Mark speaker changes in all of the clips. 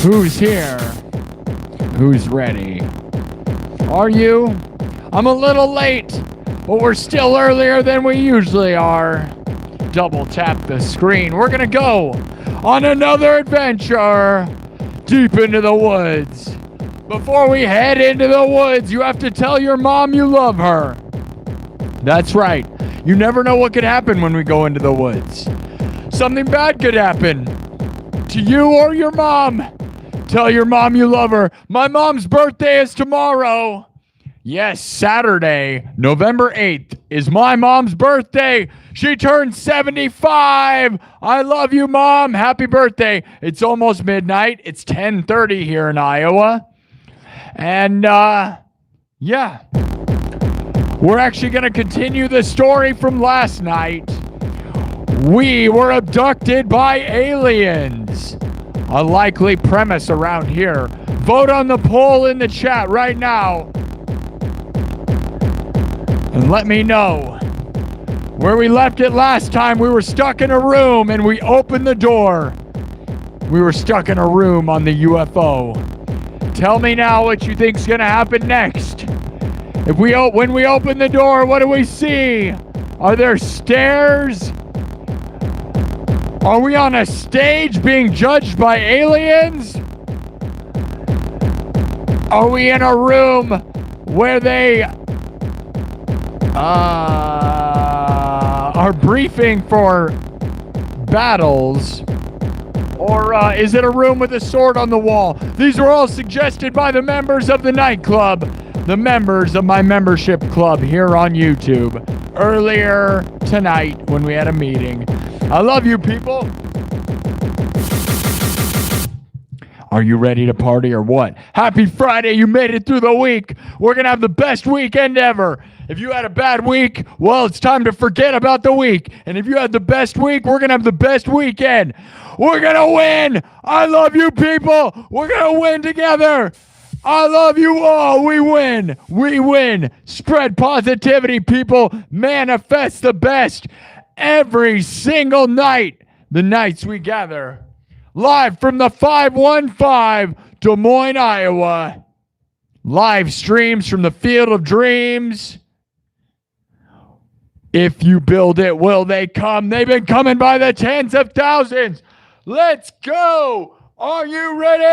Speaker 1: Who's here? Who's ready? Are you? I'm a little late, but we're still earlier than we usually are. Double tap the screen. We're gonna go on another adventure deep into the woods. Before we head into the woods, you have to tell your mom you love her. That's right. You never know what could happen when we go into the woods. Something bad could happen to you or your mom. Tell your mom you love her. My mom's birthday is tomorrow. Yes, Saturday, November 8th is my mom's birthday. She turned 75. I love you, Mom. Happy birthday. It's almost midnight. It's 10:30 here in Iowa. And, yeah. We're actually going to continue the story from last night. We were abducted by aliens. A likely premise around here. Vote on the poll in the chat right now. And let me know. Where we left it last time, we were stuck in a room and we opened the door. We were stuck in a room on the UFO. Tell me now what you think's gonna happen next. When we open the door, what do we see? Are there stairs? Are we on a stage being judged by aliens? Are we in a room where they are briefing for battles? Or is it a room with a sword on the wall? These were all suggested by the members of the nightclub, the members of my membership club here on YouTube, earlier tonight when we had a meeting. I love you, people. Are you ready to party or what? Happy Friday. You made it through the week. We're going to have the best weekend ever. If you had a bad week, well, it's time to forget about the week. And if you had the best week, we're going to have the best weekend. We're going to win. I love you, people. We're going to win together. I love you all. We win. We win. Spread positivity, people. Manifest the best every single night. The nights we gather. Live from the 515, Des Moines, Iowa. Live streams from the Field of Dreams. If you build it, will they come? They've been coming by the tens of thousands. Let's go. Are you ready?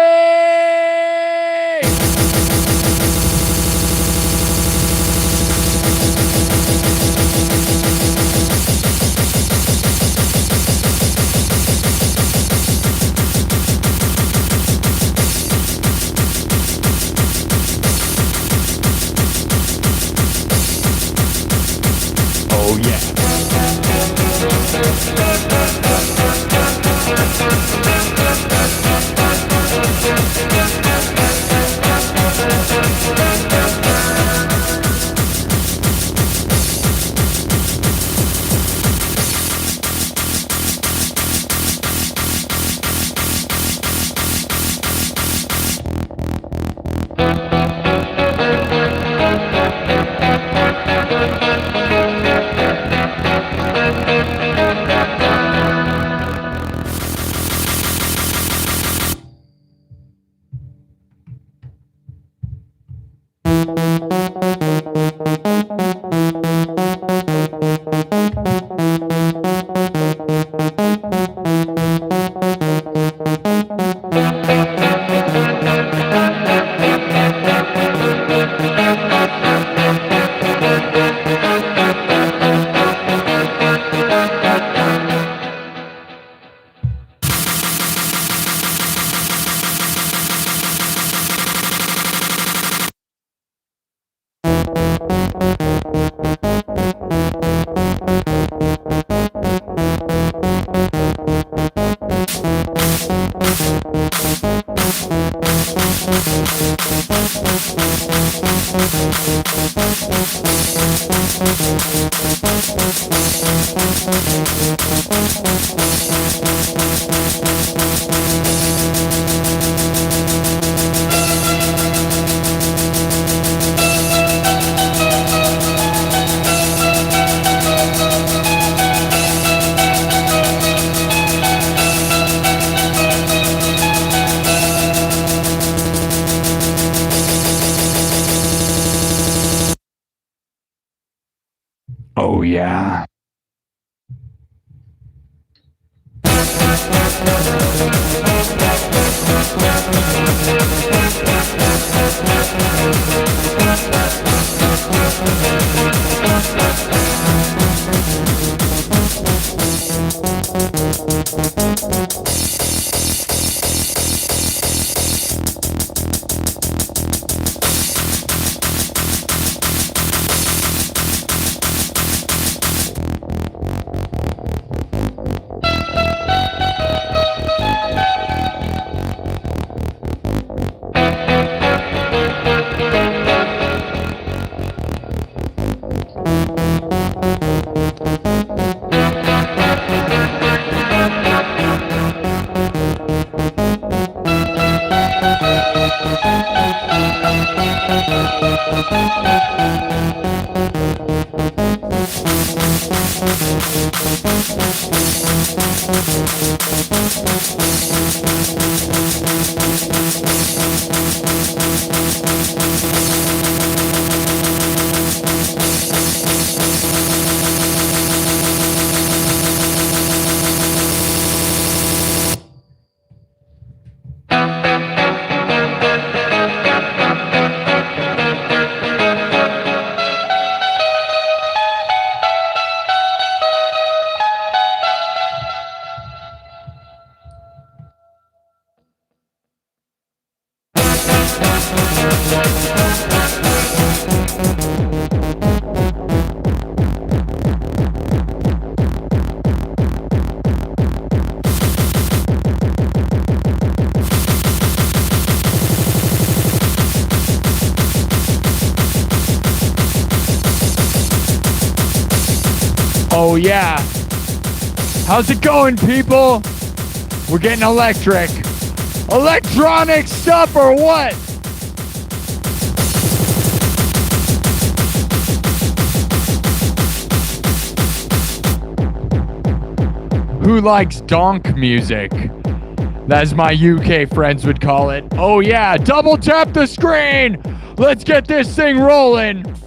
Speaker 1: Oh, yeah. yeah. Oh yeah. How's it going, people? We're getting electric. Electronic stuff or what? Who likes donk music? As my UK friends would call it. Oh yeah, double tap the screen. Let's get this thing rolling.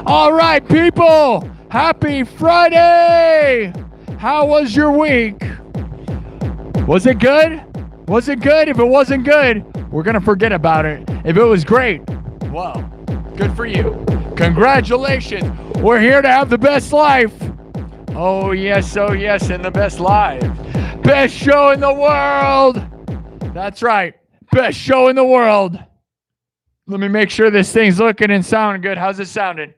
Speaker 1: All right, people. Happy Friday. How was your week? Was it good? Was it good? If it wasn't good, we're going to forget about it. If it was great, well, good for you. Congratulations. We're here to have the best life. Oh yes, and the best life. Best show in the world. That's right. Best show in the world. Let me make sure this thing's looking and sounding good. How's it sounding?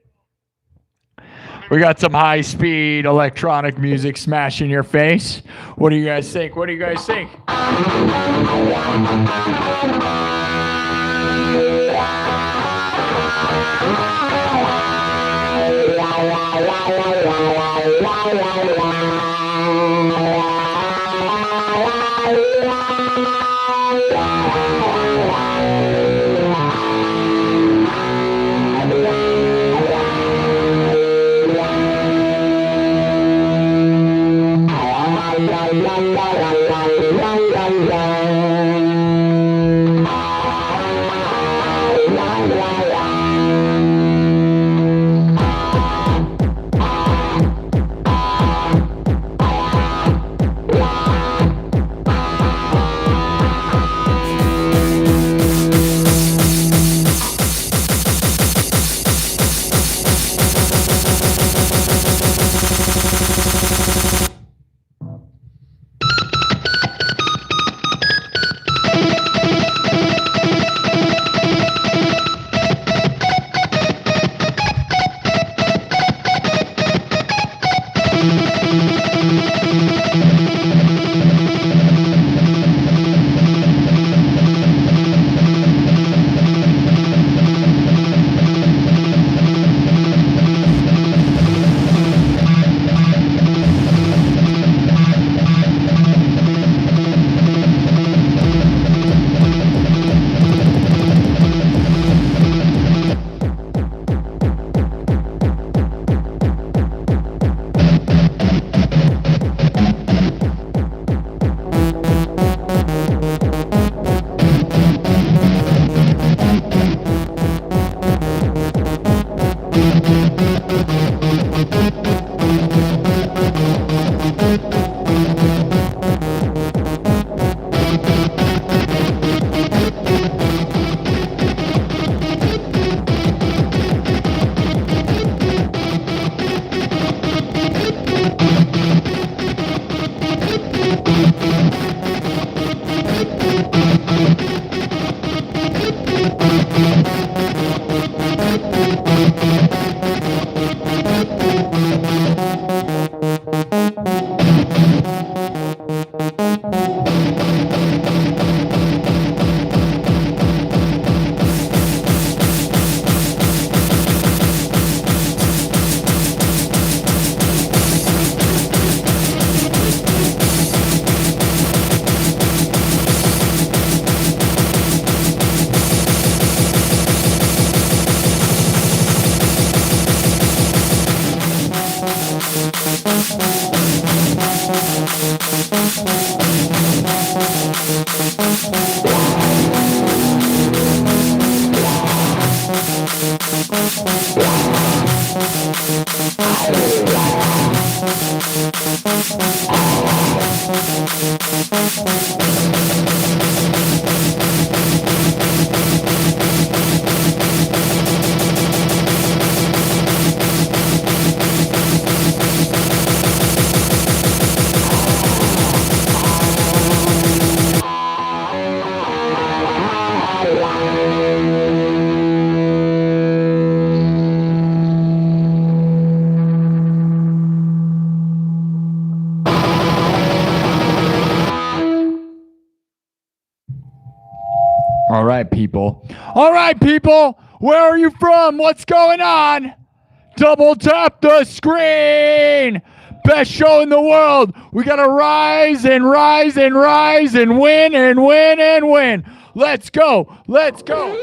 Speaker 1: We got some high-speed electronic music smashing your face. What do you guys think? What do you guys think? All right, people. All right, people. Where are you from? What's going on? Double tap the screen. Best show in the world. We got to rise and rise and rise and win and win and win. Let's go. Let's go.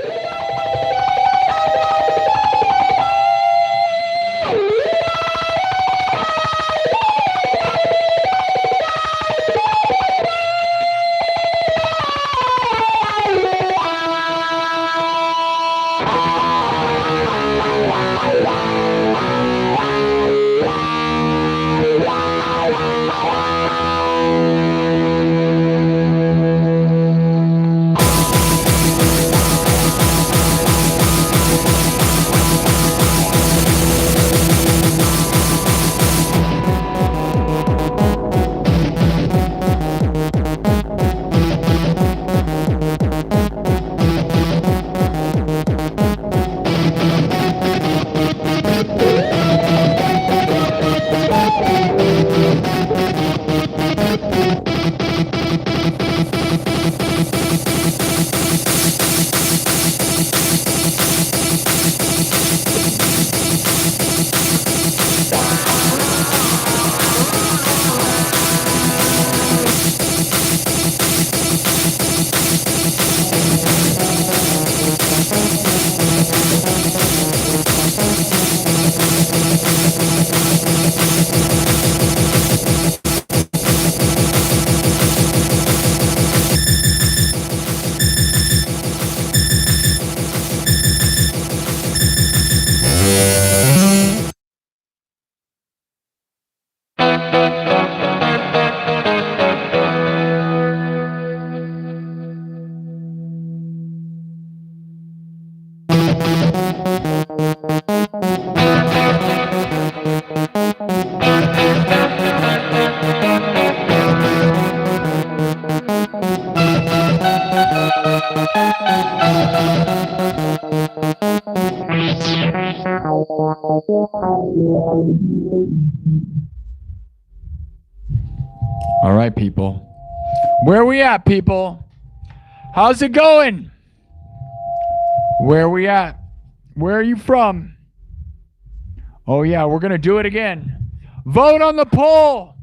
Speaker 1: All right, people. Where we at, people? How's it going? Where we at? Where are you from? Oh, yeah, we're going to do it again. Vote on the poll.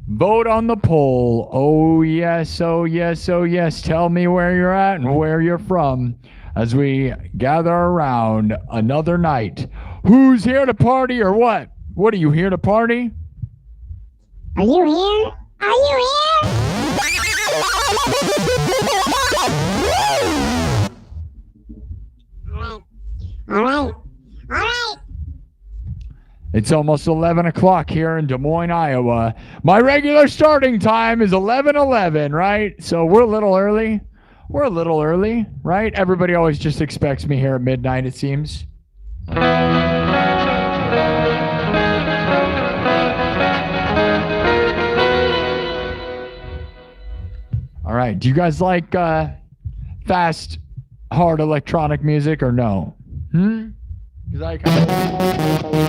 Speaker 1: Vote on the poll. Oh, yes, oh, yes, oh, yes. Tell me where you're at and where you're from as we gather around another night. Who's here to party or what? What, are you here to party?
Speaker 2: Are you here? Are you here? All right.
Speaker 1: It's almost 11 o'clock here in Des Moines, Iowa. My regular starting time is 11:11, right? So we're a little early. We're a little early, right? Everybody always just expects me here at midnight, it seems. All right. Do you guys like fast, hard electronic music or no? Because I kind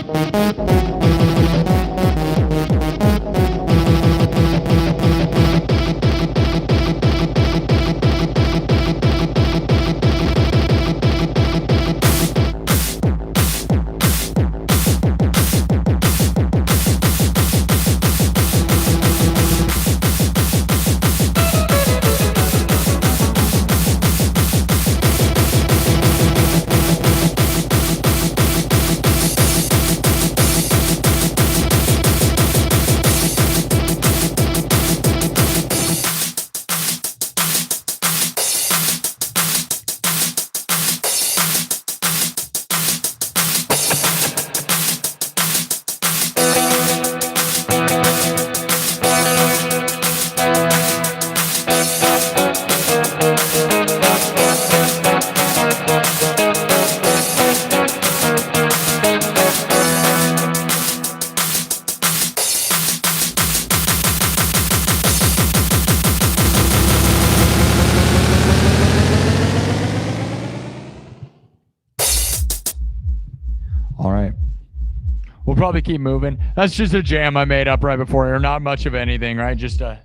Speaker 1: probably keep moving. That's just a jam I made up right before here. Not much of anything, right? Just I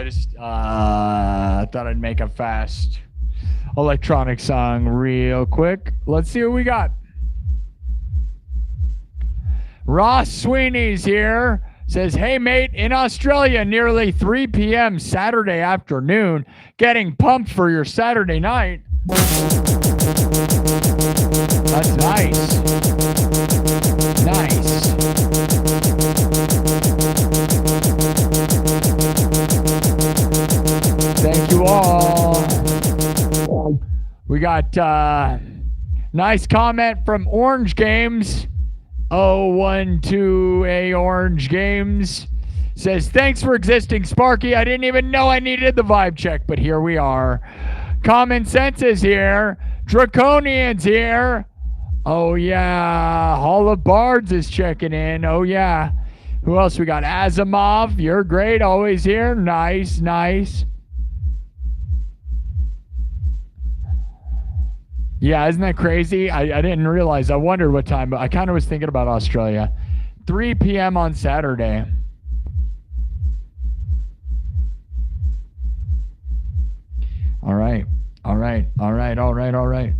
Speaker 1: just thought I'd make a fast electronic song real quick. Let's see what we got. Ross Sweeney's here. Says, hey mate, in Australia, nearly 3 p.m. Saturday afternoon. Getting pumped for your Saturday night. That's nice. Nice. Thank you all. We got nice comment from Orange Games. 012A Orange Games. Says, thanks for existing, Sparky. I didn't even know I needed the vibe check, but here we are. Common Sense is here. Draconian's here. Oh, yeah. Hall of Bards is checking in. Oh, yeah. Who else we got? Asimov. You're great. Always here. Nice, nice. Yeah, isn't that crazy? I didn't realize. I wondered what time, but I kind of was thinking about Australia. 3 p.m. on Saturday. All right. All right. All right. All right. All right.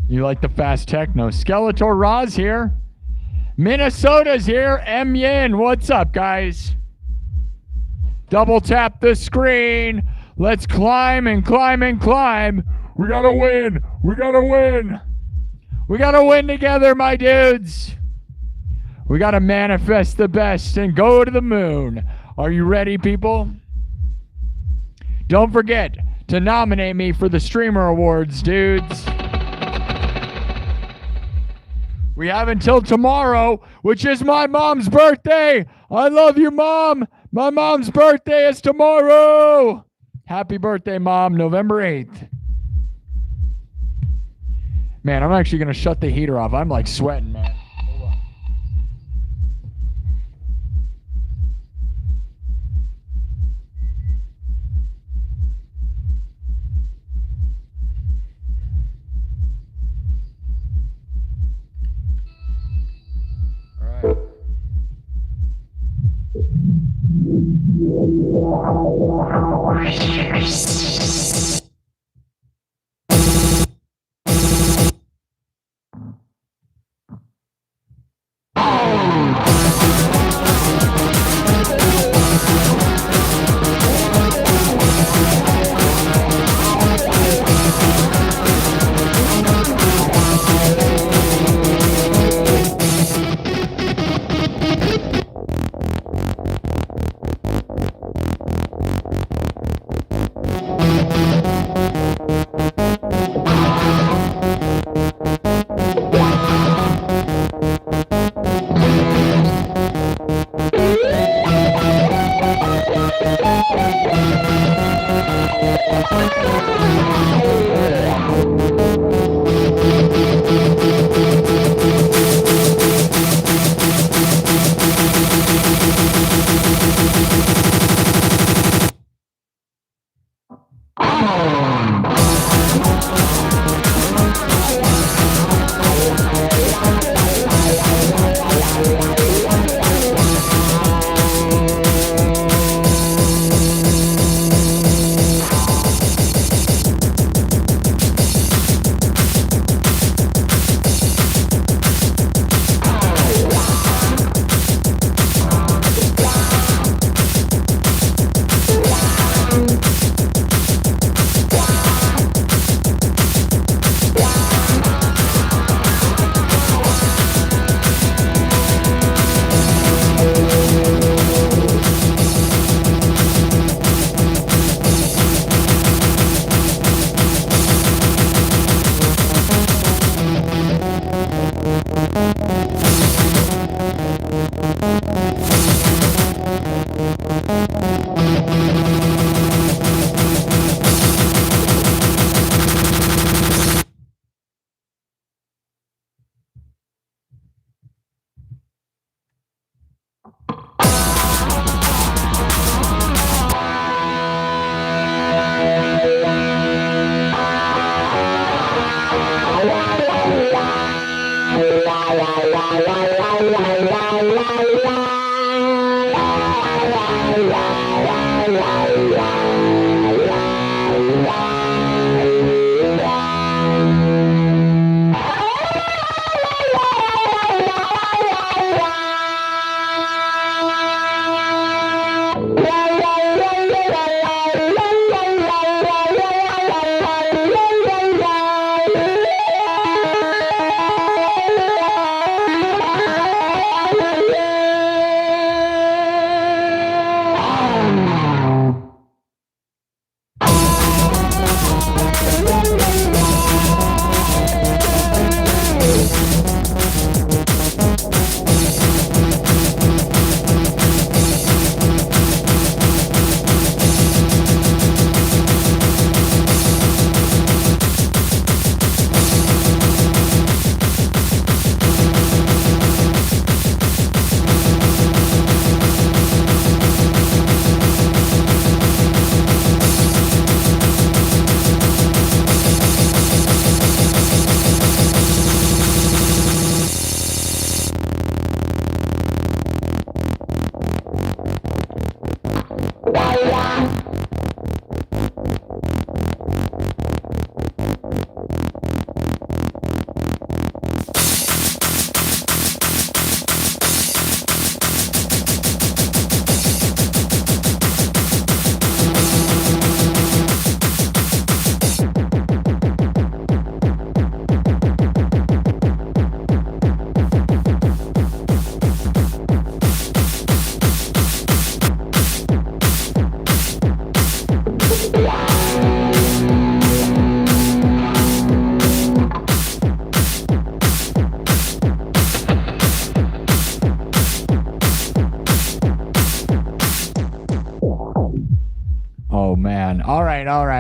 Speaker 1: You like the fast techno. Skeletor Roz here. Minnesota's here. M Yin. What's up, guys? Double tap the screen. Let's climb and climb and climb. We gotta win. We gotta win. We gotta win together, my dudes. We gotta manifest the best and go to the moon. Are you ready, people? Don't forget to nominate me for the Streamer Awards, dudes. We have until tomorrow, which is my mom's birthday. I love you, Mom. My mom's birthday is tomorrow. Happy birthday, Mom, November 8th. Man, I'm actually going to shut the heater off. I'm like sweating, man. Hold on.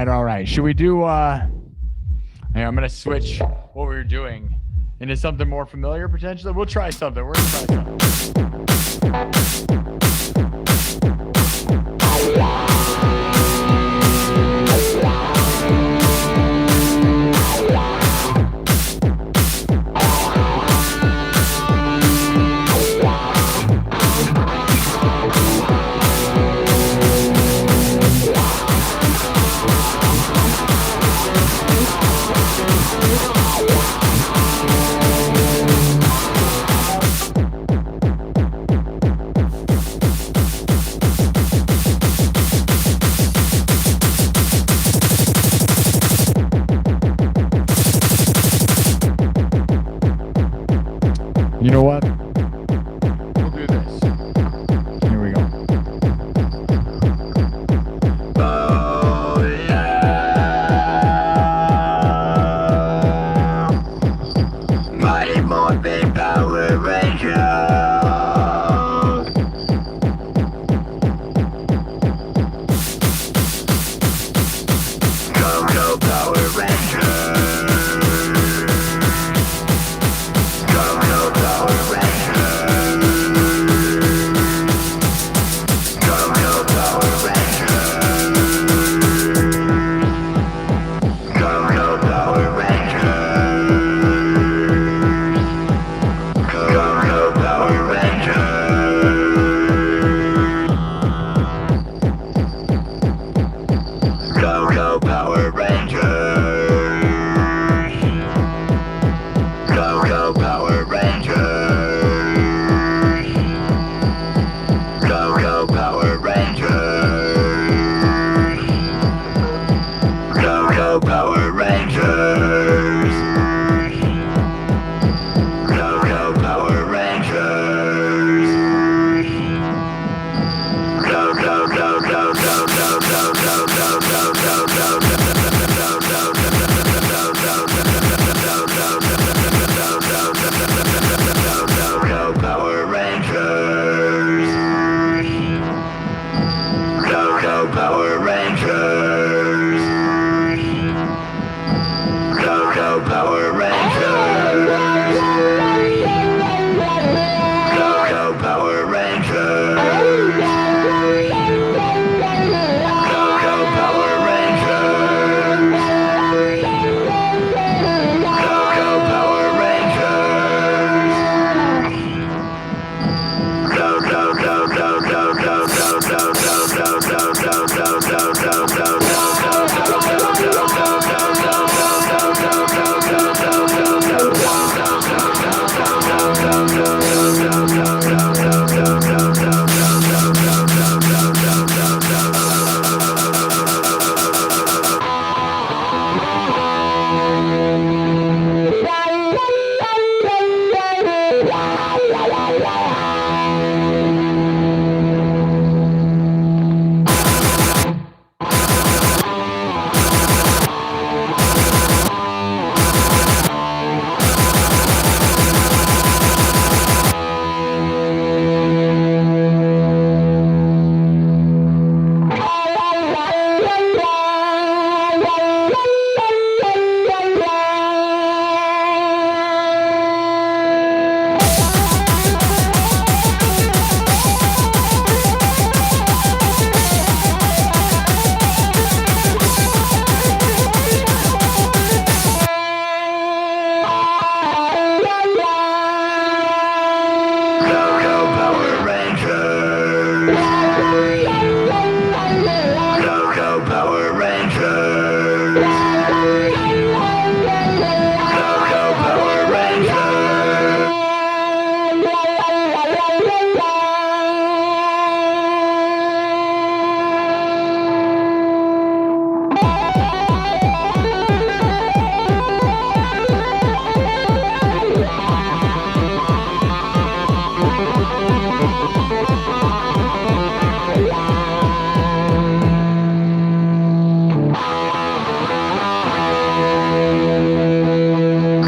Speaker 1: All right. Should we do, here, I'm going to switch what we were doing into something more familiar, potentially. We'll try something. We're going to try something. You know what? We'll do this. Here we go.
Speaker 3: Oh yeah. Mighty Morphin Power Rangers. Go Power Rangers. Go Power Rangers. Go Power Rangers. Go Power Rangers. Go Power Rangers. Go Power Rangers. Go Power Rangers. Go Power Rangers. Go Power Rangers.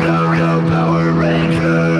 Speaker 3: Go Power Rangers.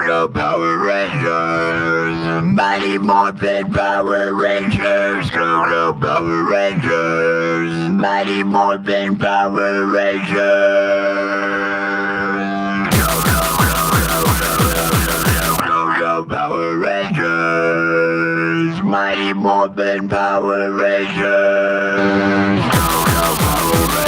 Speaker 3: Go Power Rangers! Mighty Morphin Power Rangers, go Power Rangers, Mighty Morphin Power Rangers, go Power Rangers, Mighty Morphin Power Rangers, go Power Rangers.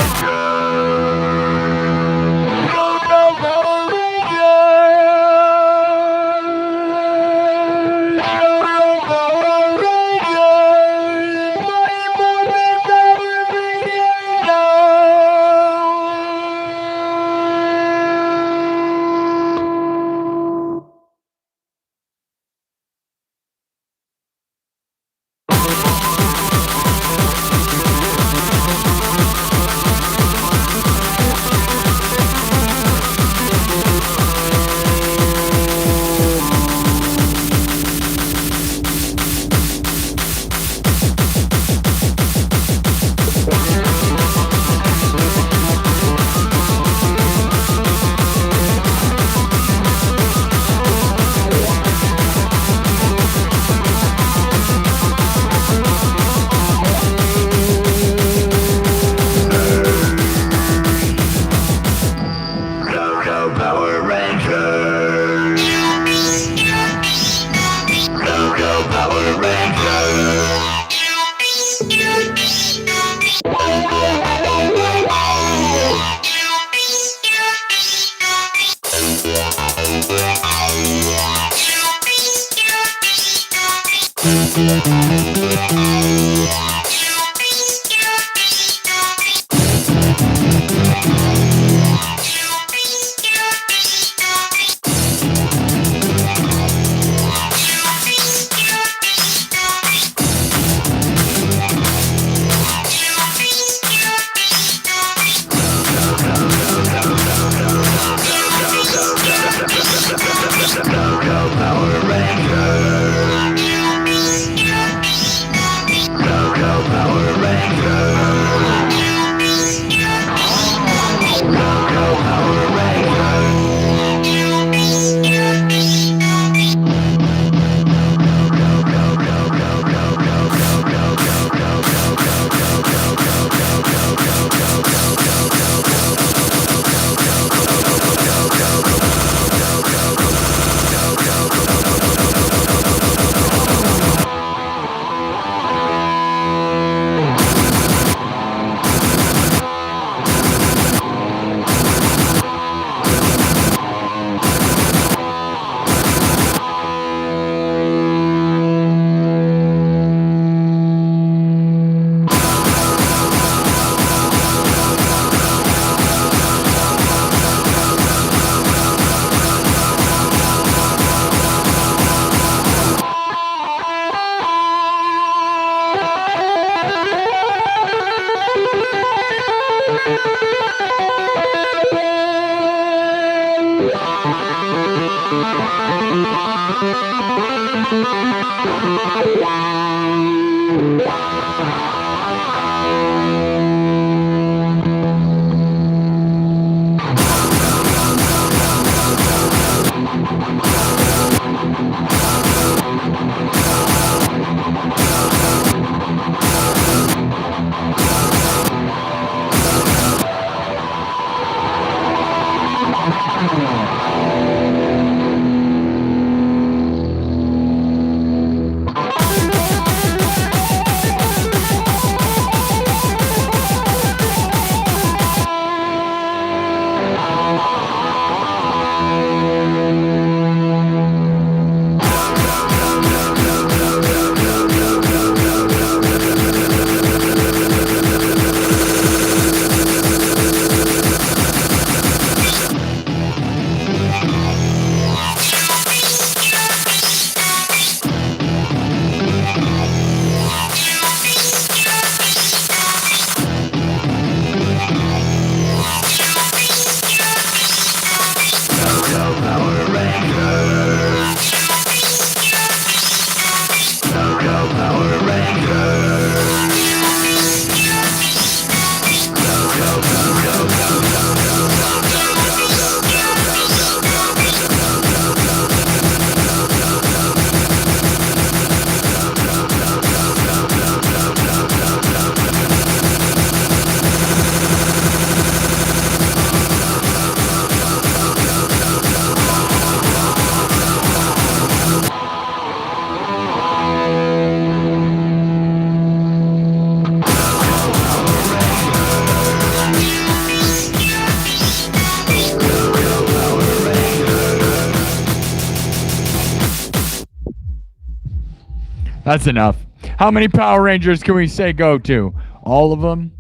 Speaker 1: That's enough. How many Power Rangers can we say go to? All of them?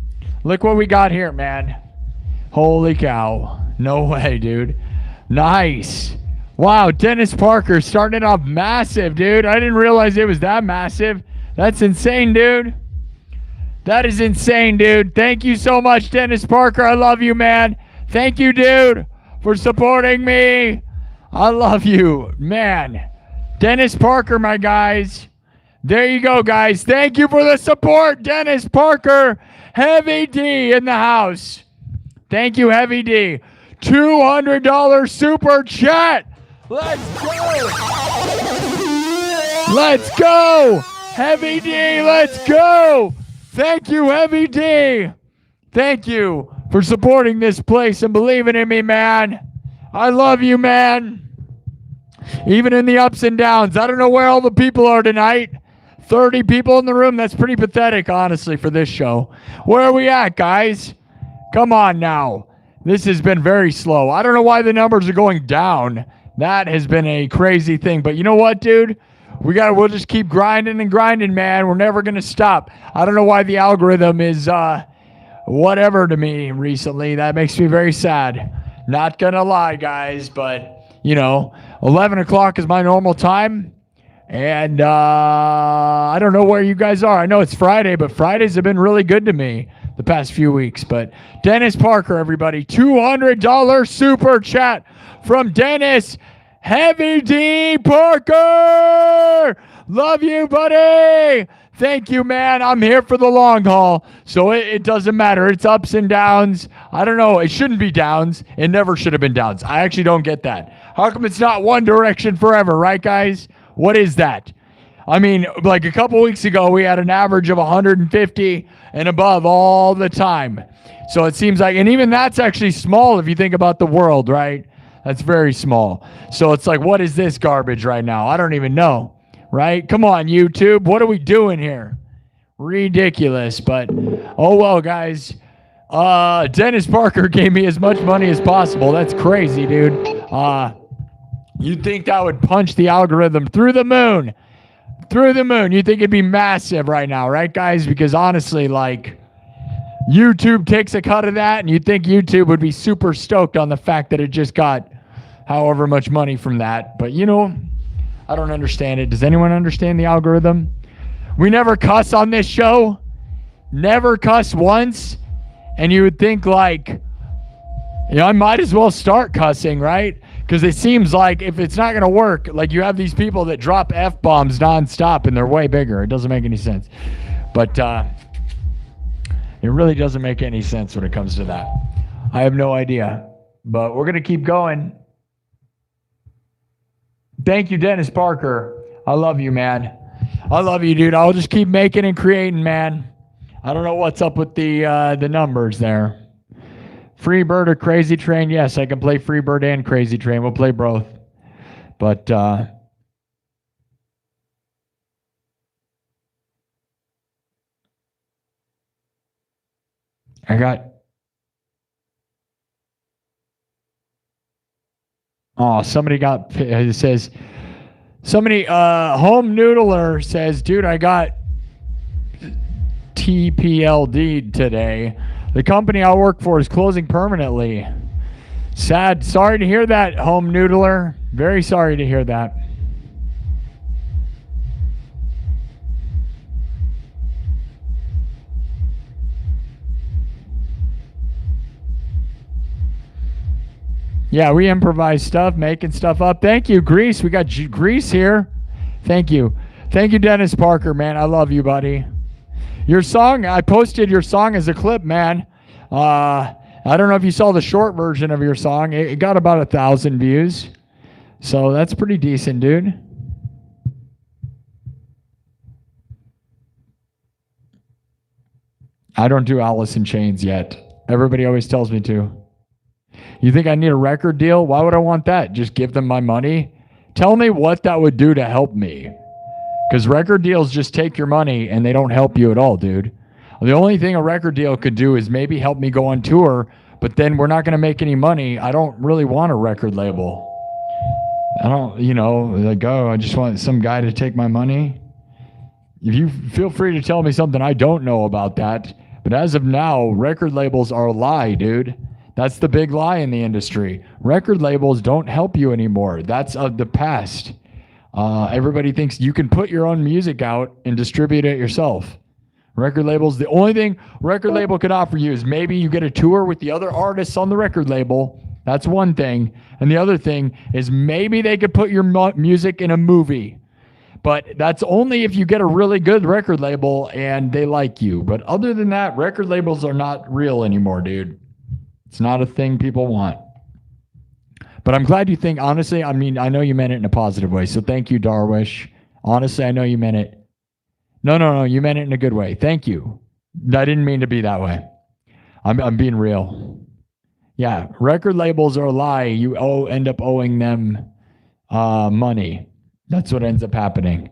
Speaker 1: Look what we got here, man. Holy cow. No way, dude. Nice. Wow, Dennis Parker started off massive, dude. I didn't realize it was that massive. That's insane, dude. That is insane, dude. Thank you so much, Dennis Parker. I love you, man. Thank you, dude, for supporting me. I love you, man. Dennis Parker, my guys. There you go, guys. Thank you for the support, Dennis Parker. Heavy D in the house. Thank you, Heavy D. $200 super chat. Let's go. Let's go. Heavy D, let's go. Thank you, Heavy D. Thank you for supporting this place and believing in me, man. I love you, man. Even in the ups and downs. I don't know where all the people are tonight. 30 people in the room. That's pretty pathetic, honestly, for this show. Where are we at, guys? Come on now. This has been very slow. I don't know why the numbers are going down. That has been a crazy thing. But you know what, dude? we'll just keep grinding and grinding, man. We're never going to stop. I don't know why the algorithm is whatever to me recently. That makes me very sad. Not going to lie, guys, but, 11 o'clock is my normal time. And I don't know where you guys are. I know it's Friday, but Fridays have been really good to me the past few weeks. But Dennis Parker, everybody, $200 super chat from Dennis Heavy D Parker. Love you, buddy. Thank you, man. I'm here for the long haul, so it doesn't matter. It's ups and downs. I don't know. It shouldn't be downs. It never should have been downs. I actually don't get that. How come it's not one direction forever, right, guys? What is that? I mean, like a couple weeks ago, we had an average of 150 and above all the time. So it seems like, and even that's actually small if you think about the world, right? That's very small. So it's like, what is this garbage right now? I don't even know, right? Come on, YouTube. What are we doing here? Ridiculous. But, oh well, guys. Dennis Parker gave me as much money as possible. That's crazy, dude. You'd think that would punch the algorithm through the moon. Through the moon. You'd think it'd be massive right now, right, guys? Because honestly, like, YouTube takes a cut of that, and you'd think YouTube would be super stoked on the fact that it just got however much money from that. But, I don't understand it. Does anyone understand the algorithm? We never cuss on this show. Never cuss once. And you would think, like, I might as well start cussing, right? Because it seems like if it's not going to work, like you have these people that drop F-bombs nonstop and they're way bigger. It doesn't make any sense. But it really doesn't make any sense when it comes to that. I have no idea. But we're going to keep going. Thank you, Dennis Parker. I love you, man. I love you, dude. I'll just keep making and creating, man. I don't know what's up with the numbers there. Freebird or Crazy Train? Yes, I can play Freebird and Crazy Train. We'll play both. But I got... Oh, somebody got... It says... Somebody, Home Noodler says, dude, I got TPLD today. The company I work for is closing permanently. Sad. Sorry to hear that, Home Noodler. Very sorry to hear that. Yeah, we improvise stuff, making stuff up. Thank you, Grease. We got Grease here. Thank you. Thank you, Dennis Parker, man. I love you, buddy. Your song, I posted your song as a clip, man. I don't know if you saw the short version of your song. It got about 1,000 views. So that's pretty decent, dude. I don't do Alice in Chains yet. Everybody always tells me to. You think I need a record deal? Why would I want that? Just give them my money? Tell me what that would do to help me. Because record deals just take your money and they don't help you at all, dude. The only thing a record deal could do is maybe help me go on tour, but then we're not going to make any money. I don't really want a record label. I don't, like, I just want some guy to take my money. If you feel free to tell me something I don't know about that. But as of now, record labels are a lie, dude. That's the big lie in the industry. Record labels don't help you anymore. That's of the past. Everybody thinks you can put your own music out and distribute it yourself. Record labels, the only thing record label could offer you is maybe you get a tour with the other artists on the record label. That's one thing. And the other thing is maybe they could put your music in a movie. But that's only if you get a really good record label and they like you. But other than that, record labels are not real anymore, dude. It's not a thing people want. But I'm glad you think, honestly, I mean, I know you meant it in a positive way. So thank you, Darwish. Honestly, I know you meant it. No, you meant it in a good way. Thank you. I didn't mean to be that way. I'm being real. Yeah, record labels are a lie. You end up owing them money. That's what ends up happening.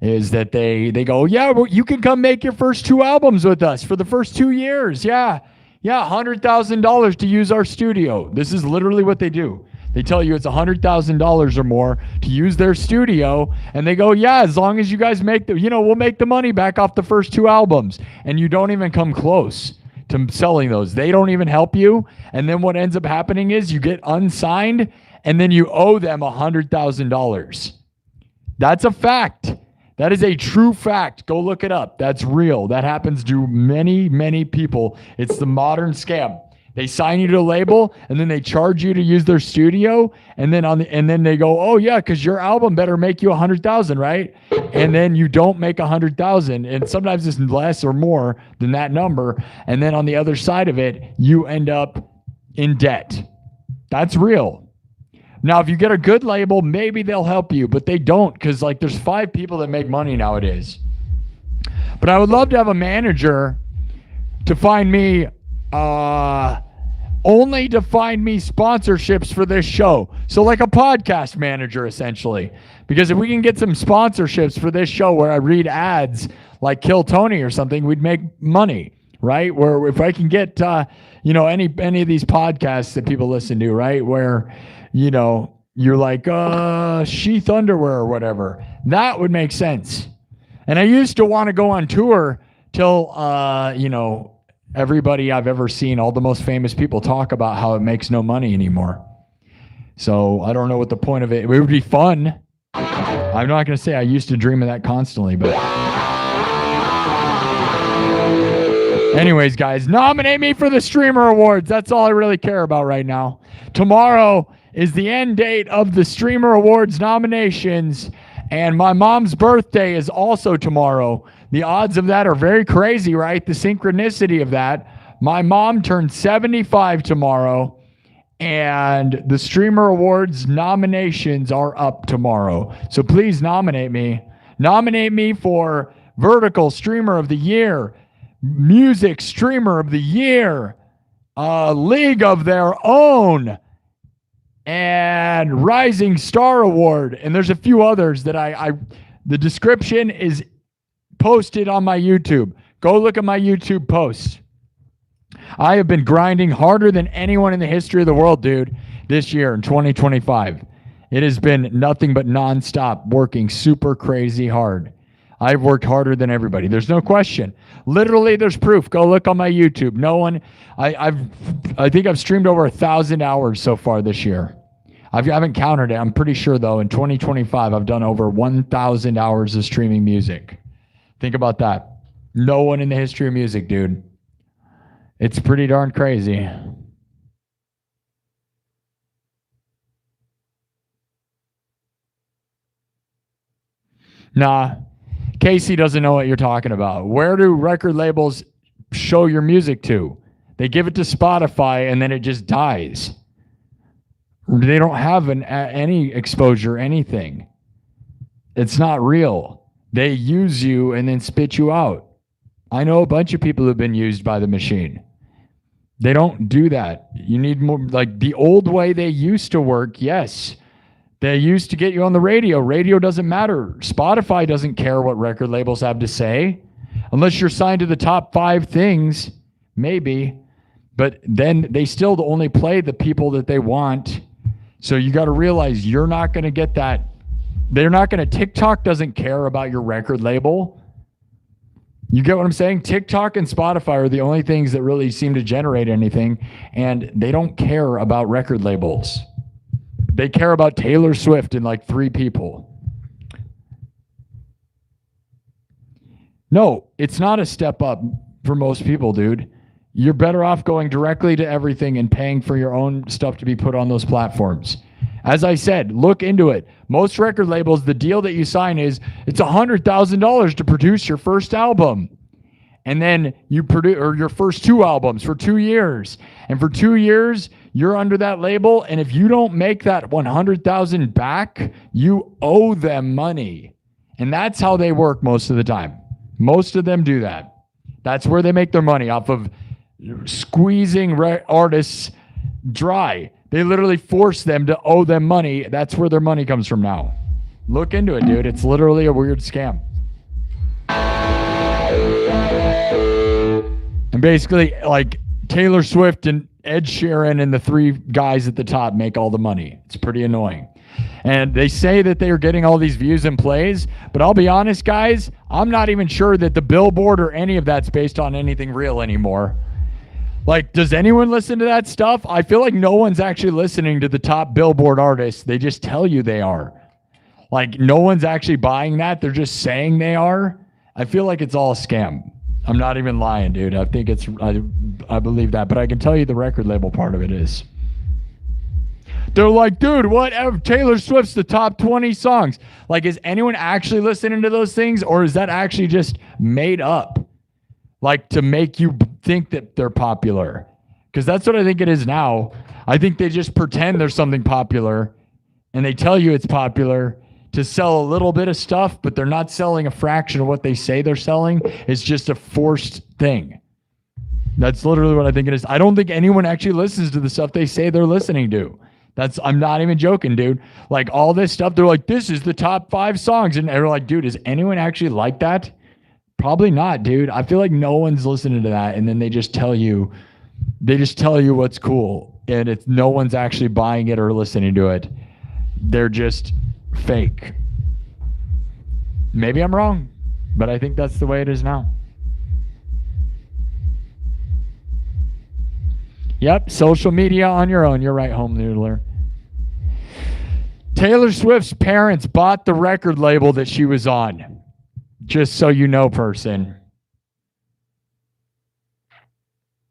Speaker 1: Is that they go, yeah, well, you can come make your first 2 albums with us for the first 2 years. Yeah, $100,000 to use our studio. This is literally what they do. They tell you it's $100,000 or more to use their studio, and they go, yeah, as long as you guys make we'll make the money back off the first 2 albums, and you don't even come close to selling those. They don't even help you, and then what ends up happening is you get unsigned, and then you owe them $100,000. That's a fact. That is a true fact. Go look it up. That's real. That happens to many, many people. It's the modern scam. They sign you to a label, and then they charge you to use their studio, and then they go, oh yeah, because your album better make you $100,000, right? And then you don't make $100,000, and sometimes it's less or more than that number. And then on the other side of it, you end up in debt. That's real. Now, if you get a good label, maybe they'll help you, but they don't, because like there's 5 people that make money nowadays. But I would love to have a manager to find me only to find me sponsorships for this show. So like a podcast manager, essentially. Because if we can get some sponsorships for this show where I read ads like Kill Tony or something, we'd make money, right? Where if I can get, any of these podcasts that people listen to, right? Where, you're like, sheath underwear or whatever. That would make sense. And I used to want to go on tour till, everybody I've ever seen, all the most famous people talk about how it makes no money anymore. So I don't know what the point of it. It would be fun. I'm not going to say I used to dream of that constantly, but anyways, guys, nominate me for the Streamer Awards. That's all I really care about right now. Tomorrow is the end date of the Streamer Awards nominations, and my mom's birthday is also tomorrow. The odds of that are very crazy, right? The synchronicity of that. My mom turned 75 tomorrow, and the Streamer Awards nominations are up tomorrow. So please nominate me. Nominate me for Vertical Streamer of the Year, Music Streamer of the Year, League of Their Own, and Rising Star Award. And there's a few others that the description is posted on my YouTube. Go look at my YouTube posts. I have been grinding harder than anyone in the history of the world, dude, this year in 2025. It has been nothing but nonstop working super crazy hard. I've worked harder than everybody. There's no question. Literally, there's proof. Go look on my YouTube. I think I've streamed over 1,000 hours so far this year. I haven't counted it. I'm pretty sure, though, in 2025, I've done over 1,000 hours of streaming music. Think about that. No one in the history of music, dude. It's pretty darn crazy. Nah, Casey doesn't know what you're talking about. Where do record labels show your music to? They give it to Spotify and then it just dies. They don't have any exposure, anything. It's not real. They use you and then spit you out. I know a bunch of people who've been used by the machine. They don't do that. You need more, like the old way they used to work, yes. They used to get you on the radio. Radio doesn't matter. Spotify doesn't care what record labels have to say. Unless you're signed to the top 5 things, maybe. But then they still only play the people that they want. So you got to realize you're not going to get that. They're not going to, TikTok doesn't care about your record label. You get what I'm saying? TikTok and Spotify are the only things that really seem to generate anything, and they don't care about record labels. They care about Taylor Swift and like 3 people. No, it's not a step up for most people, dude. You're better off going directly to everything and paying for your own stuff to be put on those platforms. As I said, look into it. Most record labels, the deal that you sign is it's $100,000 to produce your first album. And then you produce or your first 2 albums for 2 years. And for 2 years, you're under that label. And if you don't make that $100,000 back, you owe them money. And that's how they work most of the time. Most of them do that. That's where they make their money, off of squeezing artists dry. They literally force them to owe them money. That's where their money comes from now. Look into it, dude. It's literally a weird scam. And basically, like Taylor Swift and Ed Sheeran and the 3 guys at the top make all the money. It's pretty annoying. And they say that they are getting all these views and plays, but I'll be honest, guys, I'm not even sure that the Billboard or any of that's based on anything real anymore. Like, does anyone listen to that stuff? I feel like no one's actually listening to the top Billboard artists. They just tell you they are. Like, no one's actually buying that. They're just saying they are. I feel like it's all a scam. I'm not even lying, dude. I think I believe that, but I can tell you the record label part of it is. They're like, dude, what? Taylor Swift's the top 20 songs. Like, is anyone actually listening to those things, or is that actually just made up? Like, to make you think that they're popular? Because that's what I think it is now. I think they just pretend there's something popular, and they tell you it's popular to sell a little bit of stuff, but they're not selling a fraction of what they say they're selling. It's just a forced thing. That's literally what I think it is. I don't think anyone actually listens to the stuff they say they're listening to. I'm not even joking, dude. Like, all this stuff, they're like, this is the top 5 songs. And they're like, dude, is anyone actually like that? Probably not, dude. I feel like no one's listening to that. And then they just tell you what's cool. And it's no one's actually buying it or listening to it. They're just fake. Maybe I'm wrong, but I think that's the way it is now. Yep, social media on your own. You're right, Home Noodler. Taylor Swift's parents bought the record label that she was on. Just so you know, person.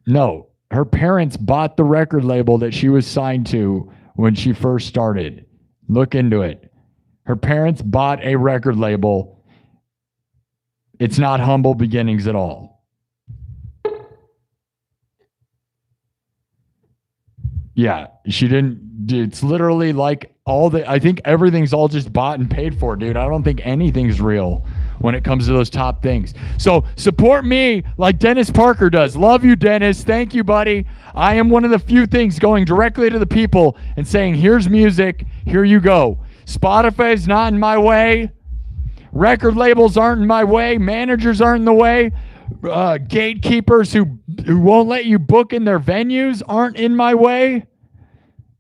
Speaker 1: No, her parents bought the record label that she was signed to when she first started. Look into it. Her parents bought a record label. It's not humble beginnings at all. Yeah, she didn't. It's literally like I think everything's all just bought and paid for, dude. I don't think anything's real when it comes to those top things. So support me like Dennis Parker does. Love you, Dennis. Thank you, buddy. I am one of the few things going directly to the people and saying, here's music. Here you go. Spotify's not in my way. Record labels aren't in my way. Managers aren't in the way. Gatekeepers who won't let you book in their venues aren't in my way.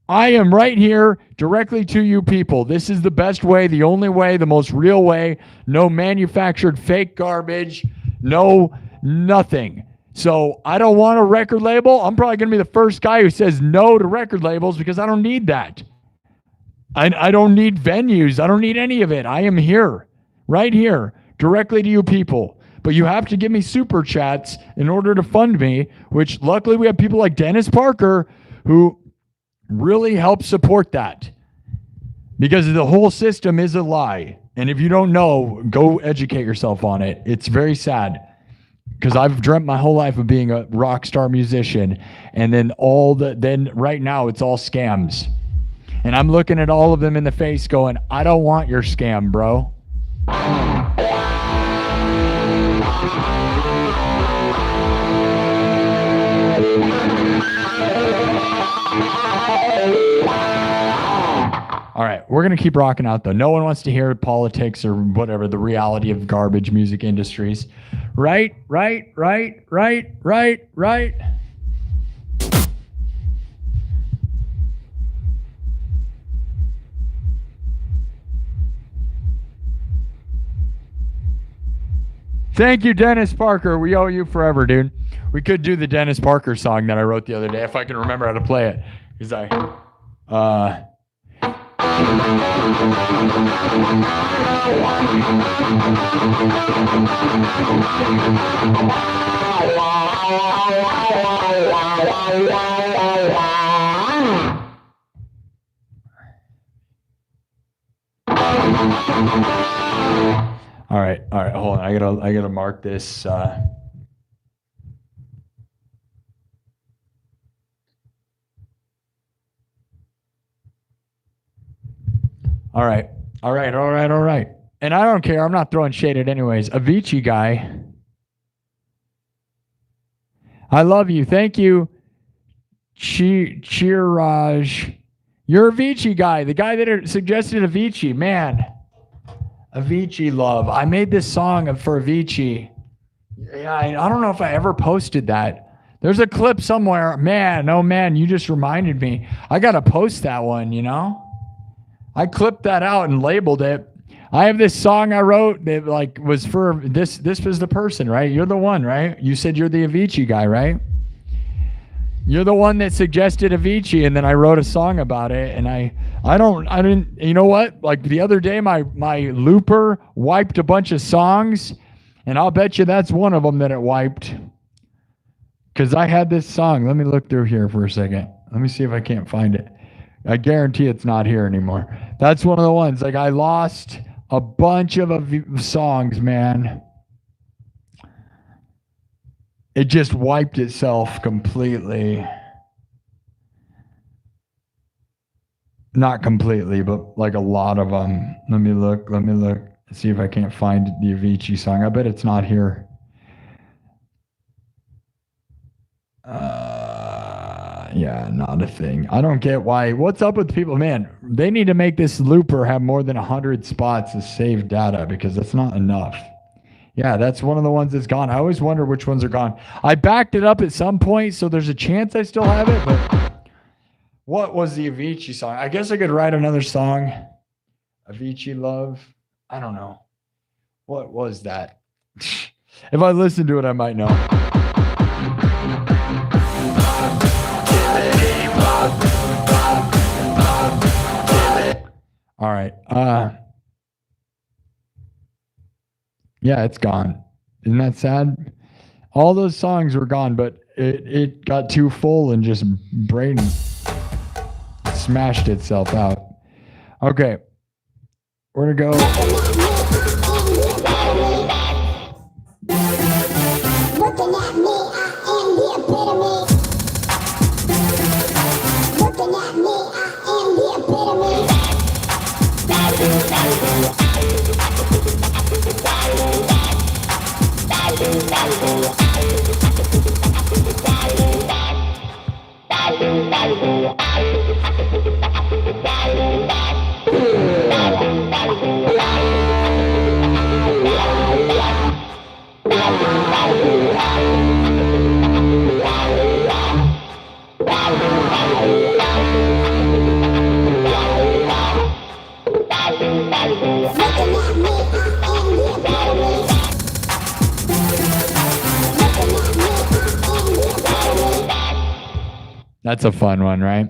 Speaker 1: I am right here directly to you people. This is the best way, the only way, the most real way. No manufactured fake garbage. No nothing. So I don't want a record label. I'm probably going to be the first guy who says no to record labels because I don't need that. I don't need venues. I don't need any of it. I am here, right here, directly to you people. But you have to give me super chats in order to fund me, which luckily we have people like Dennis Parker who really help support that, because the whole system is a lie. And if you don't know, go educate yourself on it. It's very sad, because I've dreamt my whole life of being a rock star musician, and then right now it's all scams. And I'm looking at all of them in the face going, I don't want your scam, bro. All right, we're going to keep rocking out, though. No one wants to hear politics or whatever, the reality of garbage music industries. Right. Thank you, Dennis Parker. We owe you forever, dude. We could do the Dennis Parker song that I wrote the other day, if I can remember how to play it. Because All right, hold on. I gotta mark this. All right. And I don't care. I'm not throwing shade at anyways. Avicii guy. I love you. Thank you. Chiraj. You're Avicii guy. The guy that suggested Avicii. Man. Avicii love. I made this song for Avicii. Yeah, I don't know if I ever posted that. There's a clip somewhere. Man, oh man, you just reminded me. I got to post that one, you know? I clipped that out and labeled it. I have this song I wrote that like was for this was the person, right? You're the one, right? You said you're the Avicii guy, right? You're the one that suggested Avicii, and then I wrote a song about it, and I didn't, you know what? Like the other day, my looper wiped a bunch of songs, and I'll bet you that's one of them that it wiped. Because I had this song. Let me look through here for a second. Let me see if I can't find it. I guarantee it's not here anymore. That's one of the ones. Like I lost a bunch of songs, man. It just wiped itself completely. Not completely, but like a lot of them. Let me look. See if I can't find the Avicii song. I bet it's not here. Yeah, not a thing. I don't get why. What's up with people, man? They need to make this looper have more than 100 spots of saved data because that's not enough. Yeah, that's one of the ones that's gone. I always wonder which ones are gone. I backed it up at some point, so there's a chance I still have it, but what was the Avicii song? I guess I could write another song. Avicii Love. I don't know. What was that? If I listen to it, I might know. All right. Yeah, it's gone. Isn't that sad? All those songs were gone, but it got too full and just brain smashed itself out. Okay. We're going to go.
Speaker 2: Looking at me, I am the epitome. Looking at me, I am the epitome.
Speaker 1: That's a fun one, right?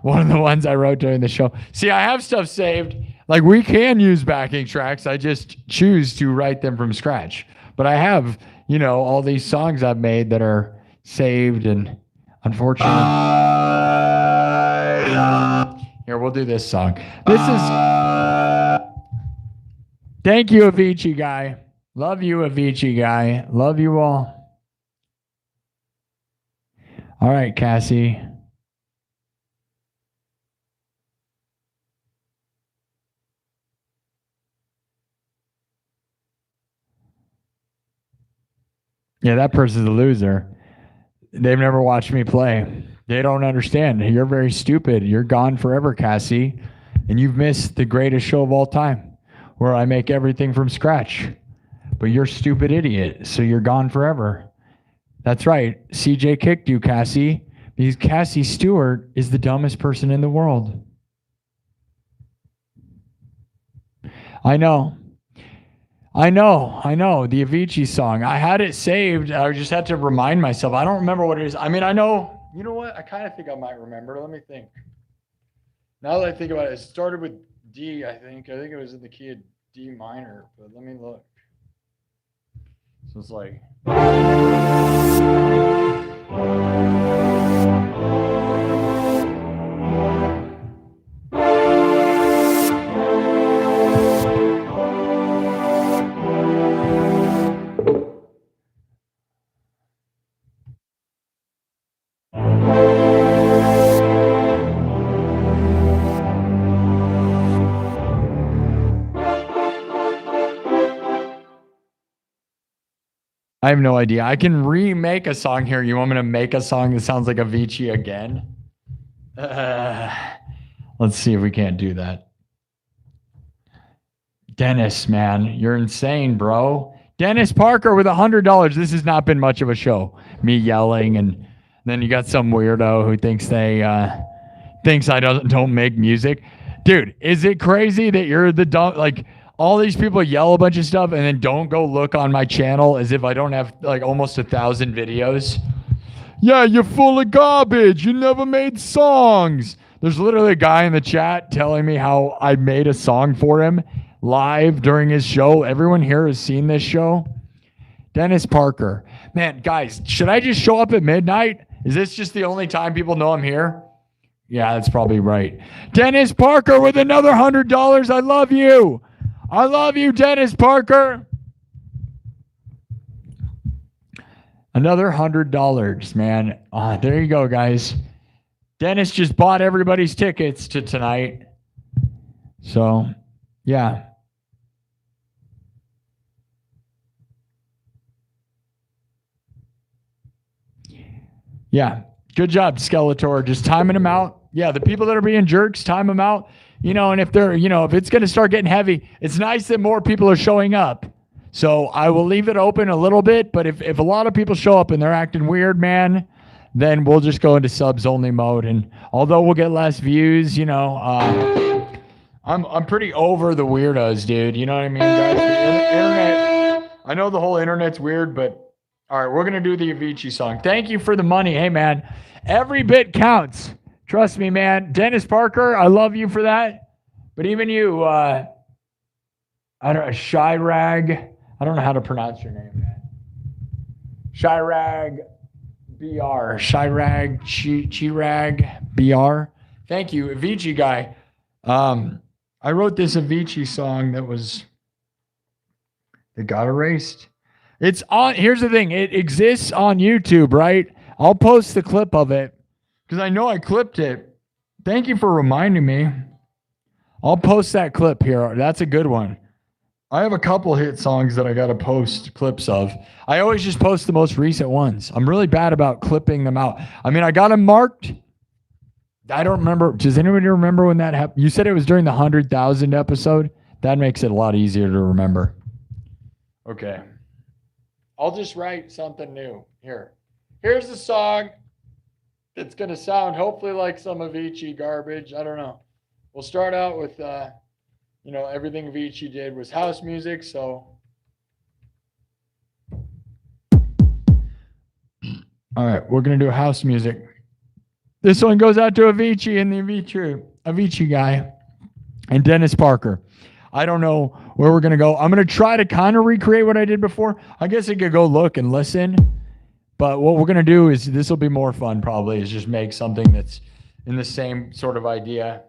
Speaker 1: One of the ones I wrote during the show. See, I have stuff saved. Like we can use backing tracks. I just choose to write them from scratch. But I have, you know, all these songs I've made that are saved, and unfortunately. Here, we'll do this song. This is. Thank you, Avicii guy. Love you, Avicii guy. Love you all. All right, Cassie. Yeah, that person's a loser. They've never watched me play. They don't understand. You're very stupid. You're gone forever, Cassie. And you've missed the greatest show of all time, where I make everything from scratch. But you're a stupid idiot, so you're gone forever. That's right. CJ kicked you, Cassie, because Cassie Stewart is the dumbest person in the world. I know. The Avicii song. I had it saved. I just had to remind myself. I don't remember what it is. I mean, I know. You know what? I kind of think I might remember. Let me think. Now that I think about it, it started with D, I think. I think it was in the key of D minor, but let me look. So it's like. I have no idea. I can remake a song here. You want me to make a song that sounds like Avicii again? Let's see if we can't do that. Dennis, man, you're insane, bro. Dennis Parker with $100. This has not been much of a show. Me yelling, and then you got some weirdo who thinks I don't make music. Dude, is it crazy that you're the dumb, like all these people yell a bunch of stuff and then don't go look on my channel as if I don't have like almost 1,000 videos? Yeah, you're full of garbage. You never made songs. There's literally a guy in the chat telling me how I made a song for him live during his show. Everyone here has seen this show. Dennis Parker. Man, guys, should I just show up at midnight? Is this just the only time people know I'm here? Yeah, that's probably right. Dennis Parker with another $100. I love you. I love you, Dennis Parker. Another $100, man. There you go, guys. Dennis just bought everybody's tickets to tonight. So, yeah. Yeah. Good job, Skeletor. Just timing them out. Yeah, the people that are being jerks, time them out. And if they're, if it's going to start getting heavy, it's nice that more people are showing up. So I will leave it open a little bit, but if a lot of people show up and they're acting weird, man, then we'll just go into subs only mode. And although we'll get less views, I'm pretty over the weirdos, dude. You know what I mean, guys? The internet, I know the whole internet's weird, but all right, we're going to do the Avicii song. Thank you for the money. Hey, man, every bit counts. Trust me, man. Dennis Parker, I love you for that. But even you, Shirag, I don't know how to pronounce your name, man. Shirag BR. Shirag Chirag BR. Thank you, Avicii guy. I wrote this Avicii song that got erased. It's on, here's the thing, it exists on YouTube, right? I'll post the clip of it because I know I clipped it. Thank you for reminding me. I'll post that clip here. That's a good one. I have a couple hit songs that I got to post clips of. I always just post the most recent ones. I'm really bad about clipping them out. I mean, I got them marked. I don't remember. Does anybody remember when that happened? You said it was during the 100,000 episode. That makes it a lot easier to remember. Okay. I'll just write something new. Here's the song. It's going to sound hopefully like some Avicii garbage. I don't know. We'll start out with, everything Avicii did was house music. So, all right, we're going to do house music. This one goes out to Avicii and the Avicii guy and Dennis Parker. I don't know where we're going to go. I'm going to try to kind of recreate what I did before. I guess I could go look and listen. But what we're going to do is, this will be more fun probably, is just make something that's in the same sort of idea.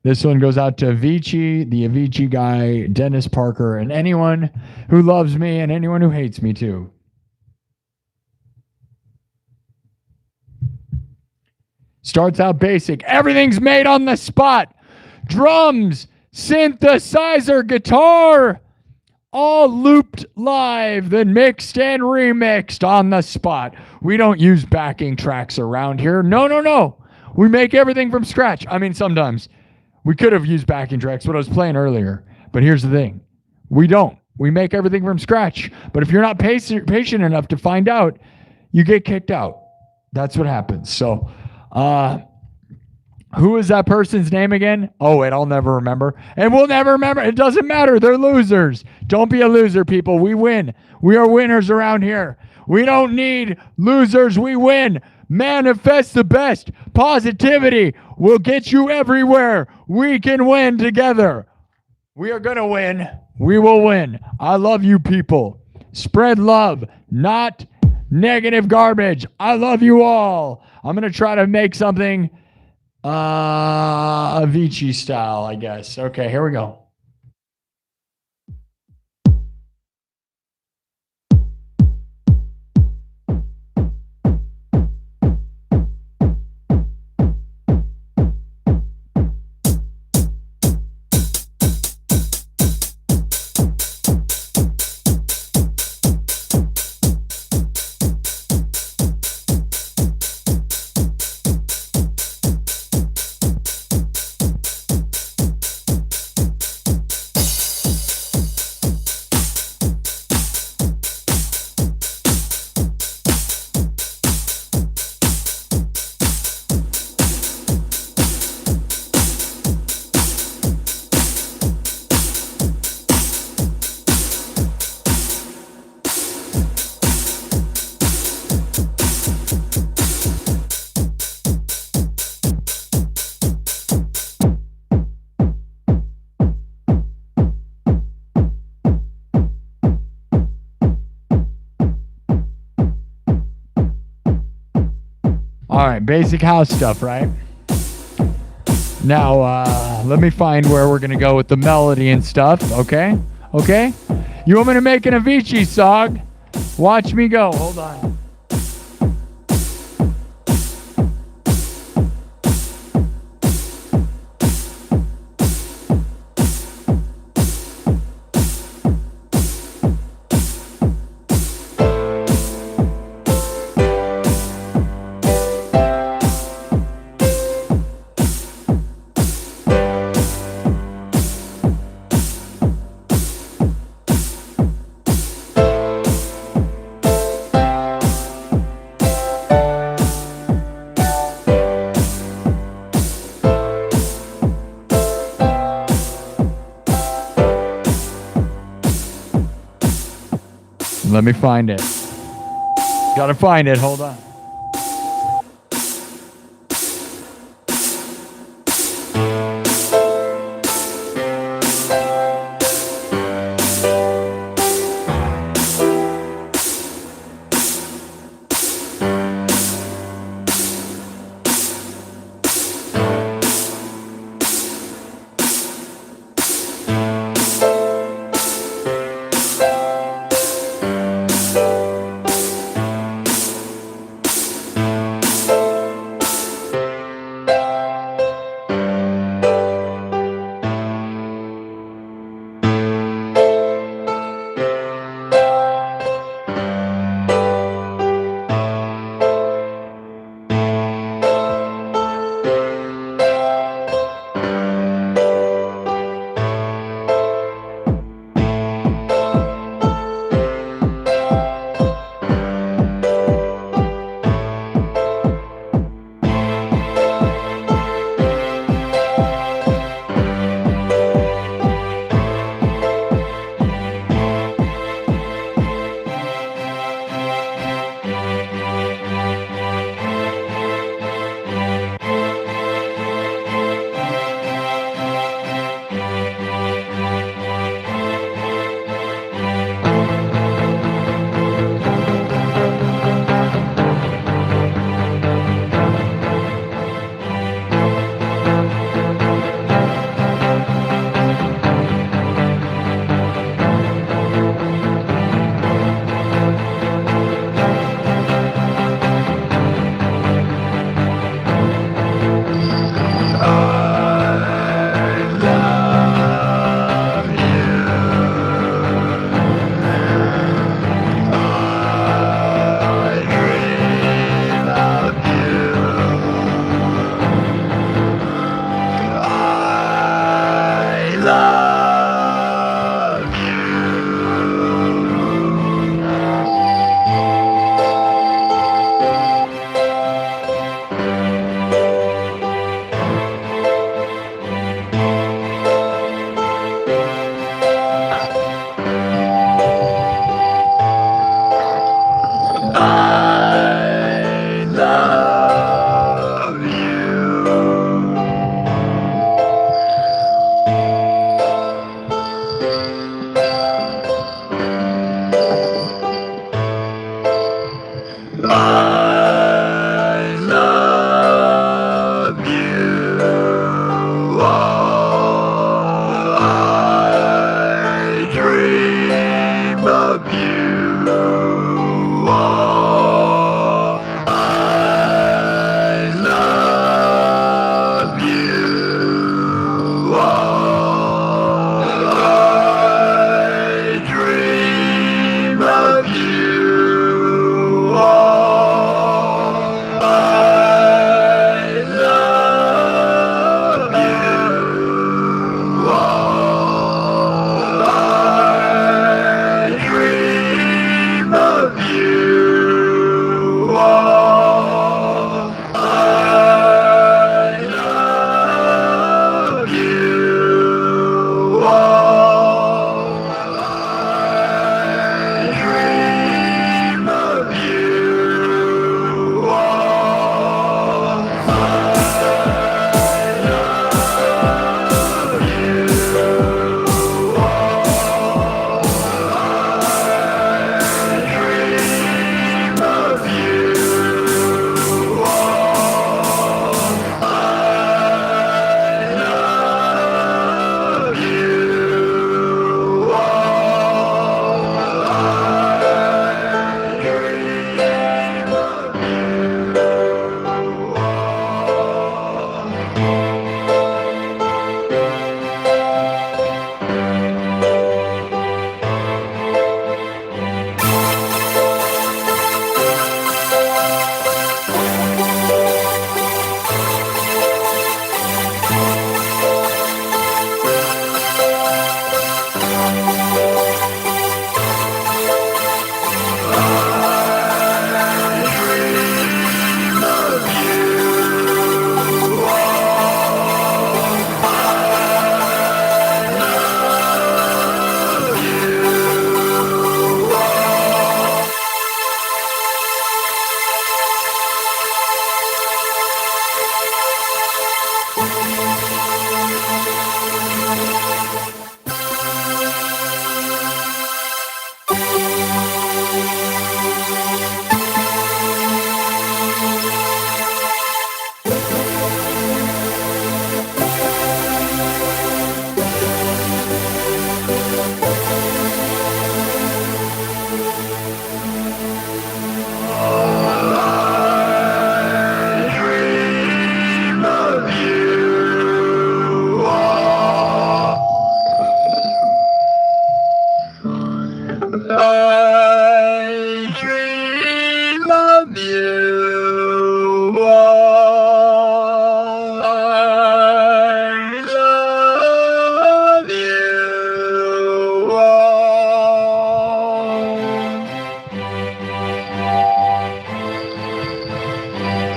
Speaker 1: This one goes out to Avicii, the Avicii guy, Dennis Parker, and anyone who loves me and anyone who hates me too. Starts out basic. Everything's made on the spot. Drums, synthesizer, guitar, all looped live, then mixed and remixed on the spot. We don't use backing tracks around here. No. We make everything from scratch. I mean, sometimes we could have used backing tracks, what I was playing earlier. But here's the thing. We don't. We make everything from scratch. But if you're not patient enough to find out, you get kicked out. That's what happens. So, who is that person's name again? Oh, wait, I'll never remember. And we'll never remember. It doesn't matter. They're losers. Don't be a loser, people. We win. We are winners around here. We don't need losers. We win. Manifest the best. Positivity will get you everywhere. We can win together. We are going to win. We will win. I love you, people. Spread love, not negative garbage. I love you all. I'm going to try to make something Avicii style, I guess. Okay, here we go. All right, basic house stuff, right? Now, let me find where we're gonna go with the melody and stuff. Okay, okay. You want me to make an Avicii song? Watch me go. Hold on. Let me find it. Gotta find it. Hold on.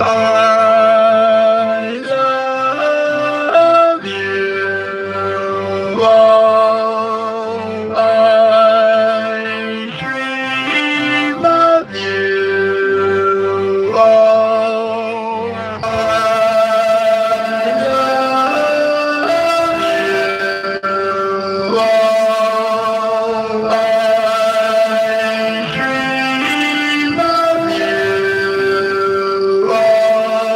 Speaker 3: I love you. Oh, I dream of you. Oh, I love you. Oh, I dream of you. Oh,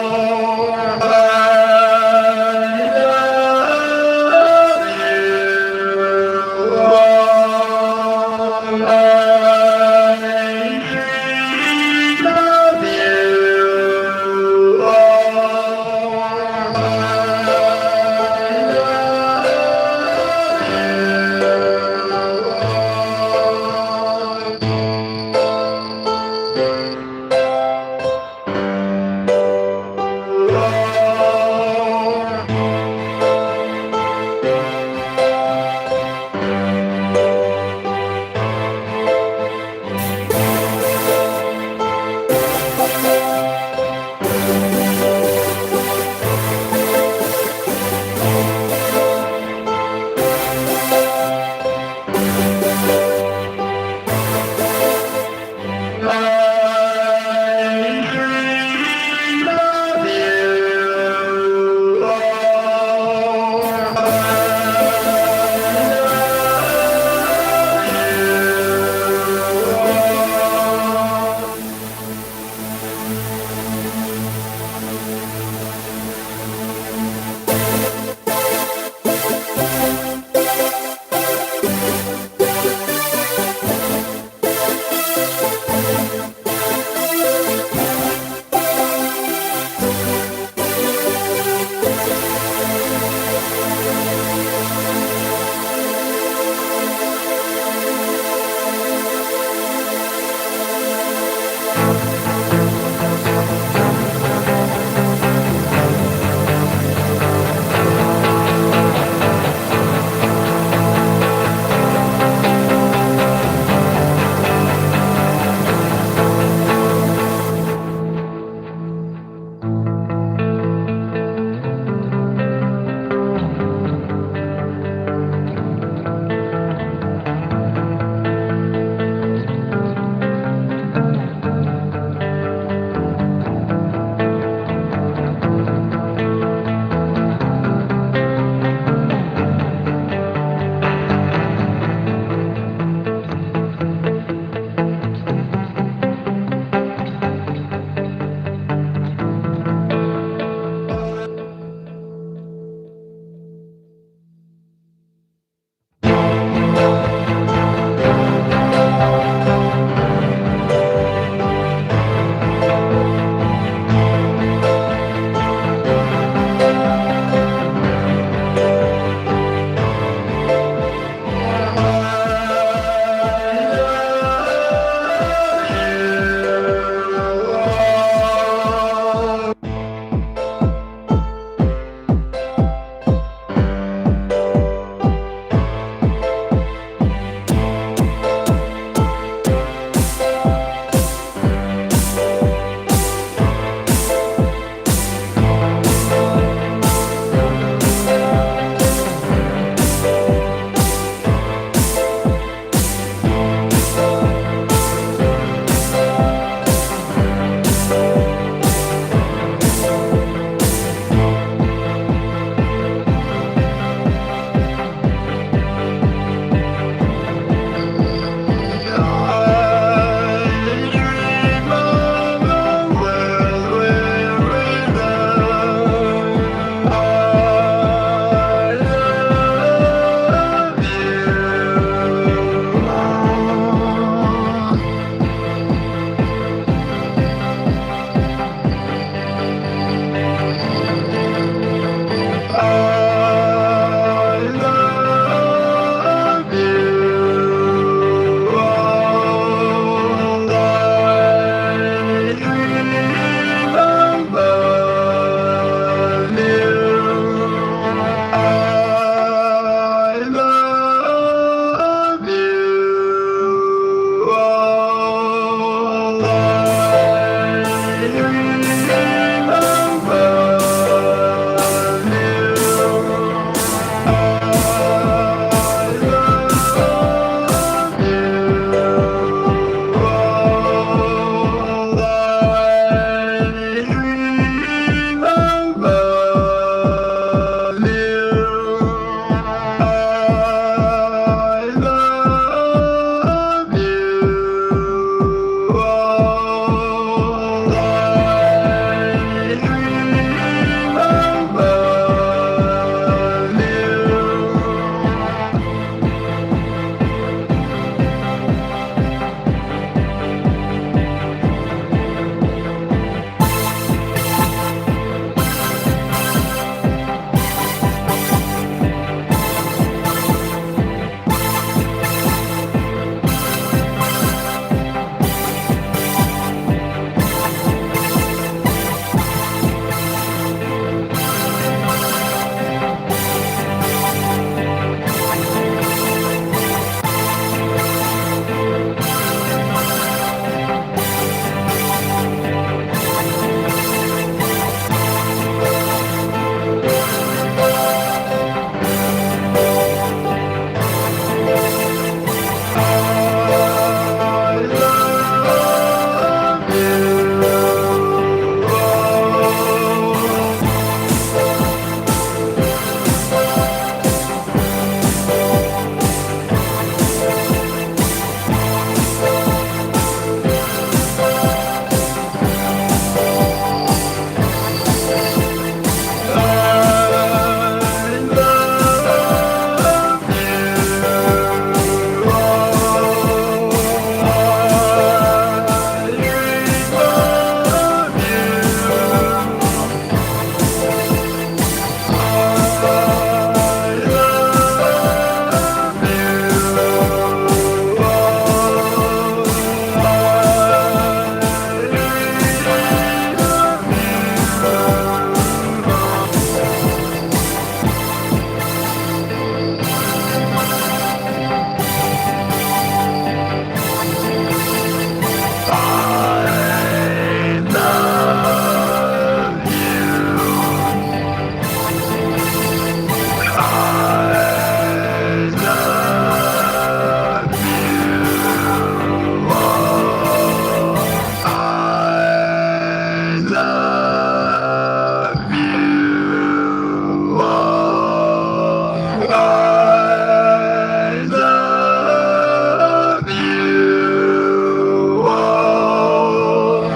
Speaker 3: love you all. I love you all. I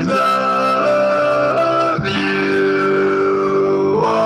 Speaker 3: love you all.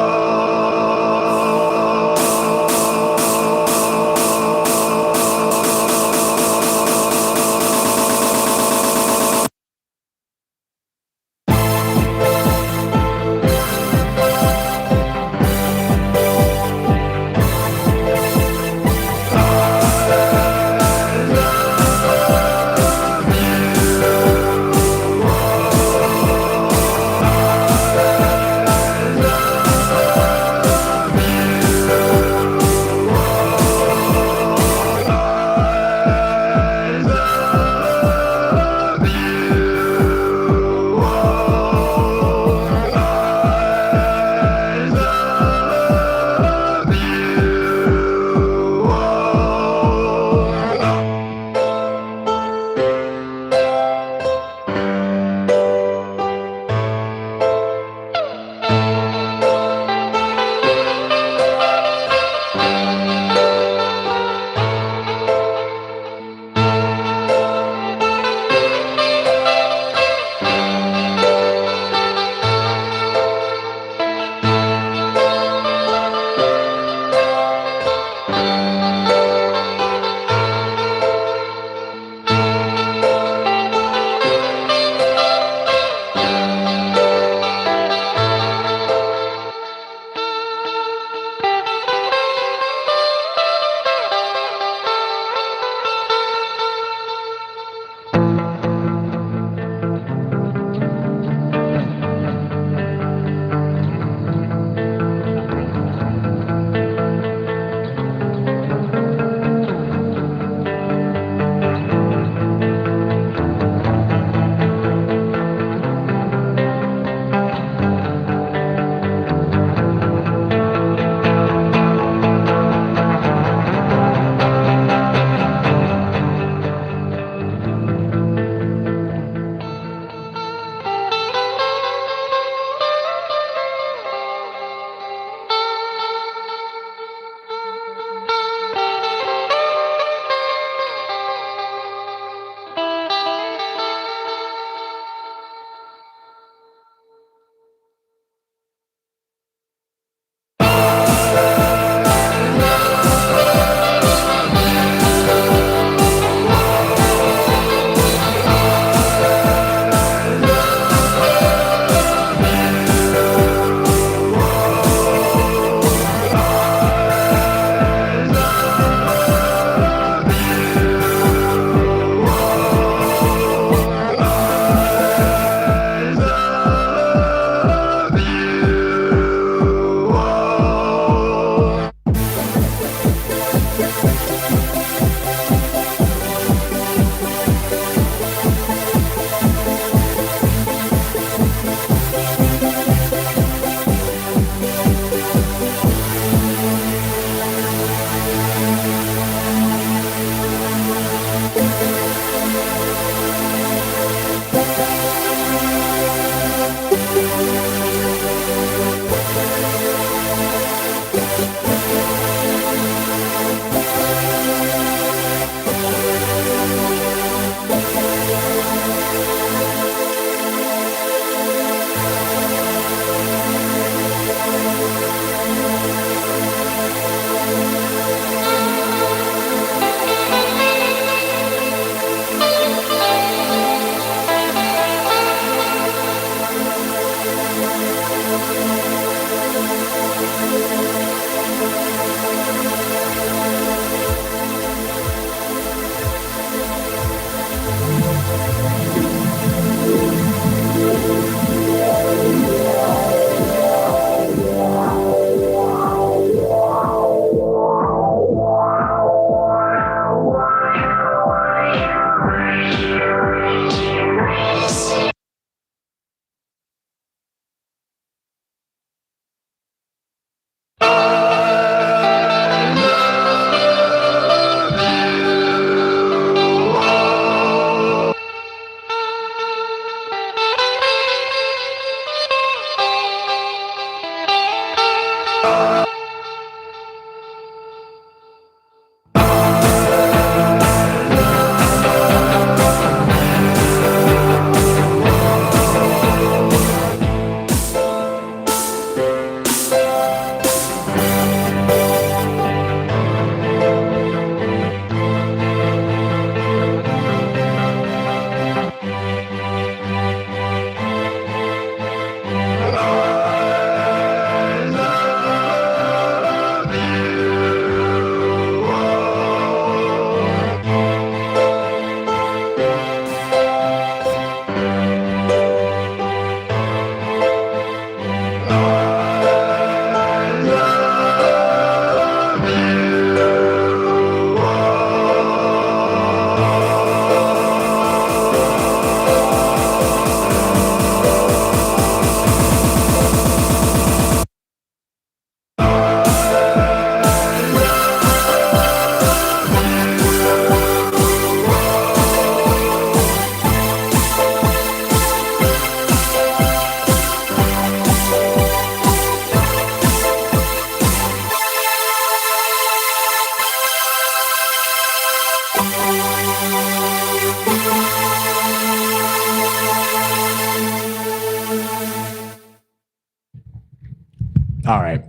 Speaker 1: All right.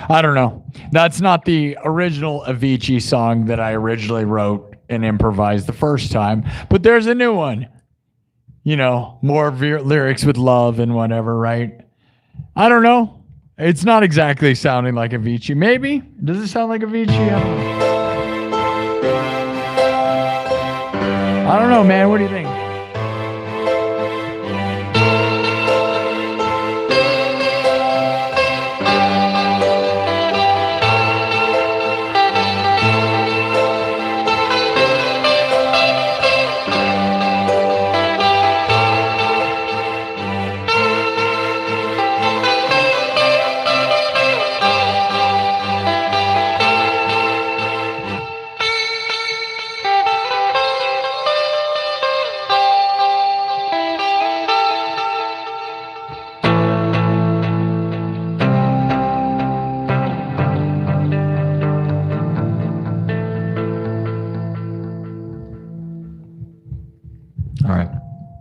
Speaker 1: I don't know. That's not the original Avicii song that I originally wrote and improvised the first time, but there's a new one. You know, more lyrics with love and whatever, right? I don't know. It's not exactly sounding like Avicii. Maybe? Does it sound like Avicii? I don't know, man. What do you think?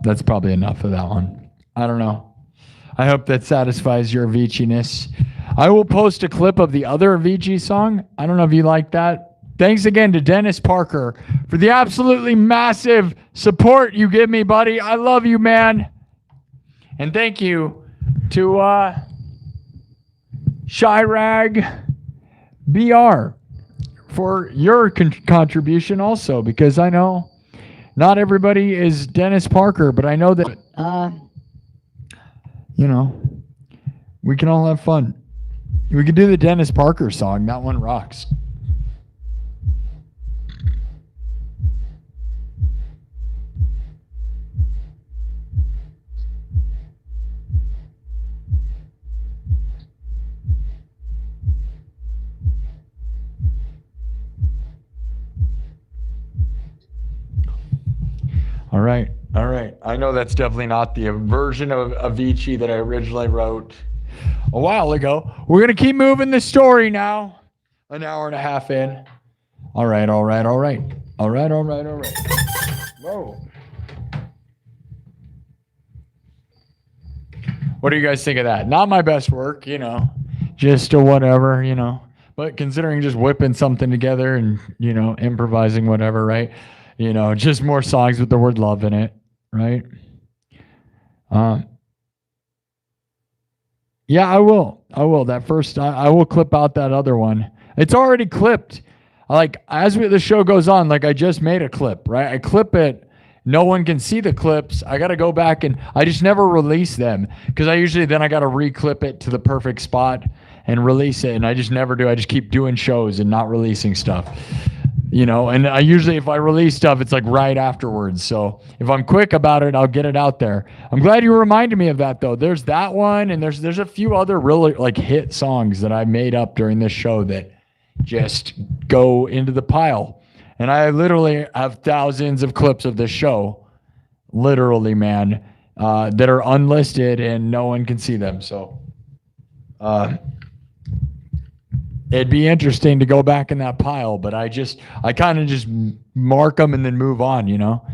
Speaker 1: That's probably enough of that one. I don't know. I hope that satisfies your Avicii-ness. I will post a clip of the other Avicii song. I don't know if you like that. Thanks again to Dennis Parker for the absolutely massive support you give me, buddy. I love you, man. And thank you to Chirag BR for your contribution also, because I know not everybody is Dennis Parker, but I know that, you know, we can all have fun. We could do the Dennis Parker song. That one rocks. All right. All right. I know that's definitely not the version of Avicii that I originally wrote a while ago. We're going to keep moving the story now. An hour and a half in. All right. All right. All right. All right. All right. All right. Whoa. What do you guys think of that? Not my best work, you know, just a whatever, you know, but considering just whipping something together and, you know, improvising whatever, right? You know, just more songs with the word love in it, right? Yeah, I will. That first, I will clip out that other one. It's already clipped. Like, as the show goes on, like I just made a clip, right? I clip it. No one can see the clips. I got to go back and I just never release them because I usually then I got to re-clip it to the perfect spot and release it. And I just never do. I just keep doing shows and not releasing stuff. You know, and I usually, if I release stuff, it's like right afterwards. So if I'm quick about it, I'll get it out there. I'm glad you reminded me of that, though. There's that one, and there's a few other really like hit songs that I made up during this show that just go into the pile. And I literally have thousands of clips of this show, literally, man, that are unlisted and no one can see them. So it'd be interesting to go back in that pile, but I kind of just mark them and then move on, you know?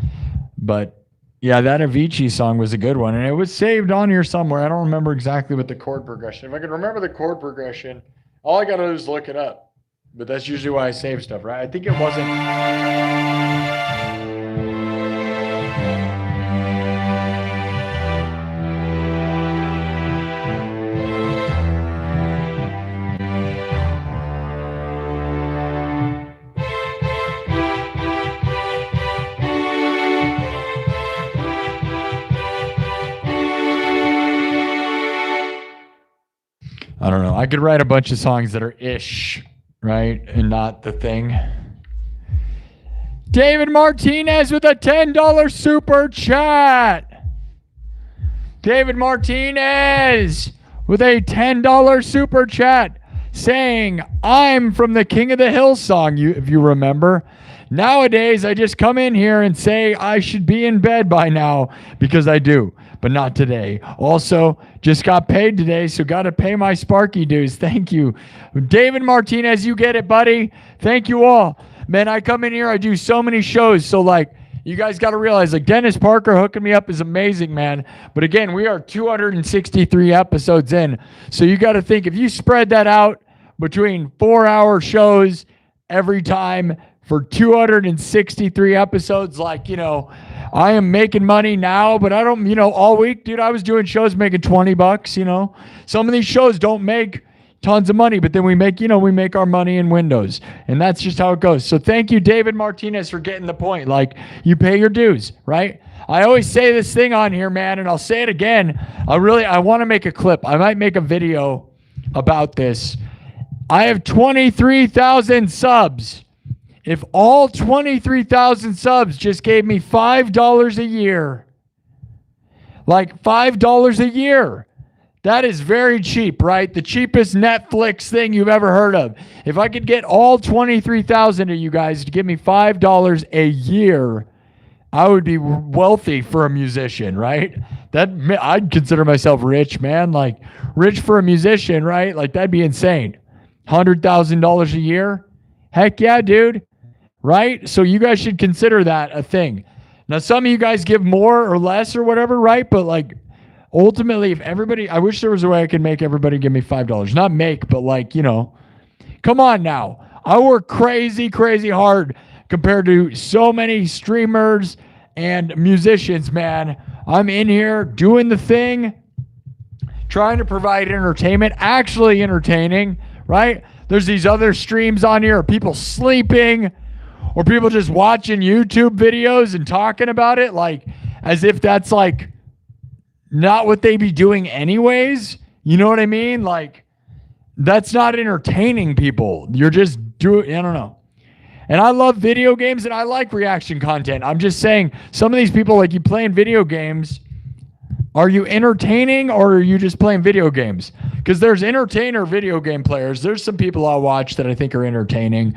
Speaker 1: But yeah, that Avicii song was a good one, and it was saved on here somewhere. I don't remember exactly what the chord progression. If I could remember the chord progression, all I got to do is look it up. But that's usually why I save stuff, right? I think it wasn't... I don't know. I could write a bunch of songs that are ish, right? And not the thing. David Martinez with a $10 super chat. David Martinez with a $10 super chat saying, I'm from the King of the Hill song, if you remember. Nowadays, I just come in here and say I should be in bed by now because I do. But not today. Also, just got paid today, so got to pay my Sparky dues. Thank you. David Martinez, you get it, buddy. Thank you all. Man, I come in here, I do so many shows. So, like, You guys got to realize, like, Dennis Parker hooking me up is amazing, man. But again, we are 263 episodes in. So you got to think, if you spread that out between 4-hour shows every time for 263 episodes, like, I am making money now, but I don't, all week, dude, I was doing shows making $20, Some of these shows don't make tons of money, but then we make our money in Windows, and that's just how it goes. So thank you, David Martinez, for getting the point. Like, you pay your dues, right? I always say this thing on here, man, and I'll say it again. I want to make a clip. I might make a video about this. I have 23,000 subs. If all 23,000 subs just gave me $5 a year, like $5 a year, that is very cheap, right? The cheapest Netflix thing you've ever heard of. If I could get all 23,000 of you guys to give me $5 a year, I would be wealthy for a musician, right? I'd consider myself rich, man. Like, rich for a musician, right? Like, that'd be insane. $100,000 a year? Heck yeah, dude. Right? So you guys should consider that a thing. Now, some of you guys give more or less or whatever, right? But like, ultimately, if everybody, I wish there was a way I could make everybody give me $5. Not make, but like, come on now. I work crazy, crazy hard compared to so many streamers and musicians, man. I'm in here doing the thing, trying to provide entertainment, actually entertaining, right? There's these other streams on here of people sleeping or people just watching YouTube videos and talking about it, like, as if that's like not what they be doing anyways. You know what I mean? Like, that's not entertaining people. You're just doing, I don't know. And I love video games and I like reaction content. I'm just saying, some of these people, like, you playing video games, are you entertaining or are you just playing video games? Because there's entertainer video game players. There's some people I watch that I think are entertaining,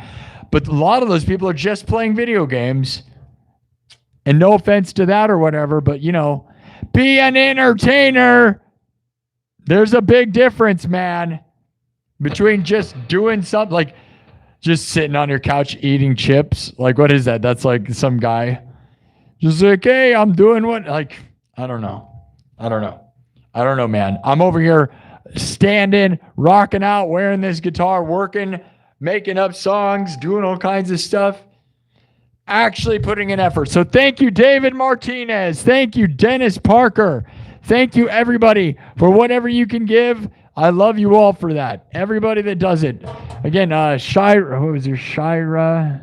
Speaker 1: but a lot of those people are just playing video games. And no offense to that or whatever, but be an entertainer. There's a big difference, man, between just doing something, like just sitting on your couch eating chips. Like, what is that? That's like some guy just like, hey, I'm doing what? Like, I don't know, man. I'm over here standing, rocking out, wearing this guitar, working, making up songs, doing all kinds of stuff, actually putting in effort. So thank you, David Martinez. Thank you, Dennis Parker. Thank you, everybody, for whatever you can give. I love you all for that. Everybody that does it. Again, Shira, who was your Shira?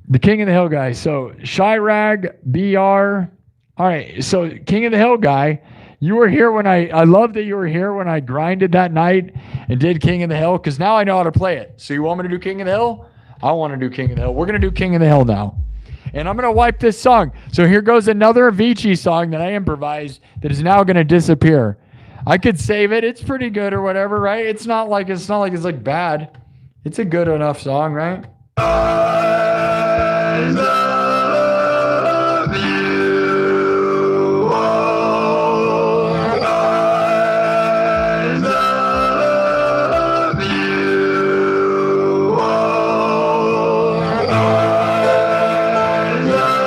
Speaker 1: The King of the Hill guy. So Shirag, BR. All right, so King of the Hill guy, you were here when I love that you were here when I grinded that night and did King of the Hill, because now I know how to play it. So you want me to do King of the Hill? I want to do King of the Hill. We're going to do King of the Hill now. And I'm going to wipe this song. So here goes another Avicii song that I improvised that is now going to disappear. I could save it. It's pretty good or whatever, right? It's not like it's like bad. It's a good enough song, right?
Speaker 3: I love you all. I love you all. I love you all.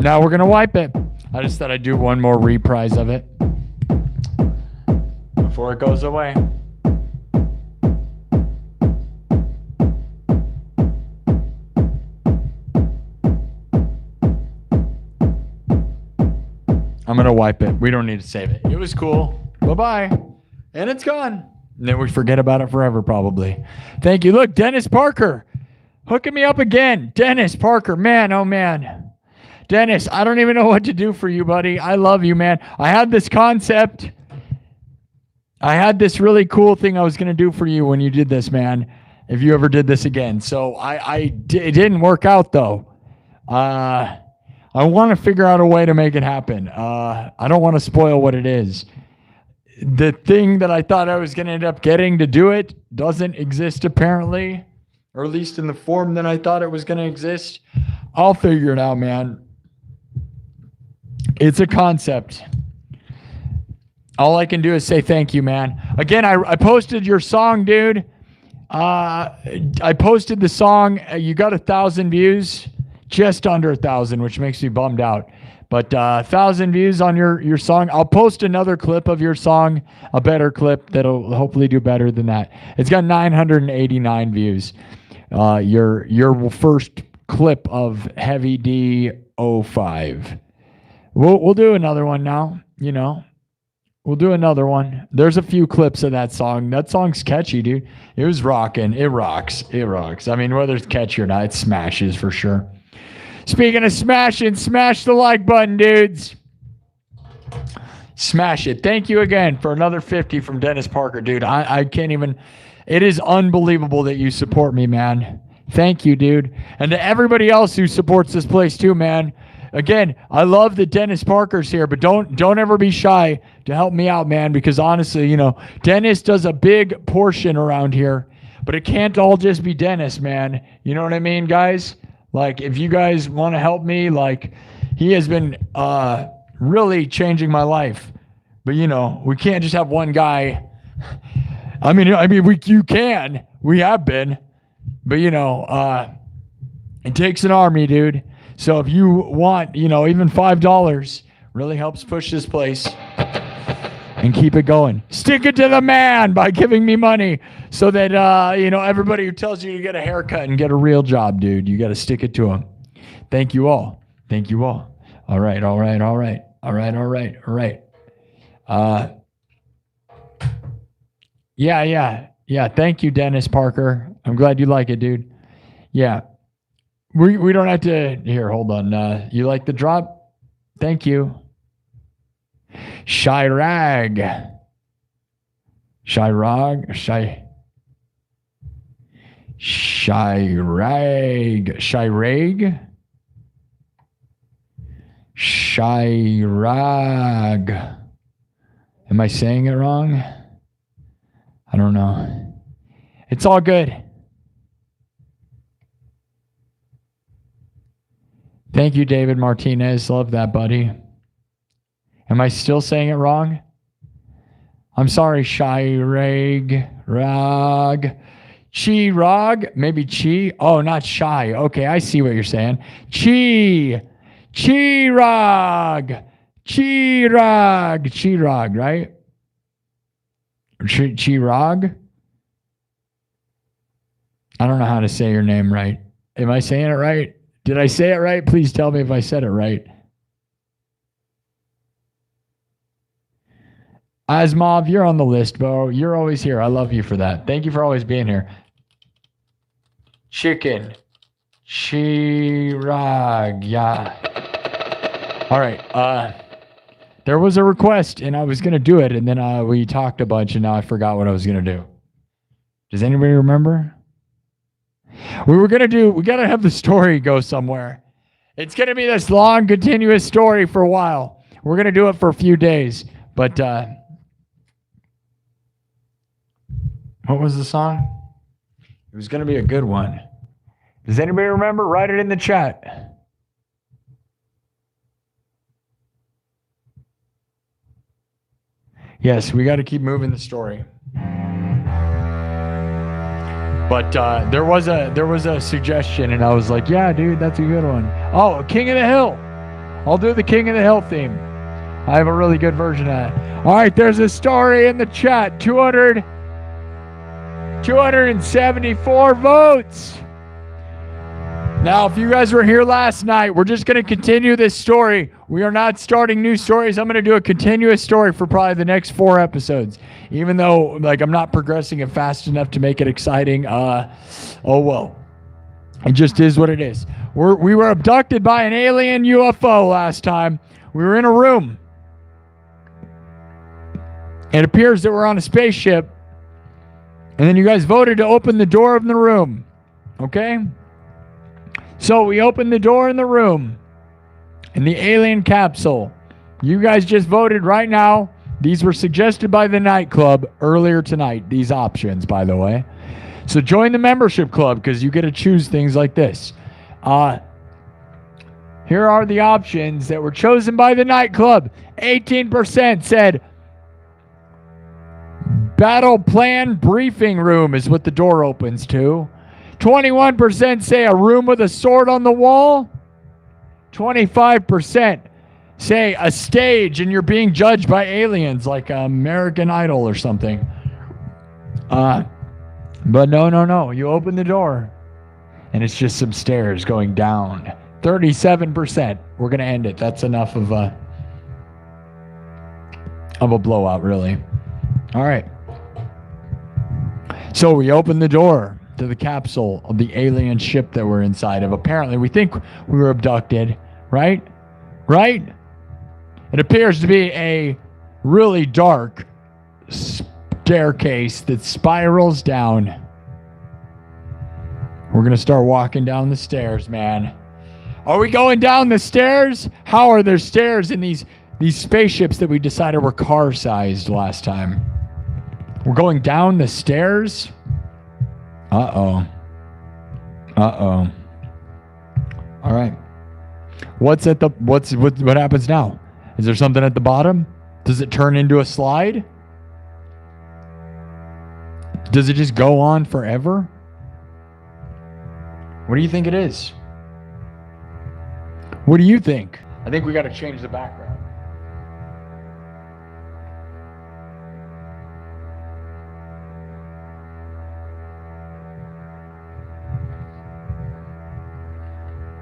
Speaker 1: now we're going to wipe it. I just thought I'd do one more reprise of it before it goes away. I'm going to wipe it. We don't need to save it. It was cool. Bye-bye. And it's gone. And then we forget about it forever, probably. Thank you. Look, Dennis Parker hooking me up again. Dennis Parker. Man, oh, man. Dennis, I don't even know what to do for you, buddy. I love you, man. I had this concept. I had this really cool thing I was going to do for you when you did this, man, if you ever did this again. So it didn't work out, though. I want to figure out a way to make it happen. I don't want to spoil what it is. The thing that I thought I was going to end up getting to do it doesn't exist apparently, or at least in the form that I thought it was going to exist. I'll figure it out, man. It's a concept. All I can do is say thank you, man. Again, I posted your song, dude. I posted the song. You got 1,000 views. Just under 1,000, which makes me bummed out. But 1,000 views on your song. I'll post another clip of your song, a better clip that'll hopefully do better than that. It's got 989 views. Your first clip of Heavy D 05. We'll do another one now. You know, we'll do another one. There's a few clips of that song. That song's catchy, dude. It was rocking. It rocks. It rocks. I mean, whether it's catchy or not, it smashes for sure. Speaking of smashing, smash the like button, dudes. Smash it. Thank you again for another 50 from Dennis Parker, dude. I can't even. It is unbelievable that you support me, man. Thank you, dude. And to everybody else who supports this place too, man. Again, I love that Dennis Parker's here, but don't ever be shy to help me out, man, because honestly, you know, Dennis does a big portion around here, but it can't all just be Dennis, man. You know what I mean, guys? Like, if you guys want to help me, like, he has been really changing my life. But, you know, we can't just have one guy. I mean, you can. We have been. But, you know, it takes an army, dude. So if you want, you know, even $5 really helps push this place and keep it going. Stick it to the man by giving me money so that, you know, everybody who tells you to get a haircut and get a real job, dude, you got to stick it to them. Thank you all. Thank you all. All right. All right. All right. All right. All right. All right. Yeah. Thank you, Dennis Parker. I'm glad you like it, dude. Yeah. We don't have to. Here, hold on. You like the drop? Thank you. Shirag. Shirag. Shirag. Shirag. Shirag. Am I saying it wrong? I don't know. It's all good. Thank you, David Martinez. Love that, buddy. Am I still saying it wrong? I'm sorry, Shirag. Rag. Chi-rag? Maybe chi? Oh, not shy. Okay, I see what you're saying. Chi-rag. Chi-rag. Chi-rag, right? Chi-rag? I don't know how to say your name right. Am I saying it right? Did I say it right? Please tell me if I said it right. Asmov, you're on the list, bro. You're always here. I love you for that. Thank you for always being here. Chicken. Chirag. Yeah. All right. There was a request, and I was going to do it, and then we talked a bunch, and now I forgot what I was going to do. Does anybody remember? We got to have the story go somewhere. It's going to be this long, continuous story for a while. We're going to do it for a few days. But what was the song? It was going to be a good one. Does anybody remember? Write it in the chat. Yes, we got to keep moving the story. But there was a suggestion, and I was like, yeah, dude, that's a good one. Oh, King of the Hill. I'll do the King of the Hill theme. I have a really good version of that. All right, there's a story in the chat. 274 votes. Now, if you guys were here last night, we're just going to continue this story. We are not starting new stories. I'm going to do a continuous story for probably the next 4 episodes. Even though, like, I'm not progressing it fast enough to make it exciting. Oh, well. It just is what it is. We were abducted by an alien UFO last time. We were in a room. It appears that we're on a spaceship. And then you guys voted to open the door of the room. Okay? So we opened the door in the room. In the alien capsule. You guys just voted right now. These were suggested by the nightclub earlier tonight. These options, by the way. So join the membership club because you get to choose things like this. Here are the options that were chosen by the nightclub. 18% said battle plan briefing room is what the door opens to. 21% say a room with a sword on the wall. 25% say a stage and you're being judged by aliens like American Idol or something. But no. You open the door and it's just some stairs going down. 37%. We're going to end it. That's enough of a blowout, really. All right. So we open the door to the capsule of the alien ship that we're inside of. Apparently, we think we were abducted, right? Right? It appears to be a really dark staircase that spirals down. We're going to start walking down the stairs, man. Are we going down the stairs? How are there stairs in these spaceships that we decided were car-sized last time? We're going down the stairs? Uh-oh. All right. What happens now? Is there something at the bottom? Does it turn into a slide? Does it just go on forever? What do you think it is? What do you think? I think we got to change the background.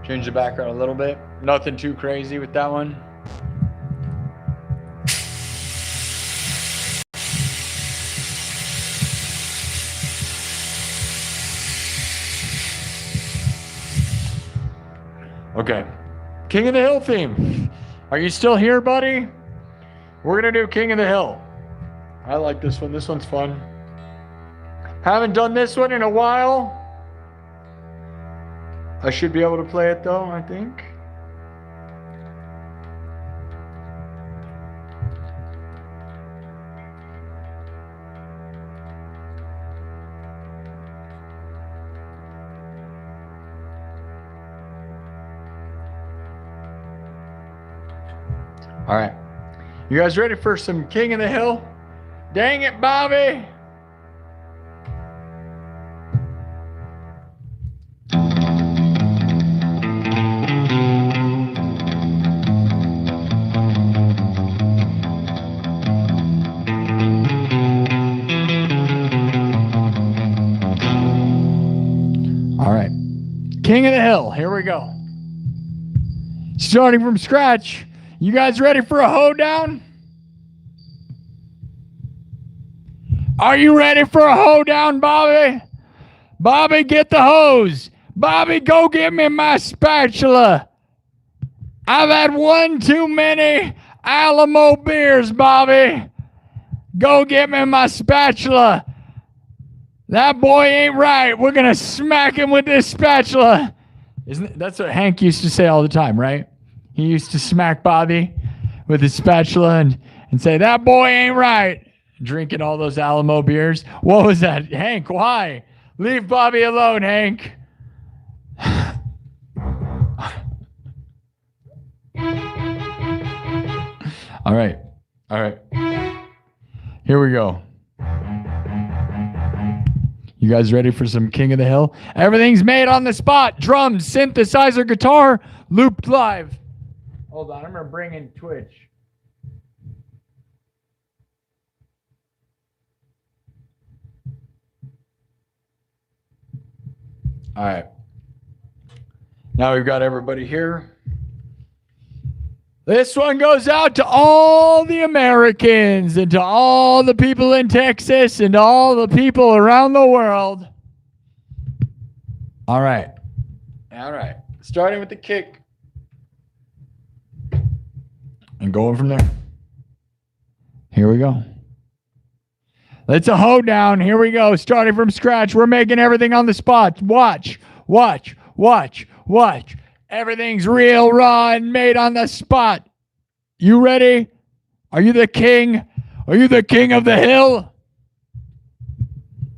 Speaker 1: Change the background a little bit. Nothing too crazy with that one. Okay. King of the Hill theme. Are you still here, buddy? We're going to do King of the Hill. I like this one. This one's fun. Haven't done this one in a while. I should be able to play it though, I think. All right. You guys ready for some King of the Hill? Dang it, Bobby. King of the Hill, here we go. Starting from scratch. You guys ready for a hoedown? Are you ready for a hoedown, Bobby? Bobby, get the hose. Bobby, go get me my spatula. I've had one too many Alamo beers, Bobby. Go get me my spatula. That boy ain't right. We're going to smack him with this spatula. That's what Hank used to say all the time, right? He used to smack Bobby with his spatula and say, that boy ain't right. Drinking all those Alamo beers. What was that? Hank, why? Leave Bobby alone, Hank. All right. Here we go. You guys ready for some King of the Hill? Everything's made on the spot. Drums, synthesizer, guitar, looped live. Hold on, I'm going to bring in Twitch. All right. Now we've got everybody here. This one goes out to all the Americans and to all the people in Texas and to all the people around the world. All right. All right. Starting with the kick and going from there. Here we go. It's a hoedown. Here we go. Starting from scratch. We're making everything on the spot. Watch, watch, watch, watch. Everything's real, raw, and made on the spot. You ready? Are you the king? Are you the king of the hill?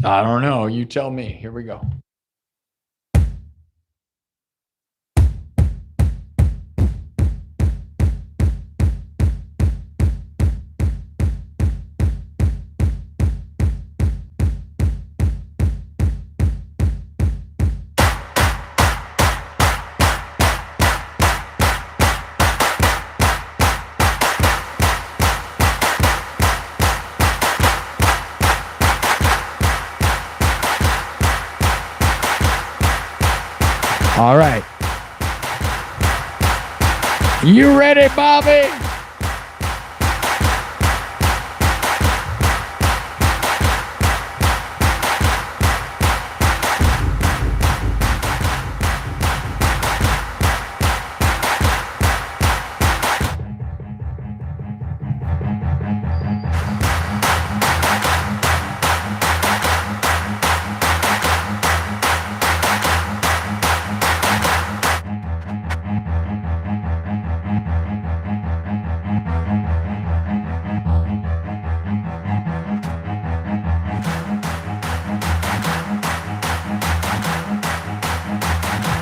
Speaker 1: I don't know. You tell me. Here we go. All right. You ready, Bobby?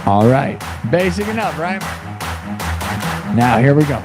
Speaker 1: All right. Basic enough, right? Now, here we go.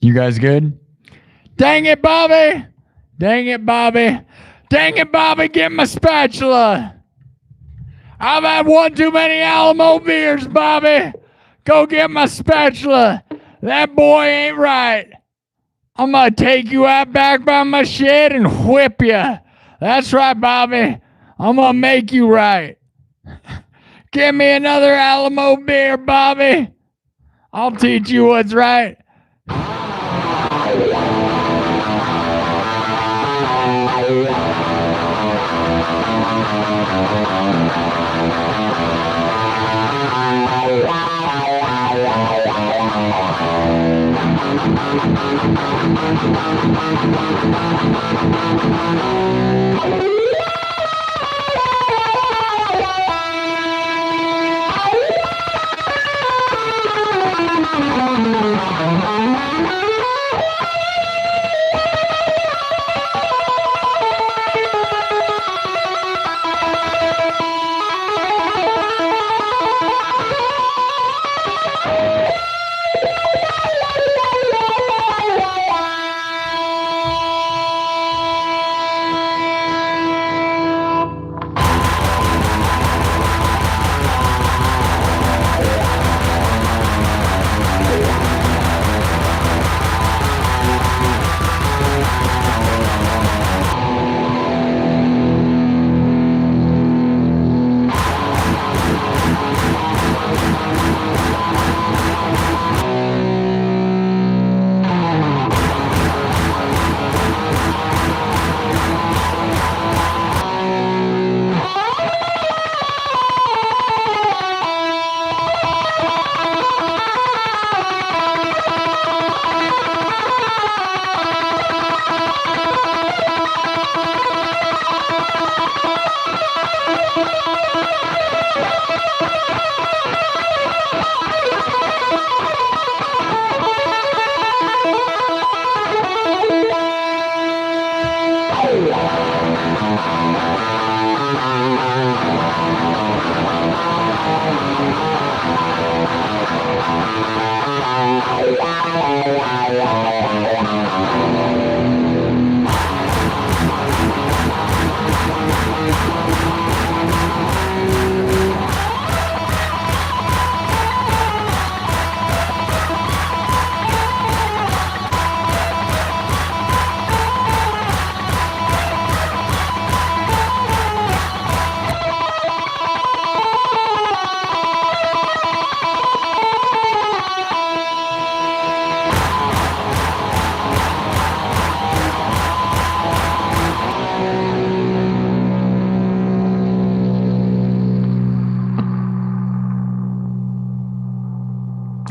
Speaker 1: You guys good? Dang it, Bobby! Dang it, Bobby! Dang it, Bobby, get my spatula! I've had one too many Alamo beers, Bobby! Go get my spatula! That boy ain't right! I'm gonna take you out back by my shed and whip you! That's right, Bobby! I'm gonna make you right! Give me another Alamo beer, Bobby! I'll teach you what's right!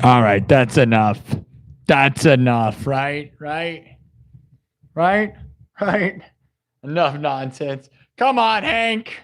Speaker 1: All right, that's enough. That's enough, right? Right? Right? Right? Enough nonsense. Come on, Hank.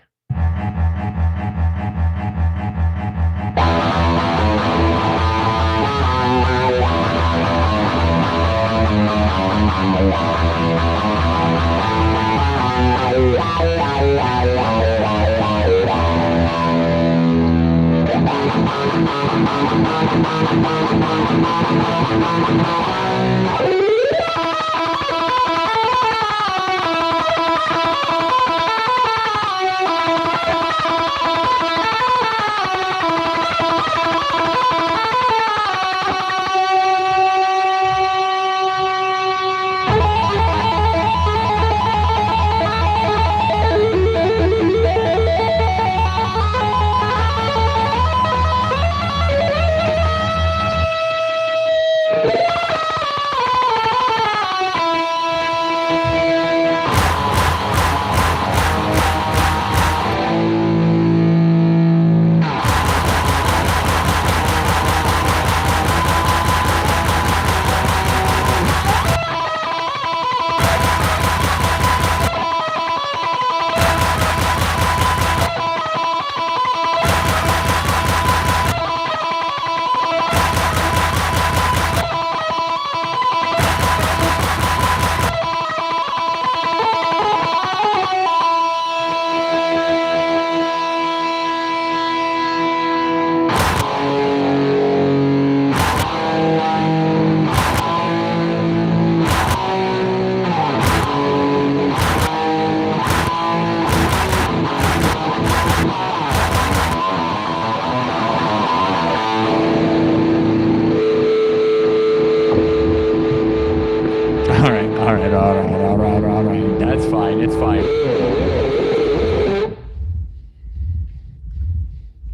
Speaker 1: All right. That's fine. It's fine.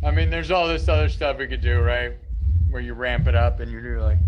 Speaker 1: I mean, there's all this other stuff we could do, right? Where you ramp it up and you do like.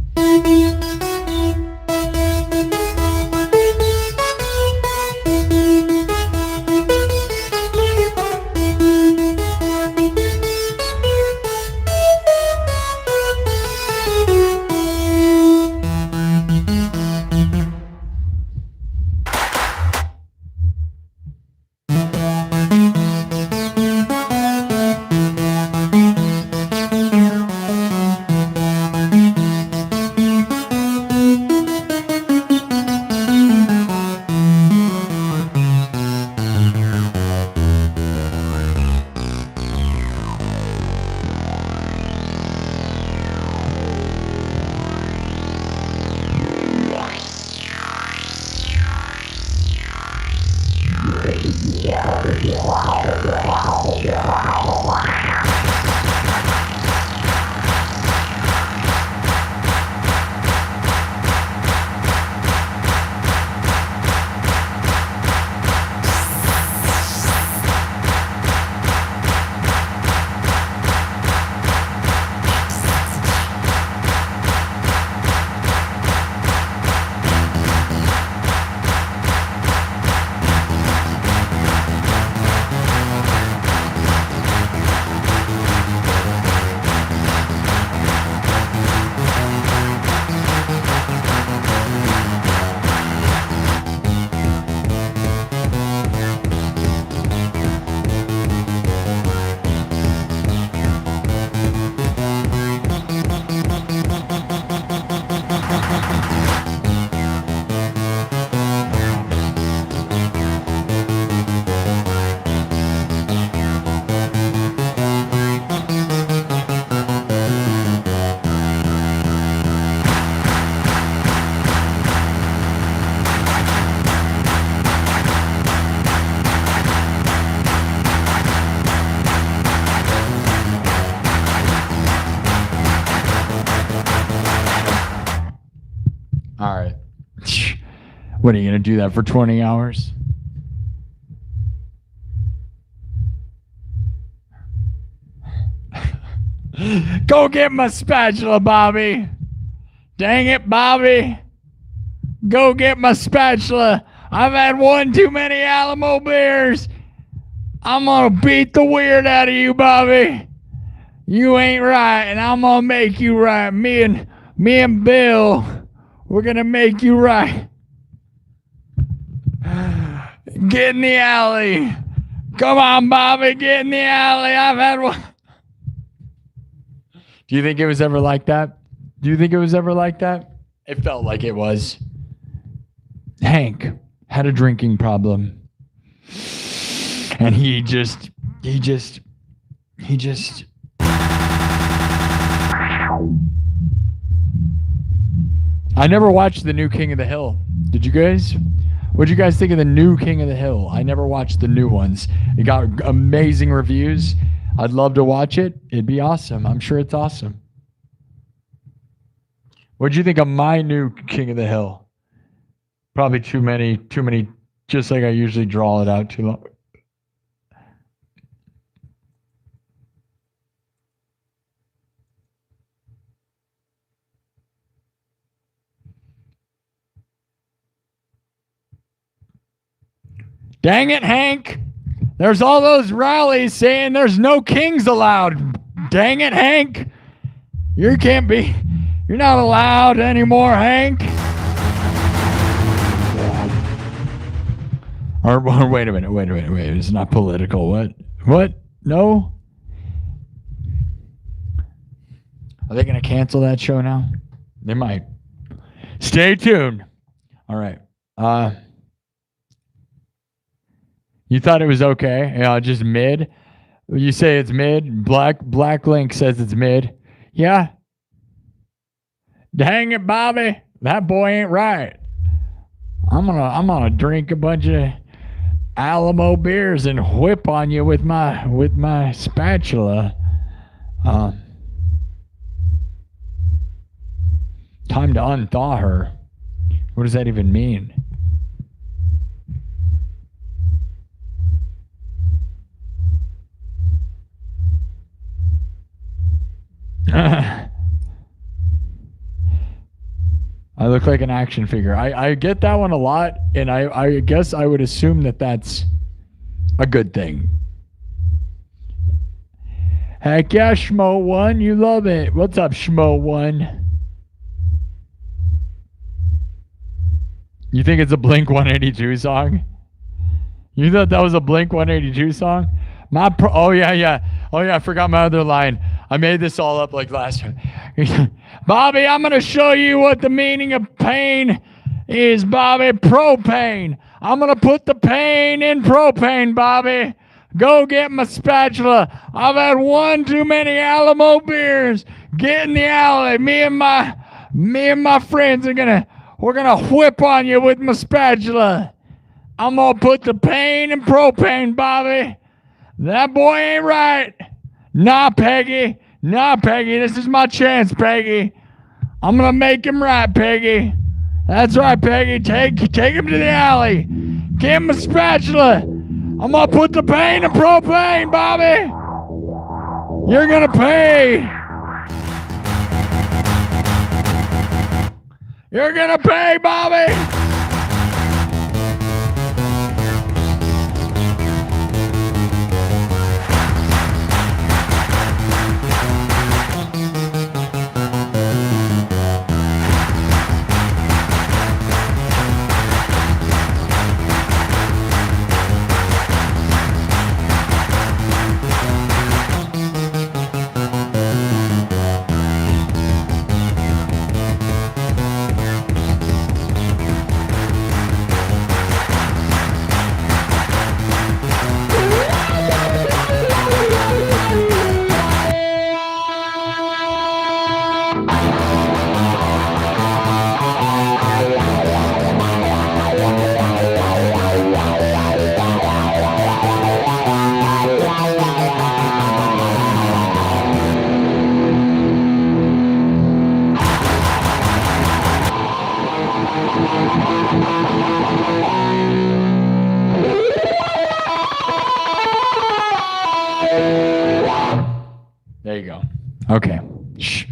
Speaker 1: All right. What, are you going to do that for 20 hours? Go get my spatula, Bobby. Dang it, Bobby. Go get my spatula. I've had one too many Alamo beers. I'm going to beat the weird out of you, Bobby. You ain't right, and I'm going to make you right. Me and Bill, we're going to make you right. Get in the alley. Come on, Bobby, get in the alley. I've had one. Do you think it was ever like that? Do you think it was ever like that? It felt like it was. Hank had a drinking problem. And he just I never watched the new King of the Hill. Did you guys? What did you guys think of the new King of the Hill? I never watched the new ones. It got amazing reviews. I'd love to watch it. It'd be awesome. I'm sure it's awesome. What'd you think of my new King of the Hill? Probably too many, just like I usually draw it out too long. Dang it, Hank. There's all those rallies saying there's no kings allowed. Dang it, Hank. You're not allowed anymore, Hank. Or wait a minute. It's not political. What? No? Are they going to cancel that show now? They might. Stay tuned. All right. You thought it was okay? Just mid? You say it's mid? Black Link says it's mid. Yeah. Dang it, Bobby. That boy ain't right. I'm gonna drink a bunch of Alamo beers and whip on you with my spatula. Time to unthaw her. What does that even mean? look like an action figure. I get that one a lot, and I guess I would assume that that's a good thing. Heck yeah, Schmo1, you love it. What's up, Schmo1? You think it's a Blink 182 song? You thought that was a Blink 182 song? Oh yeah. I forgot my other line. I made this all up like last time. Bobby, I'm gonna show you what the meaning of pain is, Bobby. Propane. I'm gonna put the pain in propane, Bobby. Go get my spatula. I've had one too many Alamo beers. Get in the alley. Me and my friends we're gonna whip on you with my spatula. I'm gonna put the pain in propane, Bobby. That boy ain't right. Nah, Peggy. This is my chance, Peggy. I'm gonna make him right, Peggy. That's right, Peggy. Take him to the alley. Give him a spatula. I'm gonna put the pain in propane, Bobby. You're gonna pay. You're gonna pay, Bobby. There you go. Okay. Shh.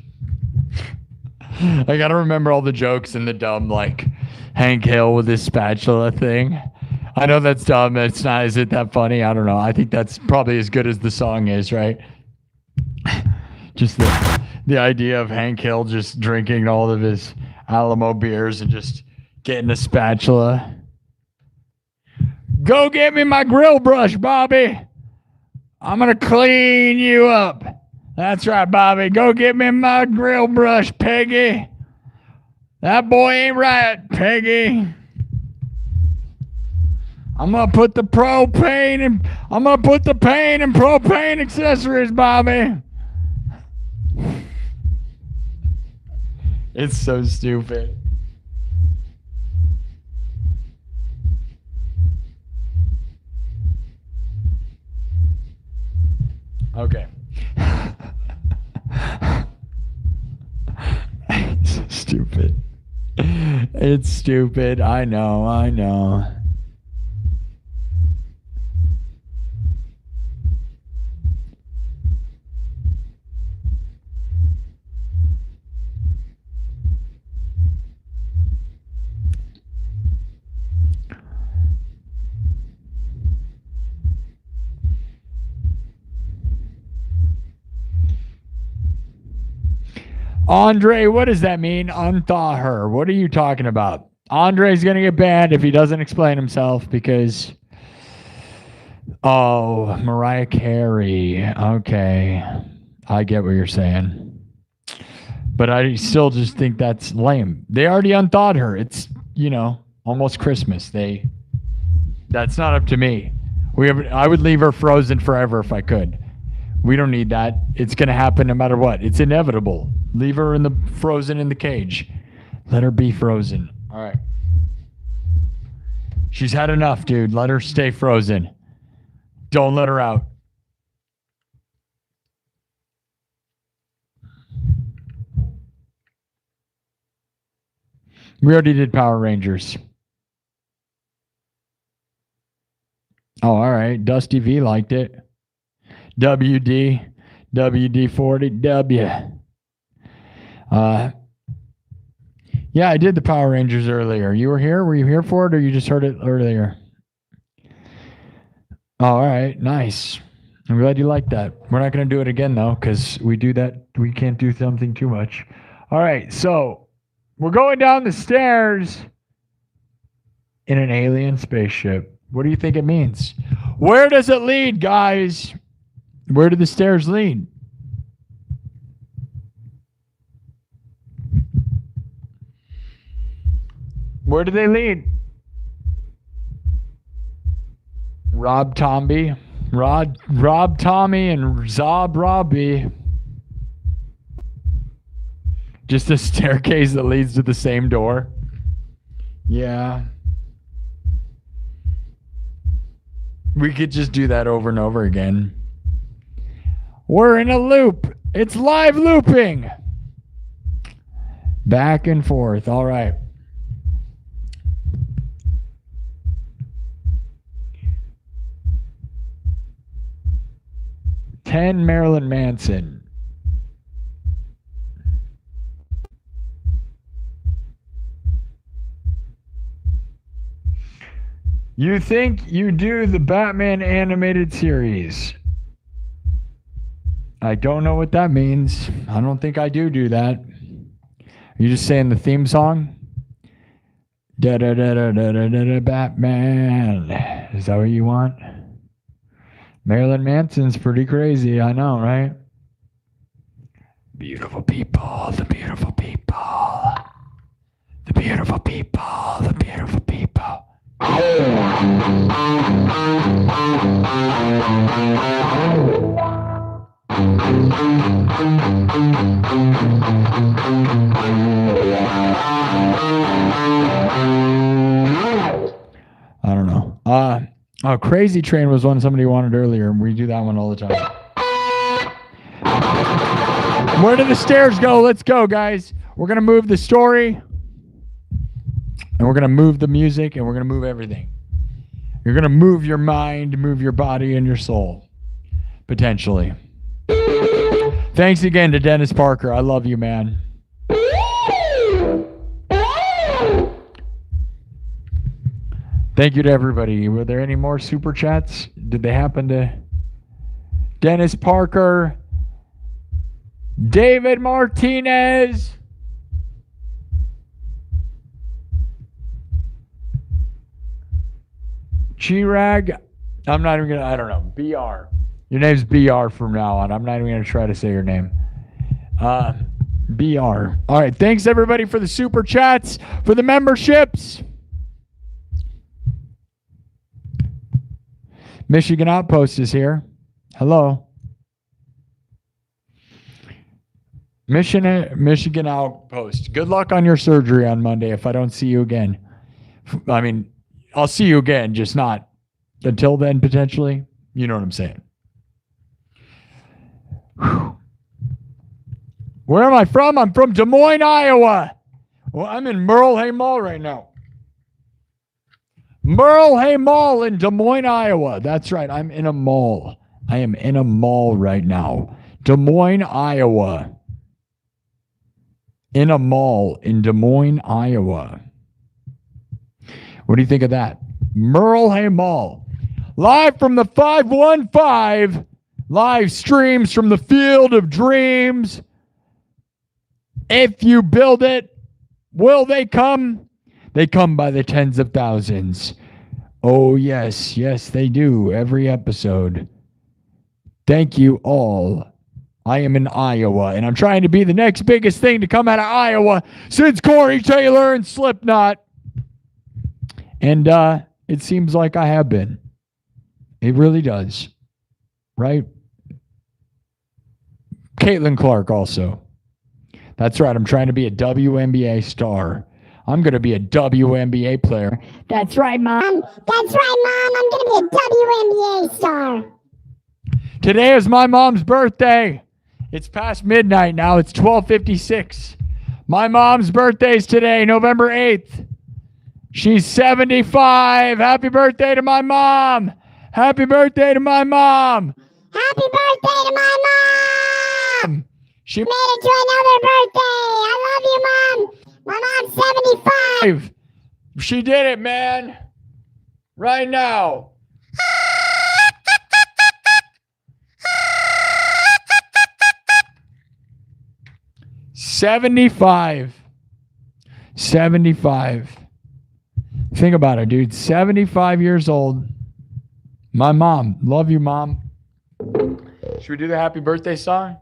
Speaker 1: I gotta remember all the jokes and the dumb, like, Hank Hill with his spatula thing. I know that's dumb. It's not. Is it that funny? I don't know. I think that's probably as good as the song is, right? Just the idea of Hank Hill just drinking all of his Alamo beers and just getting a spatula. Go get me my grill brush, Bobby. I'm gonna clean you up. That's right, Bobby. Go get me my grill brush, Peggy. That boy ain't right, Peggy. I'm gonna put the pain in propane accessories, Bobby. It's so stupid. Okay. It's stupid. It's stupid. I know. Andre, what does that mean? Unthaw her. What are you talking about? Andre's going to get banned if he doesn't explain himself because... Oh, Mariah Carey. Okay. I get what you're saying. But I still just think that's lame. They already unthawed her. It's, almost Christmas. That's not up to me. I would leave her frozen forever if I could. We don't need that. It's going to happen no matter what. It's inevitable. Leave her frozen in the cage. Let her be frozen. All right. She's had enough, dude. Let her stay frozen. Don't let her out. We already did Power Rangers. Oh, all right. Dusty V liked it. WD40W. Yeah, I did the Power Rangers earlier. You were here? Were you here for it, or you just heard it earlier? All right, nice. I'm glad you liked that. We're not going to do it again, though, because we do that. We can't do something too much. All right, so we're going down the stairs in an alien spaceship. What do you think it means? Where does it lead, guys? Where do the stairs lead? Where do they lead? Rob Tommy, and Zob Robbie. Just a staircase that leads to the same door. Yeah. We could just do that over and over again. We're in a loop. It's live looping. Back and forth. All right. Ten Marilyn Manson. You think you do the Batman animated series? I don't know what that means. I don't think I do that. Are you just saying the theme song? Da da da da da da da Batman. Is that what you want? Marilyn Manson's pretty crazy, I know, right? Beautiful people, the beautiful people. The beautiful people, the beautiful people. I don't know. Crazy Train was one somebody wanted earlier, and we do that one all the time. Where do the stairs go? Let's go, guys. We're going to move the story, and we're going to move the music, and we're going to move everything. You're going to move your mind, move your body, and your soul, potentially. Thanks again to Dennis Parker. I love you, man. Thank you to everybody. Were there any more super chats? Did they happen to? Dennis Parker, David Martinez, Chirag. I'm not even gonna. I don't know. BR. Your name's BR from now on. I'm not even gonna try to say your name. BR. All right. Thanks everybody for the super chats, for the memberships. Michigan Outpost is here. Hello. Michigan Outpost. Good luck on your surgery on Monday if I don't see you again. I mean, I'll see you again, just not until then, potentially. You know what I'm saying. Whew. Where am I from? I'm from Des Moines, Iowa. Well, I'm in Merle Hay Mall right now. Merle Hay Mall in Des Moines, Iowa. That's right. I'm in a mall. I am in a mall right now. Des Moines, Iowa. In a mall in Des Moines, Iowa. What do you think of that? Merle Hay Mall. Live from the 515. Live streams from the Field of Dreams. If you build it, will they come? They come by the tens of thousands. Oh, yes. Yes, they do. Every episode. Thank you all. I am in Iowa, and I'm trying to be the next biggest thing to come out of Iowa since Corey Taylor and Slipknot. And it seems like I have been. It really does. Right? Caitlin Clark also. That's right. I'm trying to be a WNBA star. I'm going to be a WNBA player.
Speaker 2: That's right, Mom. That's right, Mom. I'm going to be a WNBA star.
Speaker 1: Today is my mom's birthday. It's past midnight now. It's 12:56. My mom's birthday is today, November 8th. She's 75. Happy birthday to my mom. Happy birthday to my mom.
Speaker 2: Happy birthday to my mom.
Speaker 1: She
Speaker 2: Made it to another birthday. I love you, Mom. My mom's 75.
Speaker 1: She did it, man. Right now. $75. Think about it, dude. 75 years old. My mom. Love you, Mom. Should we do the happy birthday song?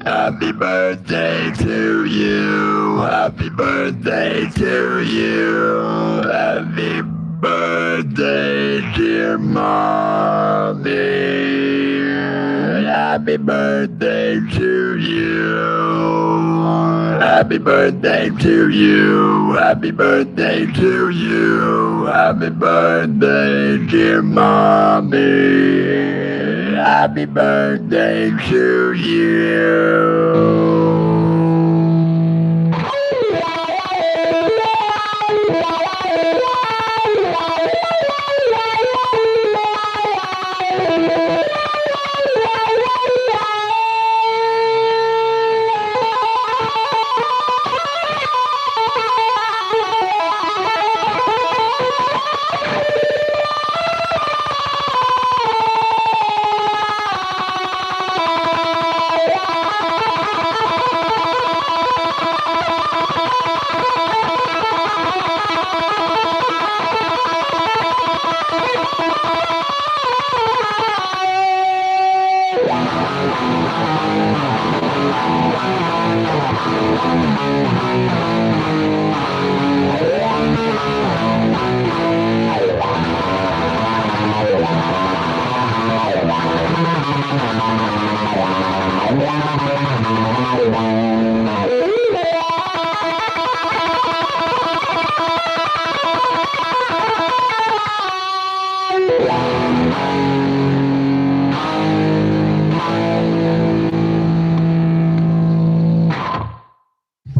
Speaker 3: Happy birthday to you. Happy birthday to you. Happy birthday, dear mommy. Happy birthday to you. Happy birthday to you. Happy birthday to you. Happy birthday, dear mommy. Happy birthday to you.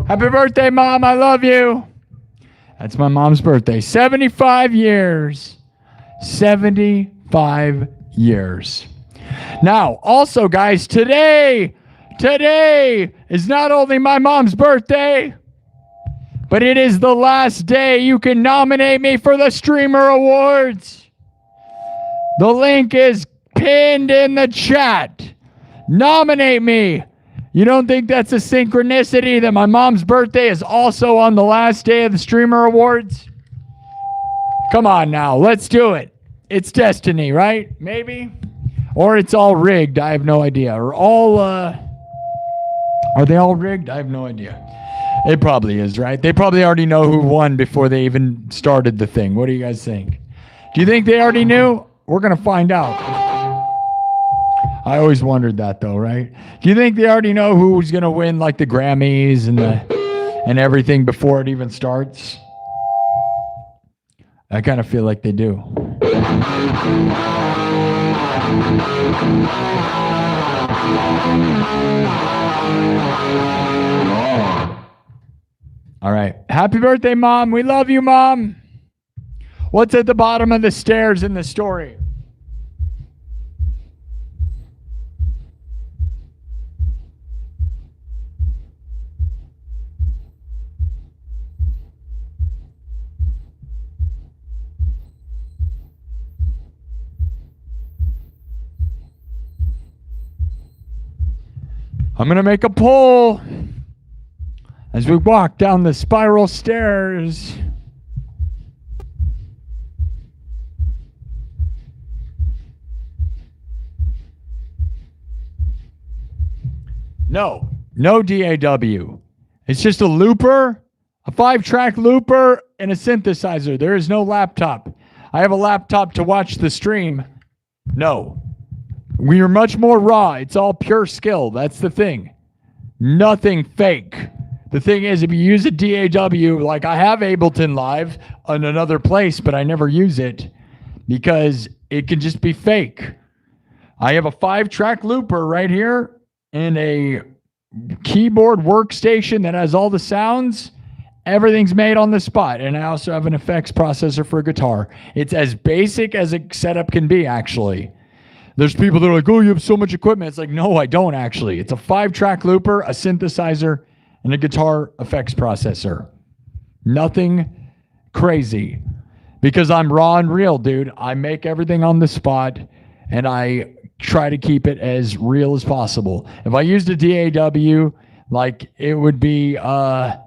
Speaker 1: Happy birthday, Mom. I love you. That's my mom's birthday. 75 years. 75 years. Now, also, guys, today is not only my mom's birthday, but it is the last day you can nominate me for the Streamer Awards. The link is pinned in the chat. Nominate me. You don't think that's a synchronicity that my mom's birthday is also on the last day of the Streamer Awards? Come on now, let's do it. It's destiny, right? Maybe? Or it's all rigged, I have no idea. Are they all rigged? I have no idea. It probably is, right? They probably already know who won before they even started the thing. What do you guys think? Do you think they already knew? We're going to find out. I always wondered that, though, right? Do you think they already know who's going to win, like, the Grammys and everything before it even starts? I kind of feel like they do. All right. Happy birthday, Mom. We love you, Mom. What's at the bottom of the stairs in the story? I'm going to make a poll as we walk down the spiral stairs. No DAW. It's just a looper, a 5-track looper, and a synthesizer. There is no laptop. I have a laptop to watch the stream. No. We are much more raw. It's all pure skill. That's the thing. Nothing fake. The thing is, if you use a DAW, like I have Ableton Live on another place, but I never use it because it can just be fake. I have a 5-track looper right here and a keyboard workstation that has all the sounds. Everything's made on the spot. And I also have an effects processor for a guitar. It's as basic as a setup can be, actually. There's people that are like, oh, you have so much equipment. It's like, no, I don't actually. It's a 5-track looper, a synthesizer, and a guitar effects processor. Nothing crazy. Because I'm raw and real, dude. I make everything on the spot, and I try to keep it as real as possible. If I used a DAW, like, it would be... no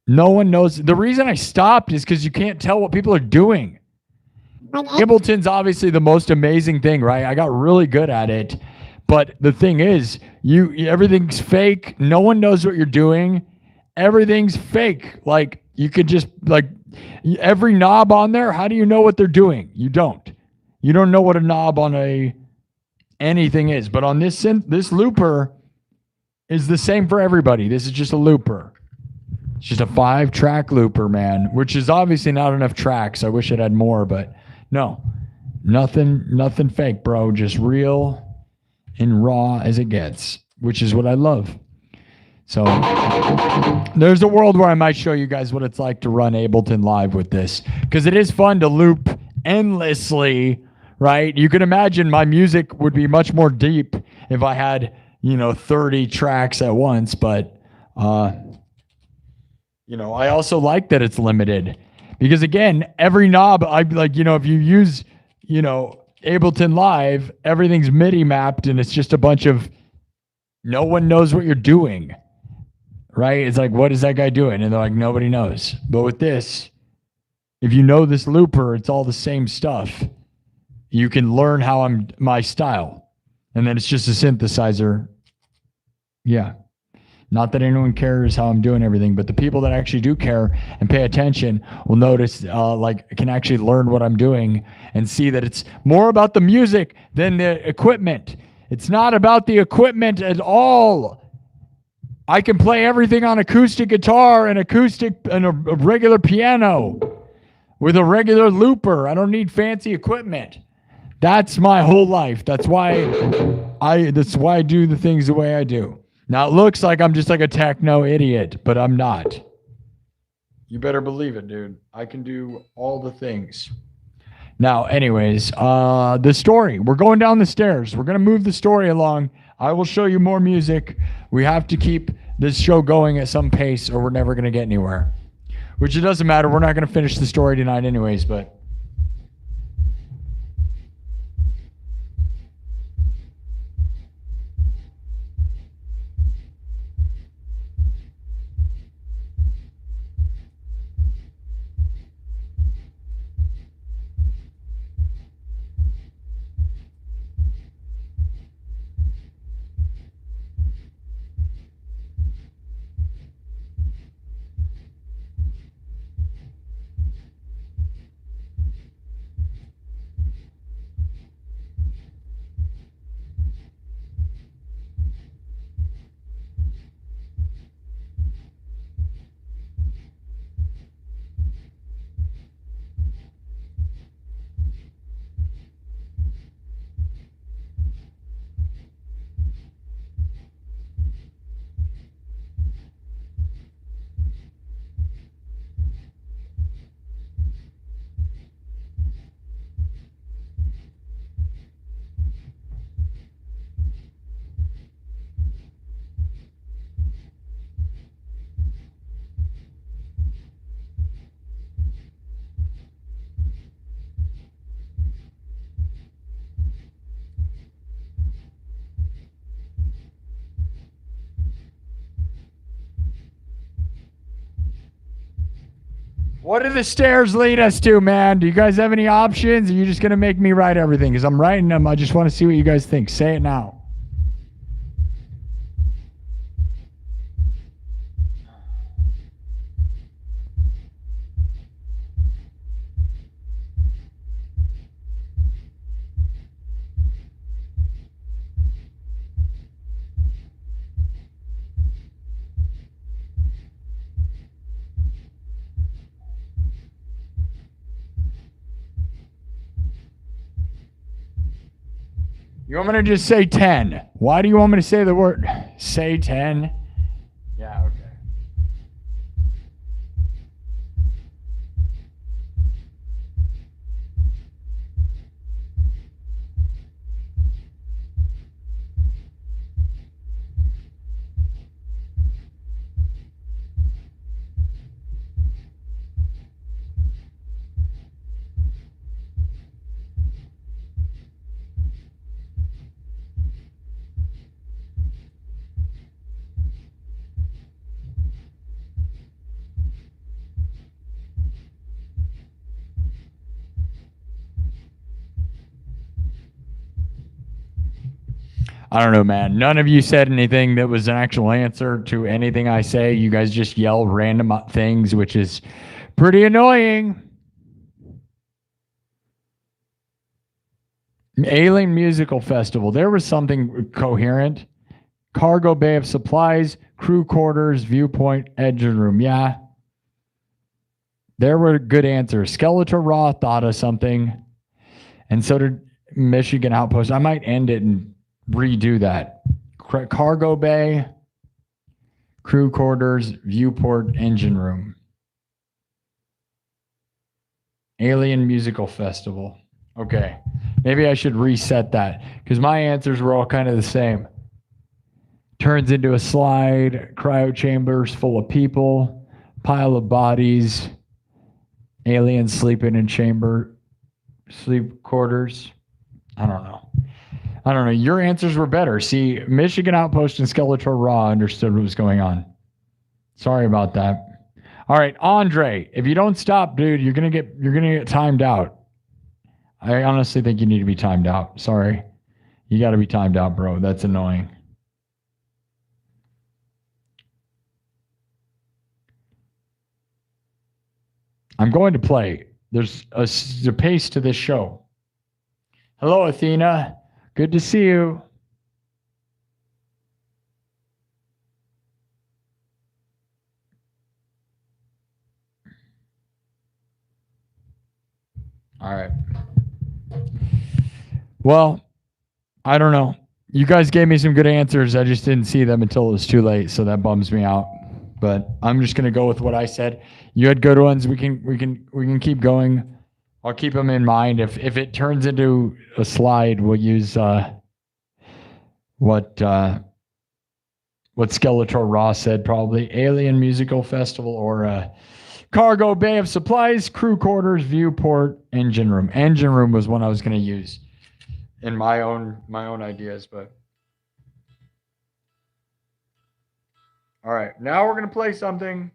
Speaker 1: one knows. The reason I stopped is because you can't tell what people are doing. Ableton's obviously the most amazing thing, right? I got really good at it. But the thing is, everything's fake. No one knows what you're doing. Everything's fake. Like, you could just, like, every knob on there, how do you know what they're doing? You don't. You don't know what a knob on anything is. But on this looper is the same for everybody. This is just a looper. It's just a 5-track looper, man, which is obviously not enough tracks. I wish it had more, but no, nothing fake, bro. Just real and raw as it gets, which is what I love. So there's a world where I might show you guys what it's like to run Ableton Live with this, because it is fun to loop endlessly, right? You can imagine my music would be much more deep if I had, 30 tracks at once, but I also like that it's limited because, again, every knob, if you use, Ableton Live, everything's MIDI mapped and it's just a bunch of, no one knows what you're doing, right? It's like, what is that guy doing? And they're like, nobody knows. But with this, if you know this looper, it's all the same stuff. You can learn how my style. And then it's just a synthesizer. Yeah. Not that anyone cares how I'm doing everything, but the people that actually do care and pay attention will notice, can actually learn what I'm doing and see that it's more about the music than the equipment. It's not about the equipment at all. I can play everything on acoustic guitar and a regular piano with a regular looper. I don't need fancy equipment. That's my whole life. That's why I do the things the way I do. Now, it looks like I'm just like a techno idiot, but I'm not. You better believe it, dude. I can do all the things. Now, anyways, the story. We're going down the stairs. We're going to move the story along. I will show you more music. We have to keep this show going at some pace or we're never going to get anywhere. Which it doesn't matter. We're not going to finish the story tonight anyways, but... What do the stairs lead us to, man? Do you guys have any options? Or are you just going to make me write everything? Because I'm writing them. I just want to see what you guys think. Say it now. You want me to just say 10? Why do you want me to say the word? Say 10? Yeah, okay. I don't know, man. None of you said anything that was an actual answer to anything I say. You guys just yell random things, which is pretty annoying. Alien Musical Festival. There was something coherent. Cargo bay of supplies, crew quarters, viewpoint, engine room. Yeah. There were good answers. Skeletor Raw thought of something. And so did Michigan Outpost. I might end it and redo that. Cargo bay, crew quarters, viewport, engine room. Alien Musical Festival. Okay. Maybe I should reset that because my answers were all kind of the same. Turns into a slide, cryo chambers full of people, pile of bodies, aliens sleeping in chamber, sleep quarters. I don't know. Your answers were better. See, Michigan Outpost and Skeletor Raw understood what was going on. Sorry about that. All right, Andre, if you don't stop, dude, you're gonna get timed out. I honestly think you need to be timed out. Sorry. You got to be timed out, bro. That's annoying. I'm going to play. There's a pace to this show. Hello, Athena. Good to see you. All right. Well, I don't know. You guys gave me some good answers. I just didn't see them until it was too late, so that bums me out. But I'm just gonna go with what I said. You had good ones. We can keep going. I'll keep them in mind. If it turns into a slide, we'll use what Skeletor Raw said, probably Alien Musical Festival or Cargo Bay of Supplies, crew quarters, viewport, engine room. Engine room was one I was going to use in my own ideas, but all right. Now we're going to play something.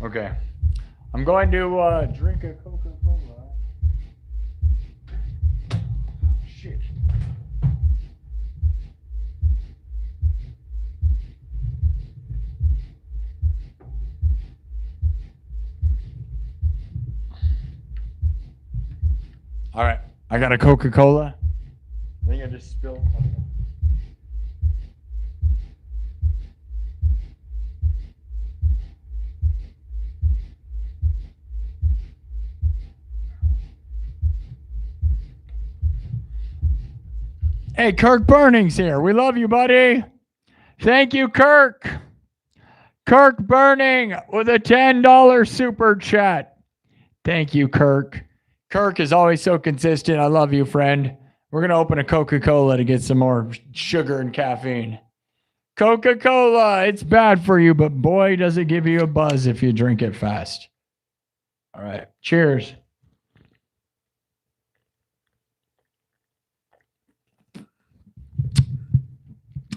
Speaker 1: Okay. I'm going to drink a Coca-Cola. Shit. All right. I got a Coca-Cola. I think I just spilled something. Hey, Kirk Burning's here. We love you, buddy. Thank you, Kirk. Kirk Burning with a $10 super chat. Thank you, Kirk. Kirk is always so consistent. I love you, friend. We're going to open a Coca-Cola to get some more sugar and caffeine. Coca-Cola, it's bad for you, but boy, does it give you a buzz if you drink it fast. All right. Cheers.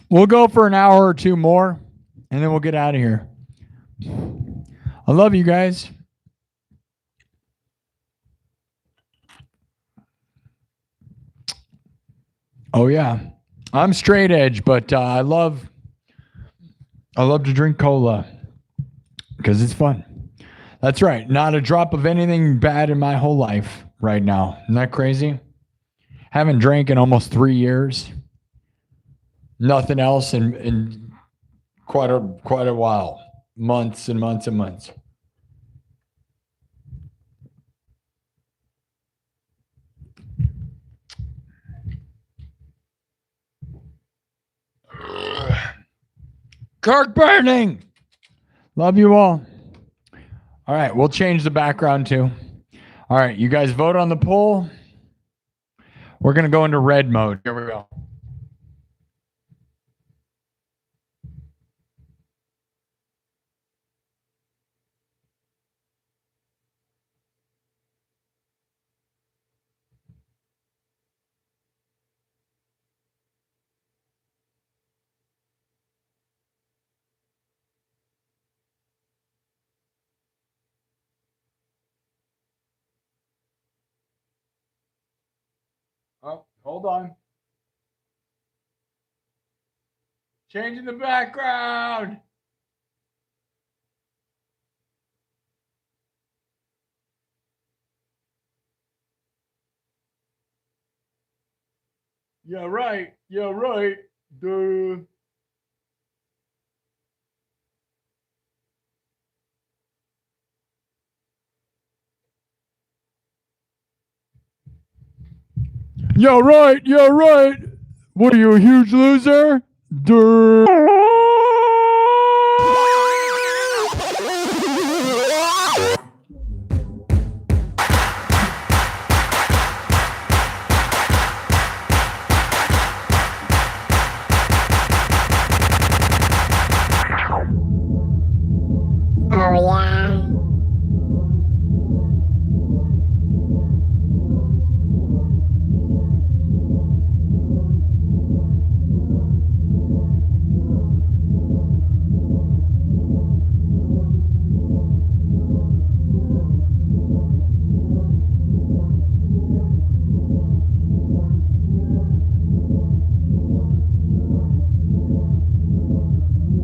Speaker 1: We'll go for an hour or two more, and then we'll get out of here. I love you guys. Oh, yeah. I'm straight edge, but I love I love to drink cola because it's fun. That's right. Not a drop of anything bad in my whole life right now. Isn't that crazy? Haven't drank in almost 3 years. Nothing else in quite a while. Months and months and months. Kirk Burning. Love you all. All right, we'll change the background too. All right, you guys vote on the poll. We're going to go into red mode. Here we go. Oh, hold on. Changing the background. Yeah, right. Yeah, right. Duh. Yeah, right. Yeah, right. What are you, a huge loser? Duh.
Speaker 2: Oh, yeah.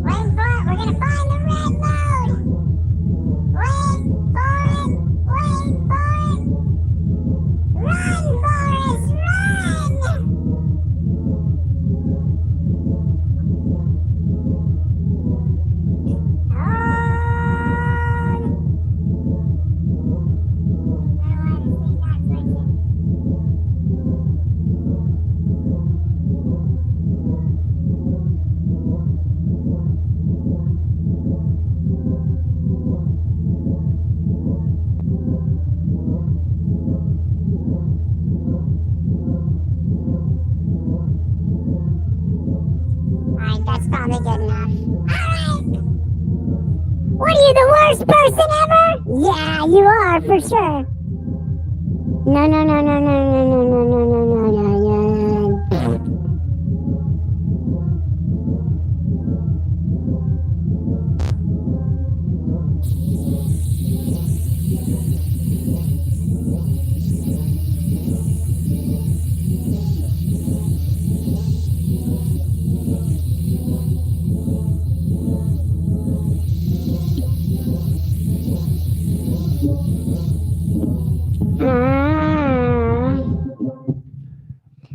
Speaker 2: Wait for it. We're going to find the red mode. Wait for it. Wait for it. Run, Forrest, run! Alright, that's probably good enough. Alright! What are you, the worst person ever? Yeah, you are, for sure. No, no, no, no, no, no, no, no, no, no, no, no, no.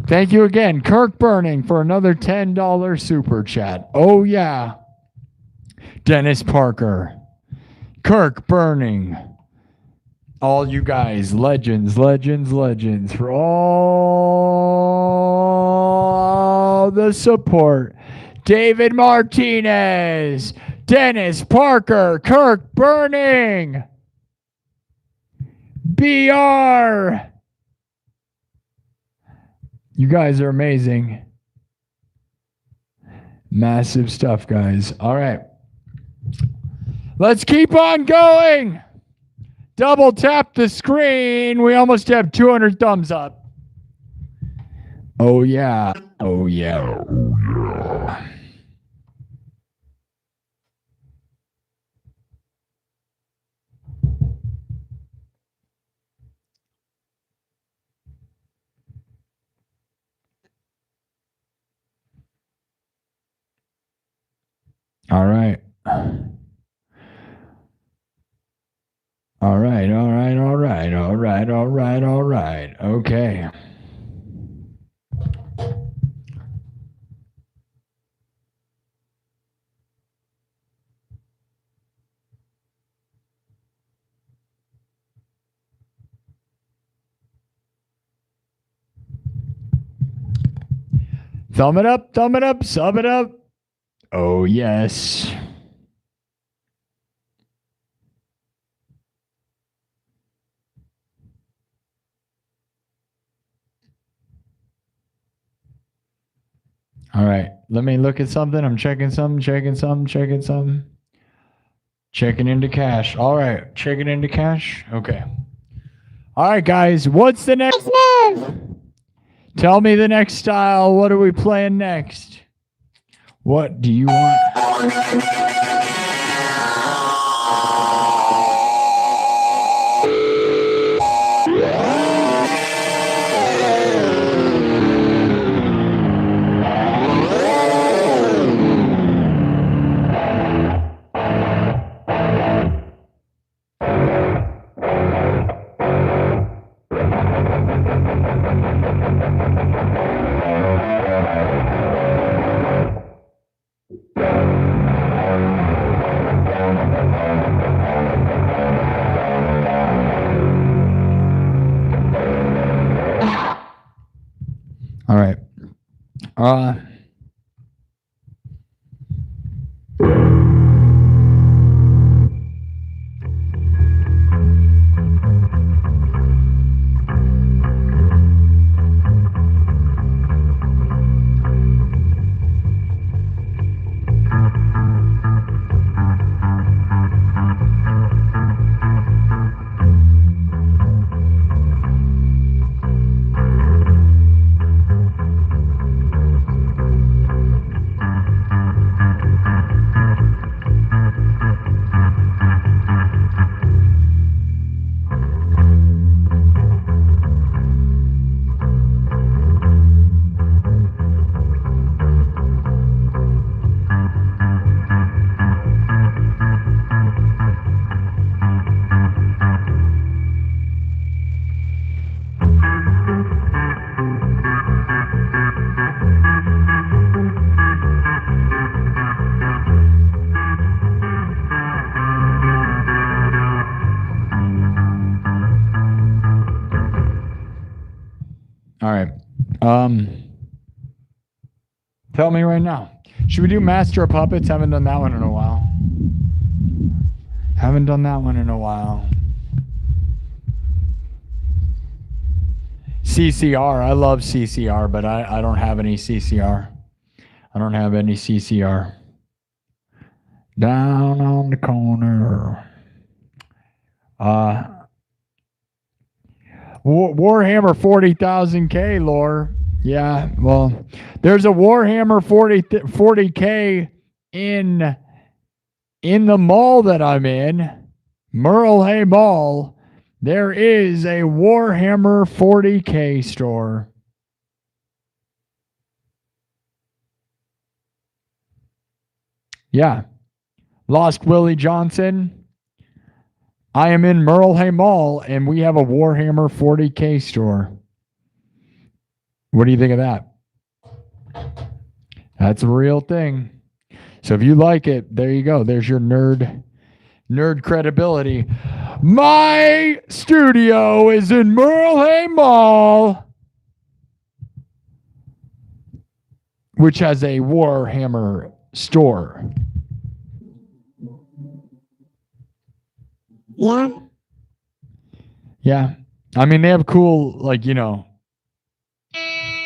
Speaker 1: Thank you again, Kirk Burning, for another $10 super chat. Oh, yeah. Dennis Parker, Kirk Burning, all you guys, legends, legends, legends, for all the support. David Martinez, Dennis Parker, Kirk Burning, BR. You guys are amazing. Massive stuff, guys. All right. Let's keep on going. Double tap the screen. We almost have 200 thumbs up. Oh, yeah. Oh, yeah. Oh, yeah. All right. All right, all right, all right, all right, all right, all right. Okay. Thumb it up, sub it up. Oh, yes. All right. Let me look at something. I'm checking something, checking something, checking something. Checking into cache. All right. Checking into cache. Okay. All right, guys. What's the next
Speaker 2: move?
Speaker 1: Tell me the next style. What are we playing next? What do you want? All right. All right. Tell me right now. Should we do Master of Puppets? Haven't done that one in a while. Haven't done that one in a while. CCR. I love CCR, but I don't have any CCR. I don't have any CCR. Down on the corner. Warhammer 40,000K lore. Yeah, well, there's a Warhammer 40K in the mall that I'm in, Merle Hay Mall. There is a Warhammer 40K store. Yeah. Lost Willie Johnson. I am in Merle Hay Mall, and we have a Warhammer 40K store. What do you think of that? That's a real thing. So if you like it, there you go. There's your nerd credibility. My studio is in Merle Hay Mall, which has a Warhammer store.
Speaker 2: Yeah.
Speaker 1: Yeah. I mean, they have cool, like,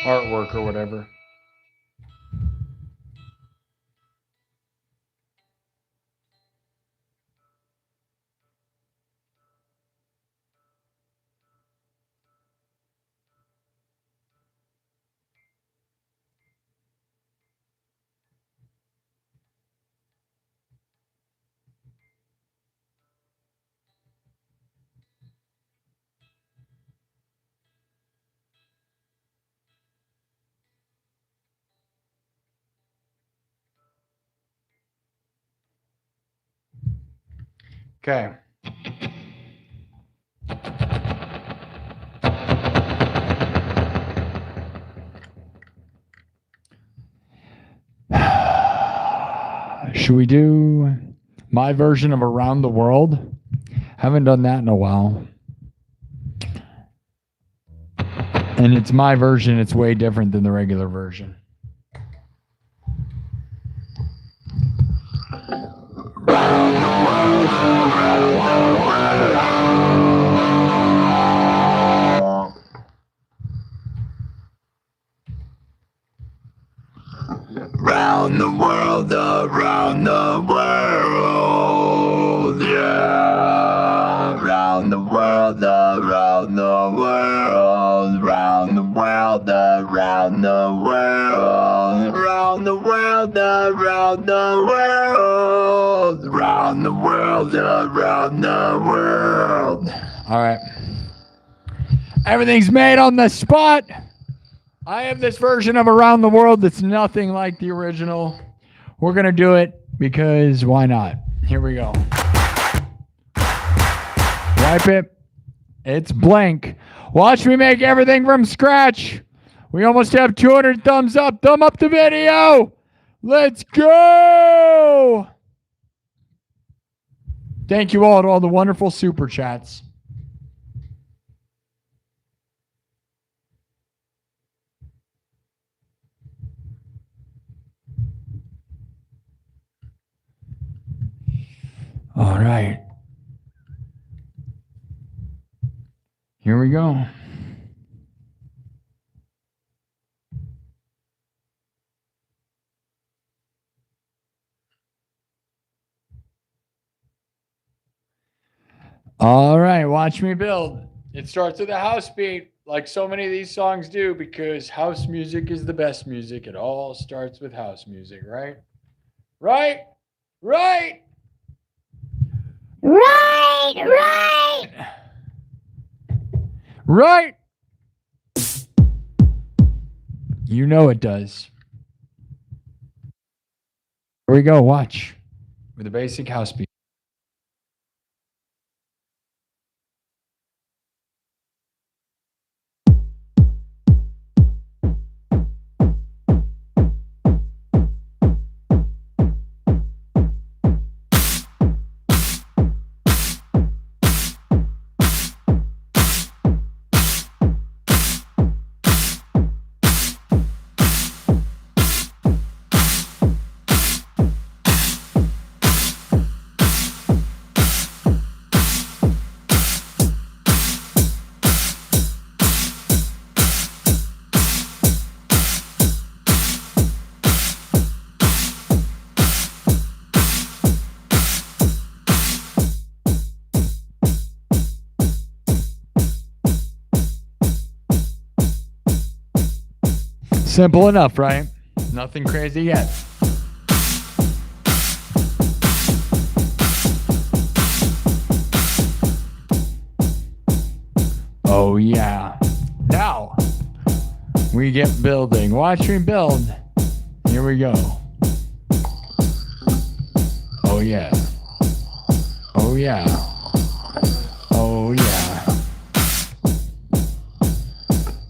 Speaker 1: artwork or whatever. Okay. Should we do my version of Around the World? Haven't done that in a while. And it's my version. It's way different than the regular version.
Speaker 3: Round the world, around the world, yeah. Round the world, around the world, round the world, around the world, round the world, around the world, round the world, around the world.
Speaker 1: All right. Everything's made on the spot. I have this version of Around the World that's nothing like the original. We're going to do it because why not? Here we go. Wipe it. It's blank. Watch me make everything from scratch. We almost have 200 thumbs up. Thumb up the video. Let's go. Thank you all to all the wonderful super chats. All right. Here we go. All right, watch me build. It starts with a house beat, like so many of these songs do, because house music is the best music. It all starts with house music, right? Right? Right?
Speaker 2: Right.
Speaker 1: Right? You know it does. Here we go, watch. With a basic house beat. Simple enough, right? Nothing crazy yet. Oh yeah. Now we get building. Watch me build. Here we go. Oh yeah. Oh yeah. Oh yeah.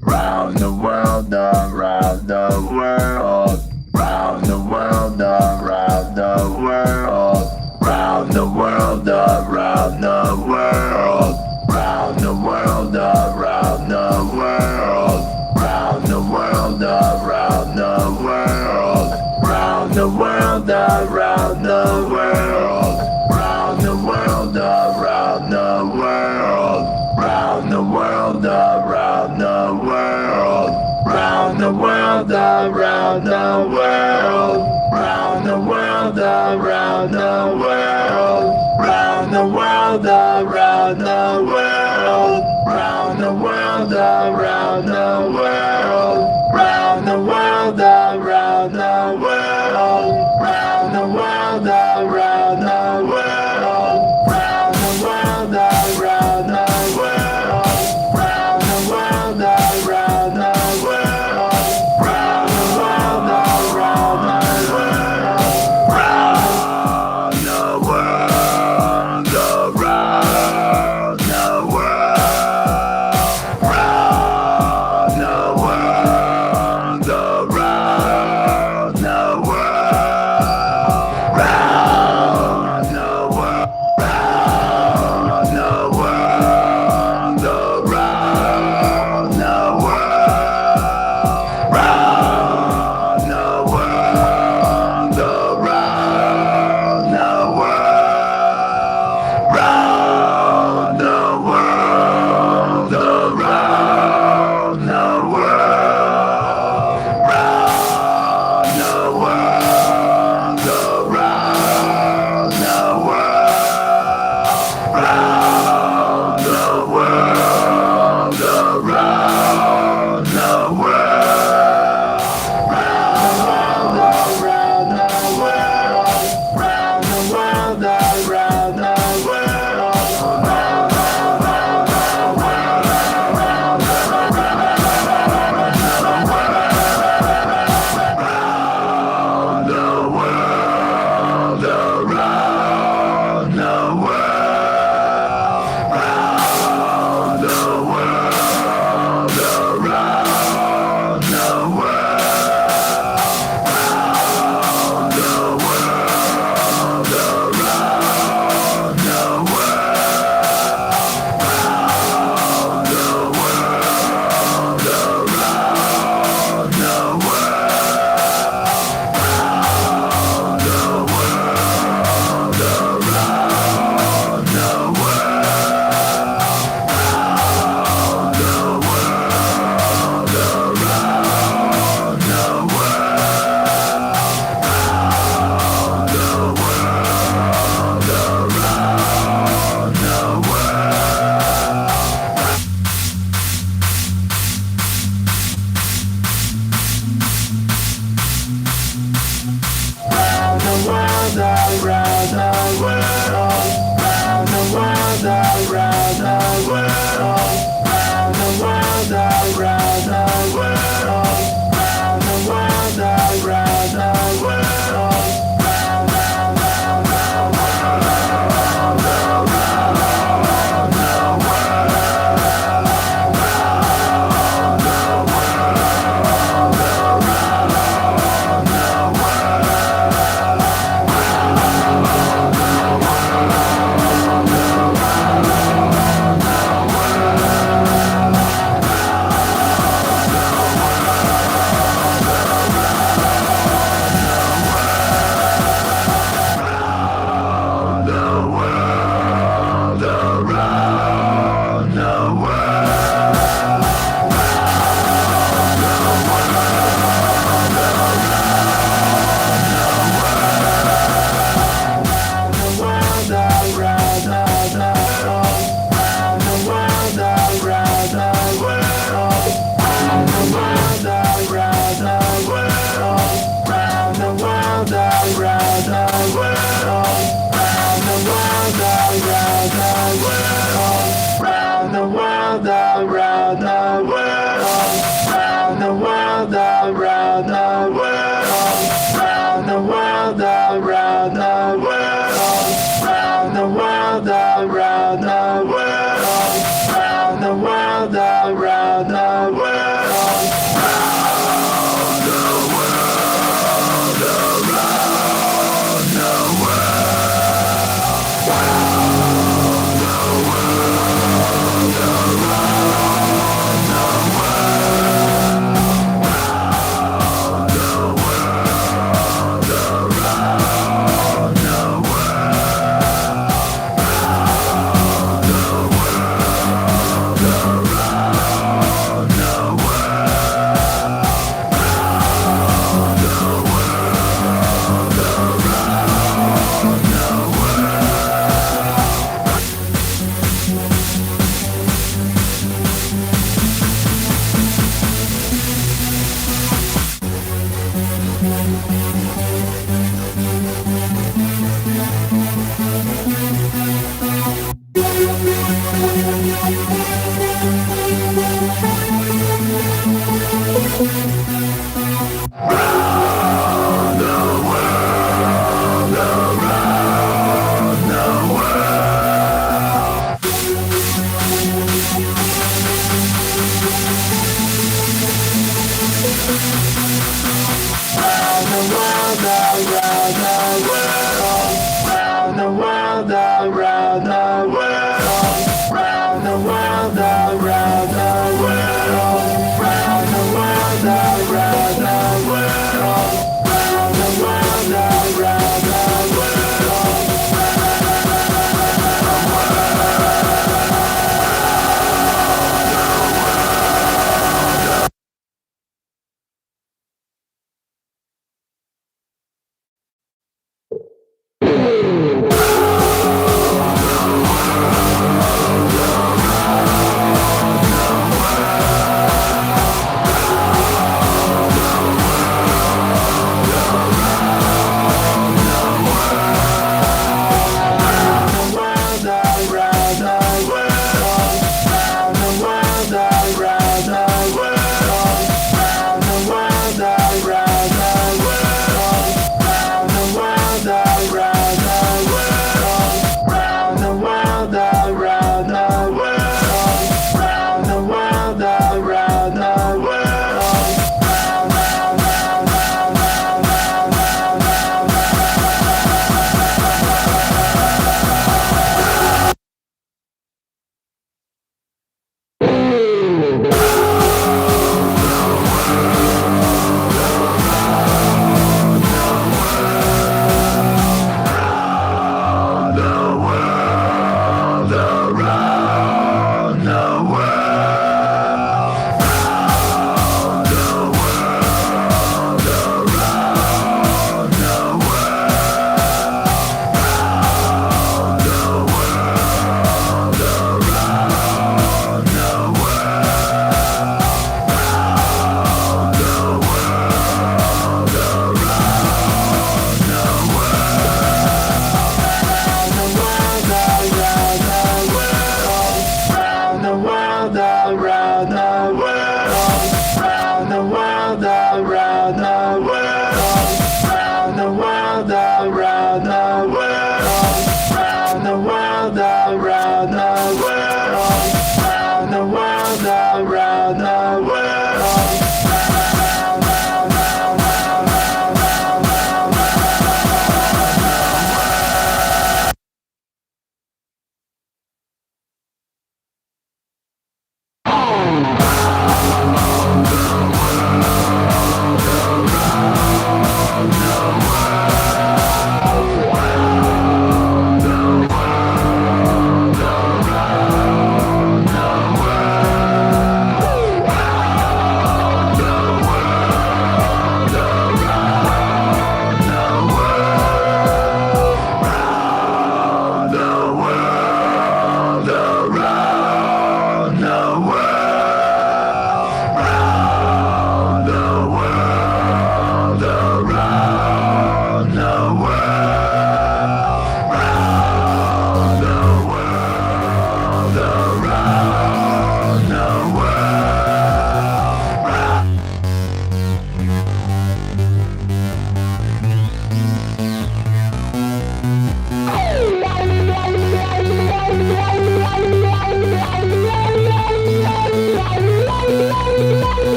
Speaker 3: Round the world, around the world, round the world, around the world, round the world, around the world, round the world, around the world, round the world, around the world, round the world, around the world, round the world, around the world, round the world, around the world, round the world, around the world, round the world, around the world, round the world, around the world, round the world, around the world, round the world, around the world, round the world, around the world, round the world, around the world, round the world, around the world, round the world, around the world, round the world,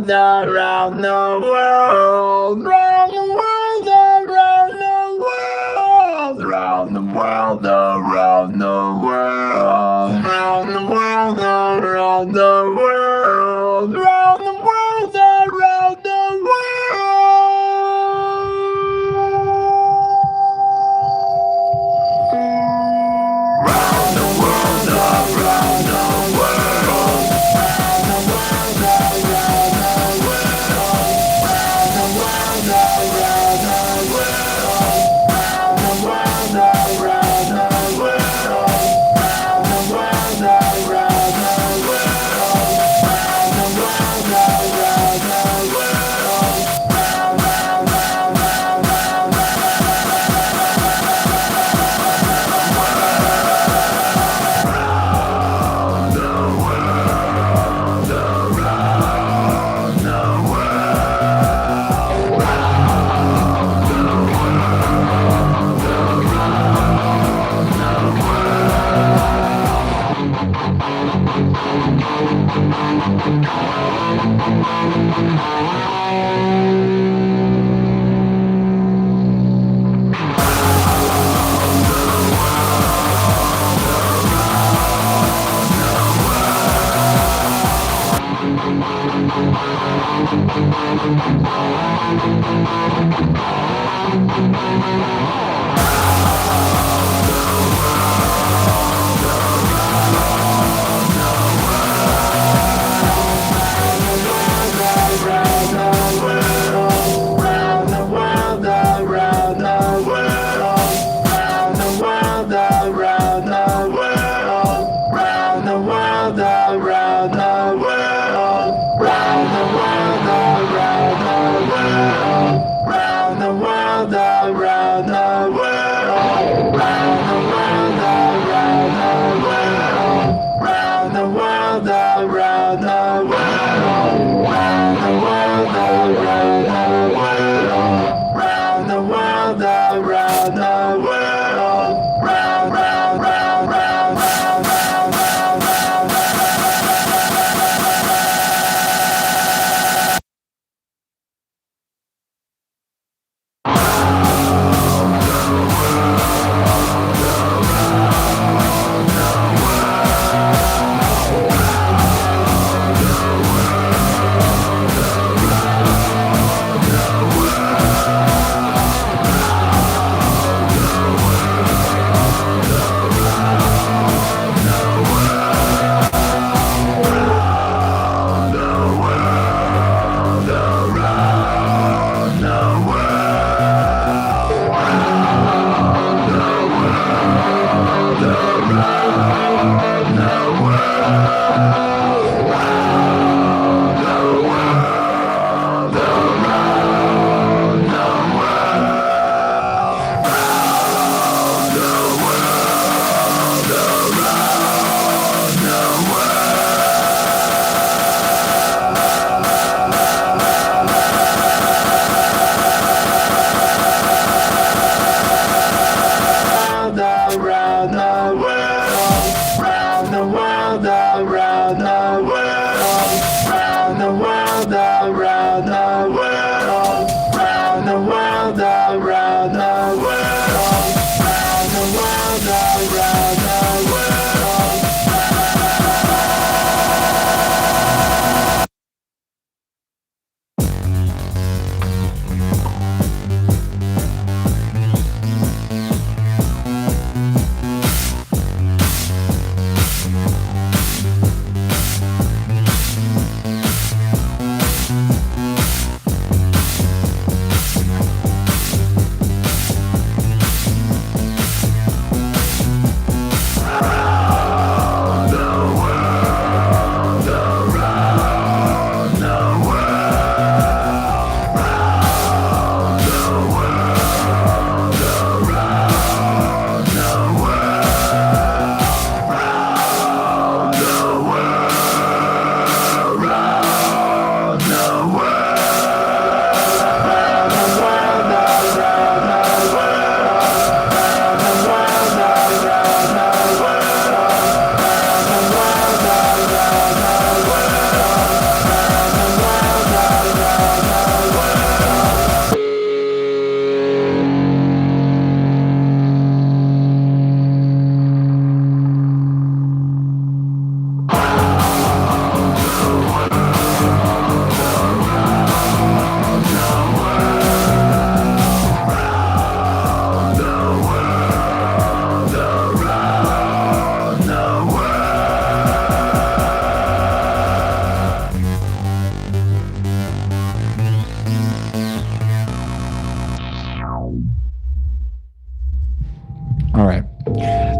Speaker 3: Around the world, around the world.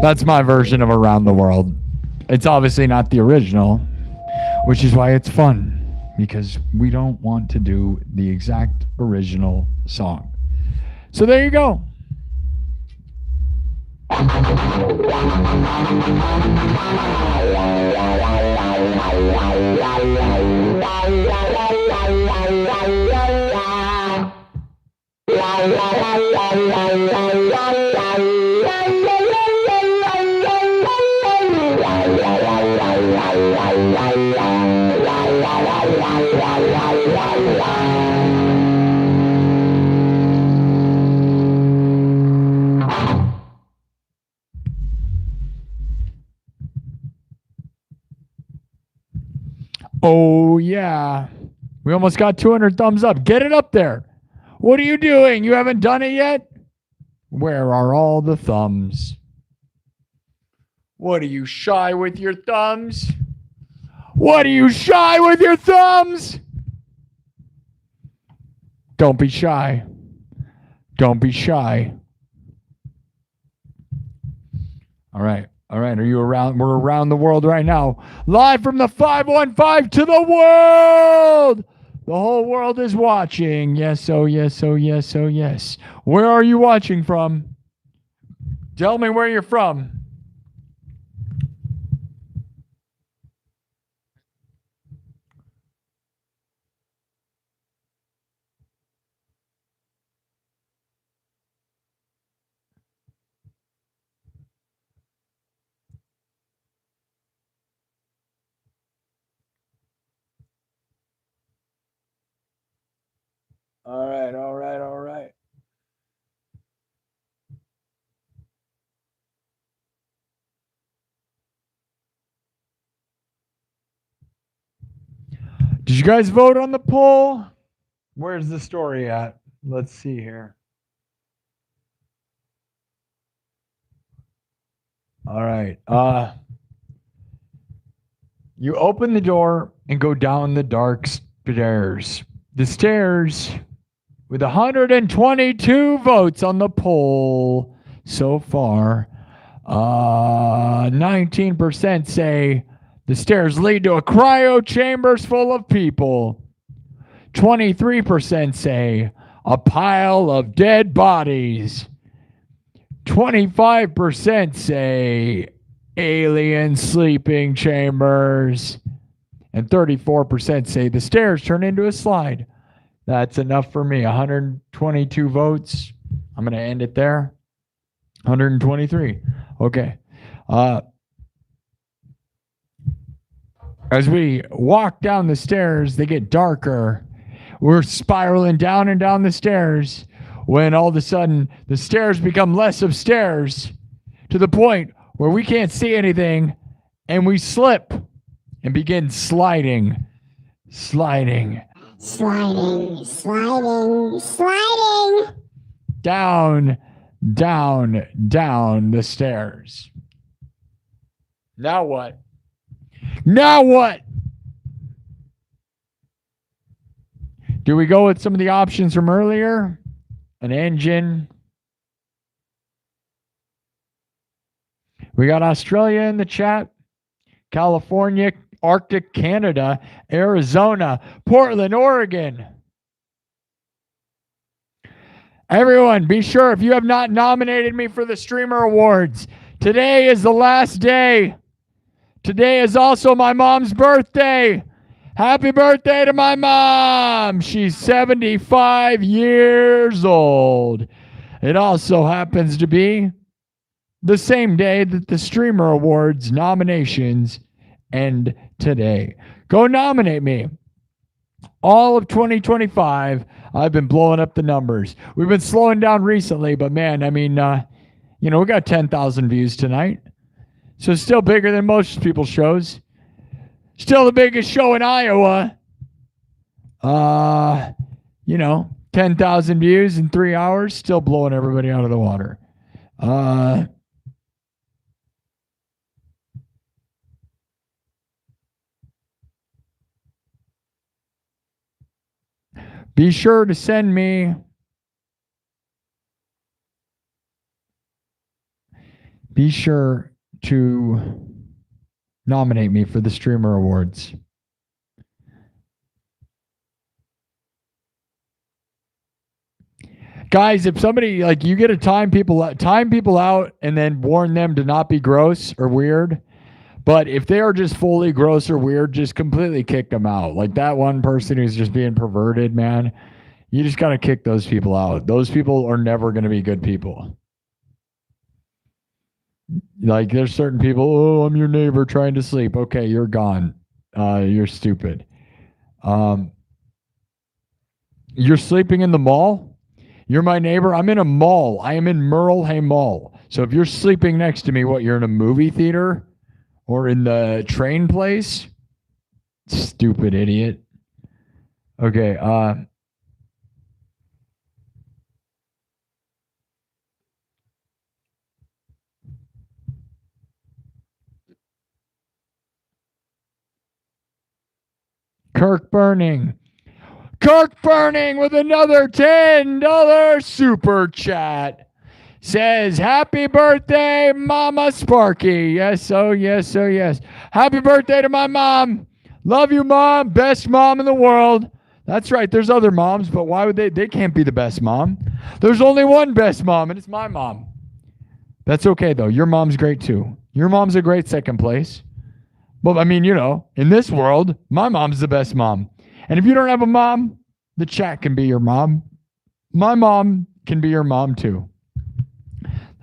Speaker 1: That's my version of Around the World. It's obviously not the original, which is why it's fun, because we don't want to do the exact original song. So there you go. Oh, yeah. We almost got 200 thumbs up. Get it up there. What are you doing? You haven't done it yet? Where are all the thumbs? What are you shy with your thumbs? What are you shy with your thumbs? Don't be shy. Don't be shy. All right. All right. Are you around? We're around the world right now. Live from the 515 to the world. The whole world is watching. Yes, oh, yes, oh, yes, oh, yes. Where are you watching from? Tell me where you're from. All right, all right, all right. Did you guys vote on the poll? Where's the story at? Let's see here. All right. You open the door and go down the dark stairs. The stairs with 122 votes on the poll so far. 19% say the stairs lead to a cryo chambers full of people. 23% say a pile of dead bodies. 25% say alien sleeping chambers. And 34% say the stairs turn into a slide. That's enough for me. 122 votes. I'm going to end it there. 123. Okay. As we walk down the stairs, they get darker. We're spiraling down and down the stairs when all of a sudden the stairs become less of stairs to the point where we can't see anything and we slip and begin sliding. Sliding, sliding, down, down, down the stairs. Now what? Now what? Do we go with some of the options from earlier? An engine. We got Australia in the chat, California, Arctic Canada, Arizona, Portland, Oregon. Everyone, be sure if you have not nominated me for the Streamer Awards, today is the last day. Today is also my mom's birthday. Happy birthday to my mom. She's 75 years old. It also happens to be the same day that the Streamer Awards nominations end today. Go nominate me. All of 2025, I've been blowing up the numbers. We've been slowing down recently, but man, I mean, we got 10,000 views tonight. So it's still bigger than most people's shows. Still the biggest show in Iowa. 10,000 views in 3 hours, still blowing everybody out of the water. Be sure to send me be sure to nominate me for the Streamer Awards. Guys, if somebody, like, you get to time people out and then warn them to not be gross or weird. But if they are just fully gross or weird, just completely kick them out. Like that one person who's just being perverted, man, you just got to kick those people out. Those people are never going to be good people. Like there's certain people, oh, I'm your neighbor trying to sleep. Okay, you're gone. You're stupid. You're sleeping in the mall? You're my neighbor? I'm in a mall. I am in Merle Mall. So if you're sleeping next to me, what, you're in a movie theater or in the train place? Stupid idiot. Okay, Kirk Burning with another $10 super chat says, happy birthday, Mama Sparky. Yes, oh yes, oh yes. Happy birthday to my mom. Love you, Mom. Best mom in the world. That's right. There's other moms, but why would they can't be the best mom. There's only one best mom, and it's my mom. That's okay, though. Your mom's great, too. Your mom's a great second place. Well, I mean, you know, in this world, my mom's the best mom. And if you don't have a mom, the chat can be your mom. My mom can be your mom too.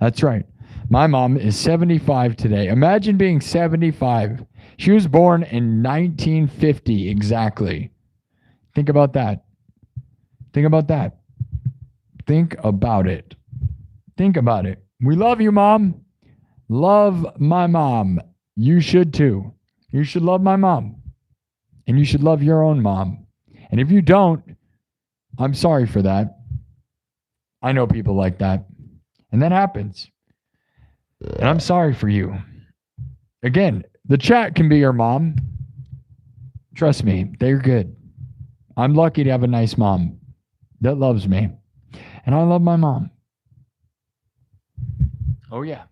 Speaker 1: That's right. My mom is 75 today. Imagine being 75. She was born in 1950 exactly. Think about that. Think about that. Think about it. Think about it. We love you, Mom. Love my mom. You should too. You should love my mom. And you should love your own mom. And if you don't, I'm sorry for that. I know people like that. And that happens. And I'm sorry for you. Again, the chat can be your mom. Trust me, they're good. I'm lucky to have a nice mom that loves me. And I love my mom. Oh, yeah.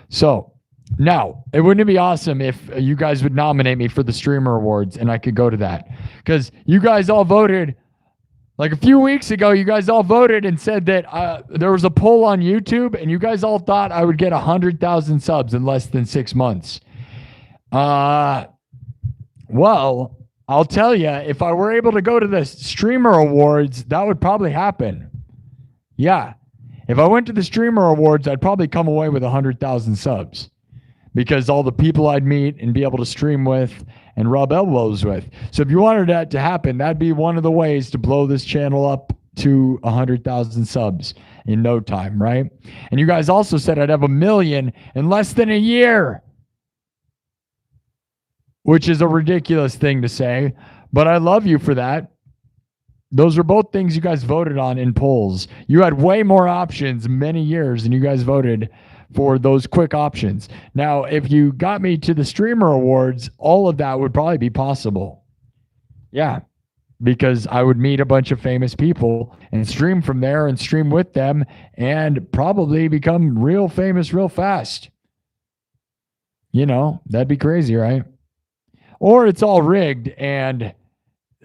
Speaker 1: So, now, wouldn't it be awesome if you guys would nominate me for the Streamer Awards and I could go to that? Because you guys all voted, like a few weeks ago, you guys all voted and said that there was a poll on YouTube and you guys all thought I would get 100,000 subs in less than 6 months. Well, I'll tell you, if I were able to go to the Streamer Awards, that would probably happen. Yeah. If I went to the Streamer Awards, I'd probably come away with 100,000 subs. Because all the people I'd meet and be able to stream with and rub elbows with. So if you wanted that to happen, that'd be one of the ways to blow this channel up to 100,000 subs in no time, right? And you guys also said I'd have 1 million in less than a year, which is a ridiculous thing to say, but I love you for that. Those are both things you guys voted on in polls. You had way more options many years and you guys voted for those quick options. Now, if you got me to the Streamer Awards, all of that would probably be possible. Yeah, because I would meet a bunch of famous people and stream from there and stream with them and probably become real famous real fast. You know, that'd be crazy, right? Or it's all rigged and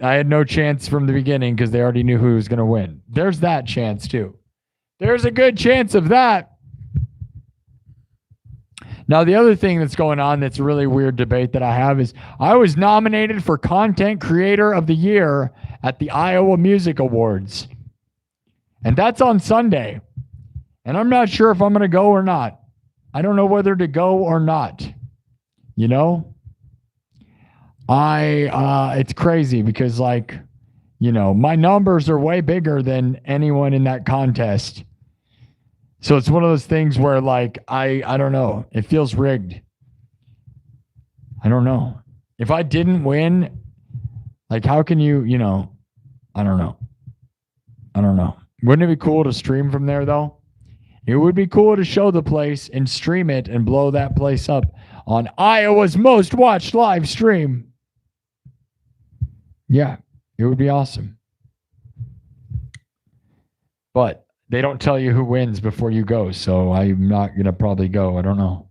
Speaker 1: I had no chance from the beginning because they already knew who was going to win. There's that chance too. There's a good chance of that. Now, the other thing that's going on that's a really weird debate that I have is I was nominated for Content Creator of the Year at the Iowa Music Awards. And that's on Sunday. And I'm not sure if I'm going to go or not. I don't know whether to go or not. You know? It's crazy because, like, you know, my numbers are way bigger than anyone in that contest. So it's one of those things where, like, I don't know. It feels rigged. I don't know. If I didn't win, like, how can you, you know, I don't know. I don't know. Wouldn't it be cool to stream from there, though? It would be cool to show the place and stream it and blow that place up on Iowa's most watched live stream. Yeah, it would be awesome. But they don't tell you who wins before you go, so I'm not gonna probably go. I don't know.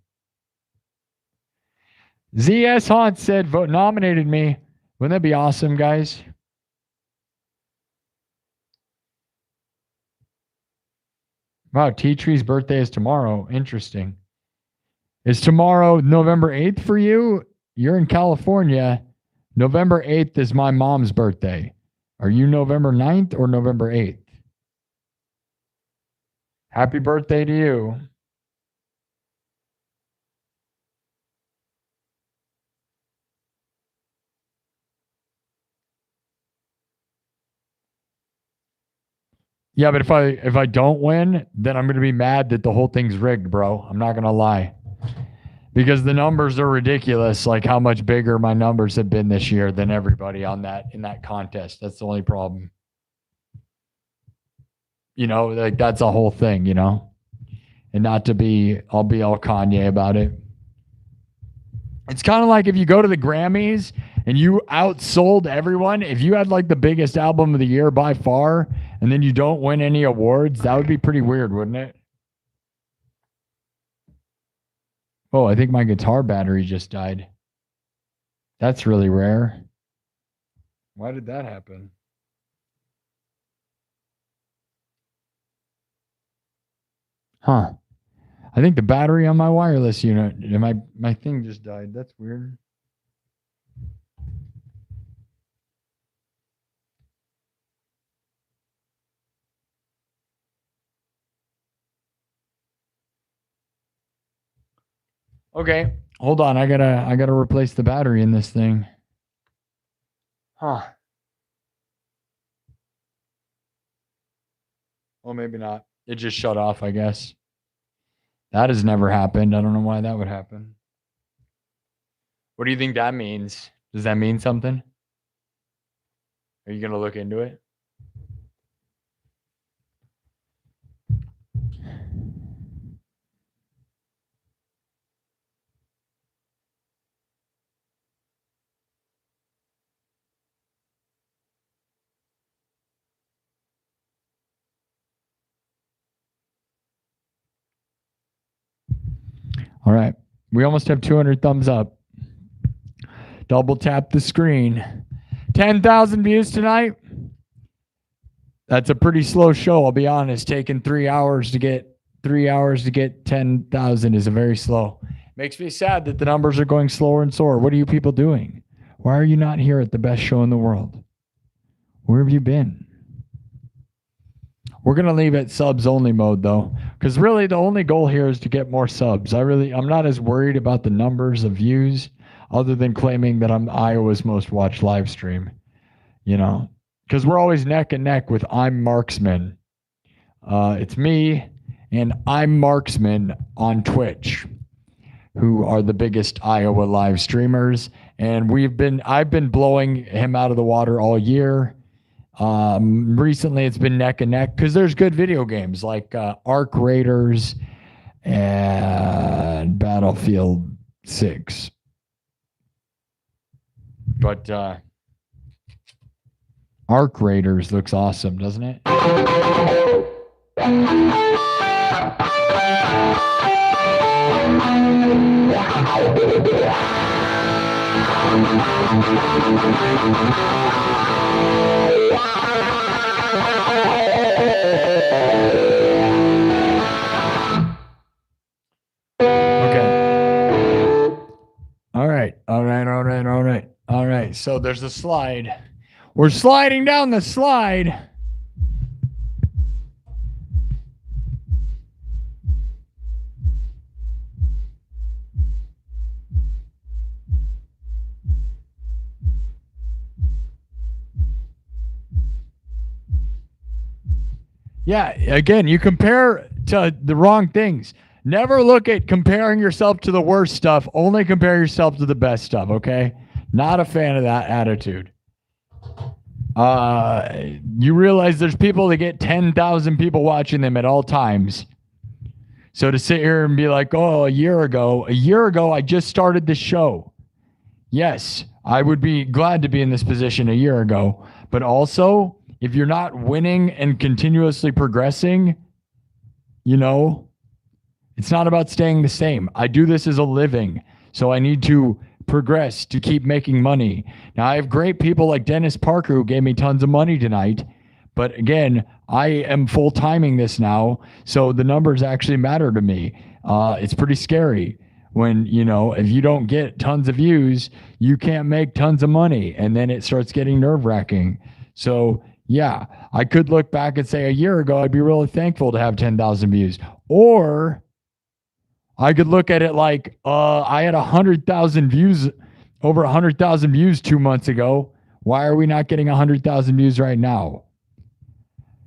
Speaker 1: ZS Haunt said nominated me. Wouldn't that be awesome, guys? Wow, Tea Tree's birthday is tomorrow. Interesting. Is tomorrow November 8th for you? You're in California. November 8th is my mom's birthday. Are you November 9th or November 8th? Happy birthday to you. Yeah, but if I don't win, then I'm going to be mad that the whole thing's rigged, bro. I'm not going to lie. Because the numbers are ridiculous, like how much bigger my numbers have been this year than everybody on that in that contest. That's the only problem. You know, like that's a whole thing, you know. And not to be I'll be all Kanye about it. It's kind of like if you go to the Grammys and you outsold everyone, if you had like the biggest album of the year by far and then you don't win any awards, that would be pretty weird, wouldn't it? Oh, I think my guitar battery just died. That's really rare. Why did that happen? Huh. I think the battery on my wireless unit, my thing just died. That's weird. Okay, hold on. I gotta replace the battery in this thing. Huh. Well, maybe not. It just shut off, I guess. That has never happened. I don't know why that would happen. What do you think that means? Does that mean something? Are you gonna look into it? All right. We almost have 200 thumbs up. Double tap the screen. 10,000 views tonight. That's a pretty slow show, I'll be honest. Taking 3 hours to get 10,000 is a very slow. Makes me sad that the numbers are going slower and slower. What are you people doing? Why are you not here at the best show in the world? Where have you been? We're going to leave it subs only mode though, because really the only goal here is to get more subs. I'm not as worried about the numbers of views other than claiming that I'm Iowa's most watched live stream, you know, because we're always neck and neck with I'm Marksman. It's me and I'm Marksman on Twitch, who are the biggest Iowa live streamers. And I've been blowing him out of the water all year. Recently it's been neck and neck because there's good video games like Arc Raiders and Battlefield 6. But Arc Raiders looks awesome, doesn't it? All right. So there's a slide. We're sliding down the slide. Yeah, again, you compare to the wrong things. Never look at comparing yourself to the worst stuff. Only compare yourself to the best stuff, okay? Not a fan of that attitude. You realize there's people that get 10,000 people watching them at all times. So to sit here and be like, oh, a year ago, I just started this show. Yes, I would be glad to be in this position a year ago. But also, if you're not winning and continuously progressing, you know, it's not about staying the same. I do this as a living, so I need to progress to keep making money. Now, I have great people like Dennis Parker who gave me tons of money tonight, but again, I am full timing this now, so the numbers actually matter to me. It's pretty scary when, you know, if you don't get tons of views, you can't make tons of money, and then it starts getting nerve-wracking. So yeah, I could look back and say a year ago, I'd be really thankful to have 10,000 views. Or I could look at it like I had 100,000 views, over 100,000 views 2 months ago. Why are we not getting 100,000 views right now?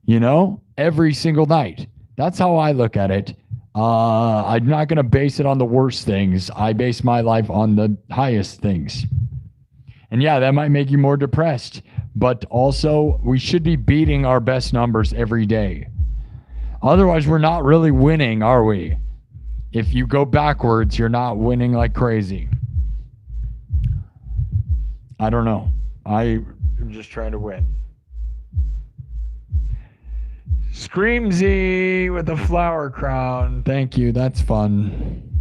Speaker 1: You know, every single night. That's how I look at it. I'm not going to base it on the worst things. I base my life on the highest things. And yeah, that might make you more depressed, but also we should be beating our best numbers every day. Otherwise, we're not really winning, are we? If you go backwards, you're not winning like crazy. I don't know. I'm just trying to win. Screamsy with a flower crown. Thank you. That's fun.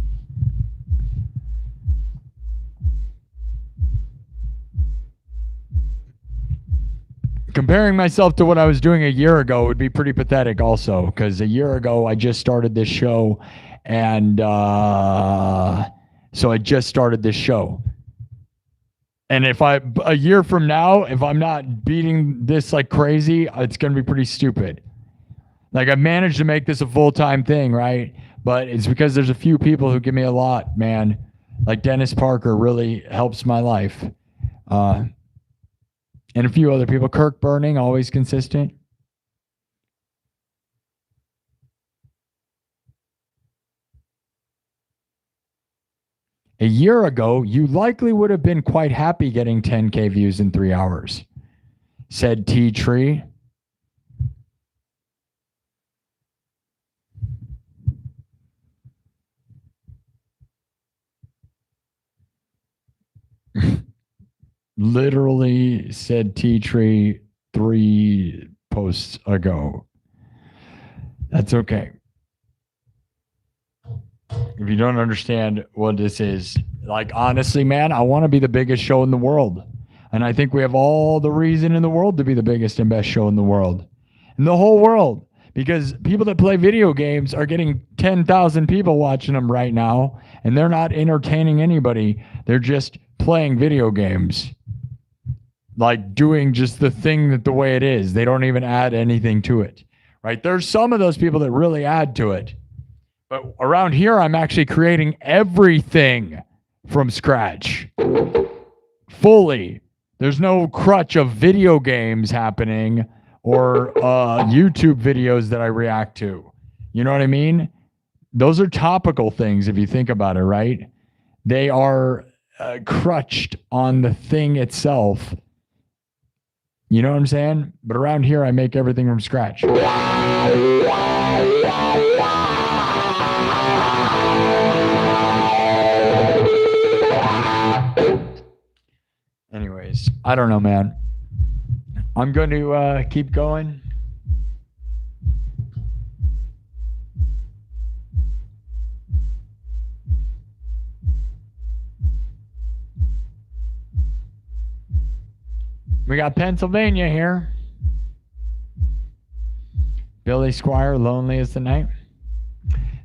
Speaker 1: Comparing myself to what I was doing a year ago would be pretty pathetic also, because a year ago I just started this show, and so I just started this show. And if a year from now, if I'm not beating this like crazy, it's going to be pretty stupid. Like, I managed to make this a full-time thing, right? But it's because there's a few people who give me a lot, man. Like Dennis Parker really helps my life. And a few other people. Kirk Burning, always consistent. A year ago, you likely would have been quite happy getting 10K views in 3 hours, said T Tree. Literally said T Tree 3 posts ago. That's okay. If you don't understand what this is, like, honestly, man, I want to be the biggest show in the world. And I think we have all the reason in the world to be the biggest and best show in the world. In the whole world. Because people that play video games are getting 10,000 people watching them right now. And they're not entertaining anybody. They're just playing video games. Like, doing just the thing that the way it is. They don't even add anything to it. Right? There's some of those people that really add to it. But around here, I'm actually creating everything from scratch. Fully. There's no crutch of video games happening or YouTube videos that I react to. You know what I mean? Those are topical things if you think about it, right? They are crutched on the thing itself. You know what I'm saying? But around here, I make everything from scratch. Anyways, I don't know, man. I'm going to keep going. We got Pennsylvania here. Billy Squire, Lonely as the Night.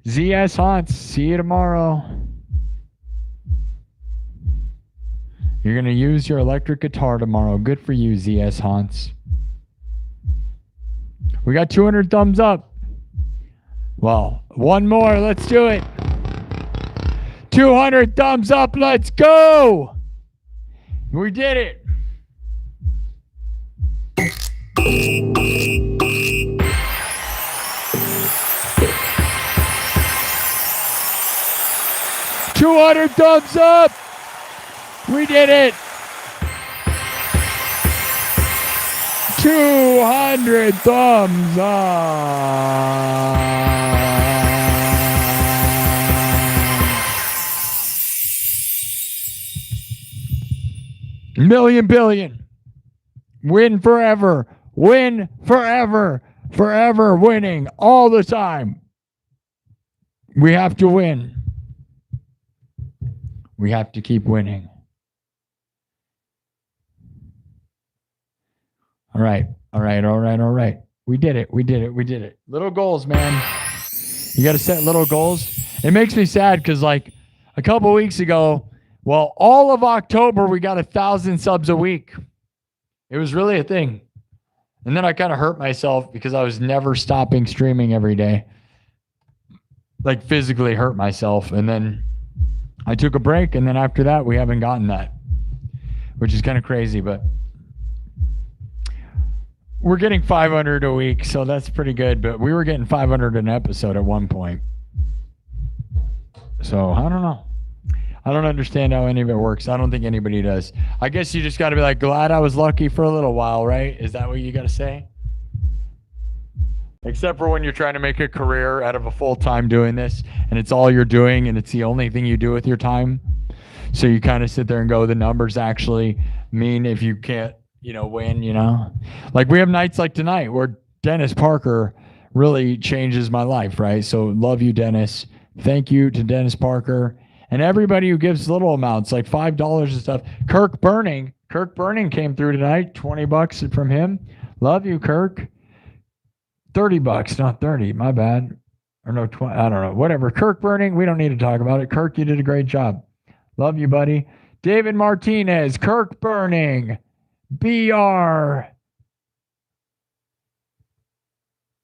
Speaker 1: ZS Haunts, see you tomorrow. You're going to use your electric guitar tomorrow. Good for you, ZS Haunts. We got 200 thumbs up. Well, one more. Let's do it. 200 thumbs up. Let's go. We did it. $200 thumbs up. We did it. 200 thumbs up. Million billion. Win forever. Win forever. Forever winning all the time. We have to win. We have to keep winning. All right. We did it. Little goals, man. You got to set little goals. It makes me sad because like a couple weeks ago, well, all of October, we got 1,000 subs a week. It was really a thing. And then I kind of hurt myself because I was never stopping streaming every day. Like physically hurt myself. And then I took a break. And then after that, we haven't gotten that, which is kind of crazy, but we're getting 500 a week. So that's pretty good. But we were getting 500 an episode at one point. So I don't know. I don't understand how any of it works. I don't think anybody does. I guess you just got to be like, glad I was lucky for a little while, right? Is that what you got to say? Except for when you're trying to make a career out of a full-time doing this, and it's all you're doing, and it's the only thing you do with your time. So you kind of sit there and go, the numbers actually mean if you can't, win, Like we have nights like tonight where Dennis Parker really changes my life, right? So love you, Dennis. Thank you to Dennis Parker. And everybody who gives little amounts, like $5 and stuff. Kirk Burning came through tonight. $20 from him. Love you, Kirk. $30, not 30. My bad. Or no, 20. I don't know. Whatever. Kirk Burning, we don't need to talk about it. Kirk, you did a great job. Love you, buddy. David Martinez, Kirk Burning, BR.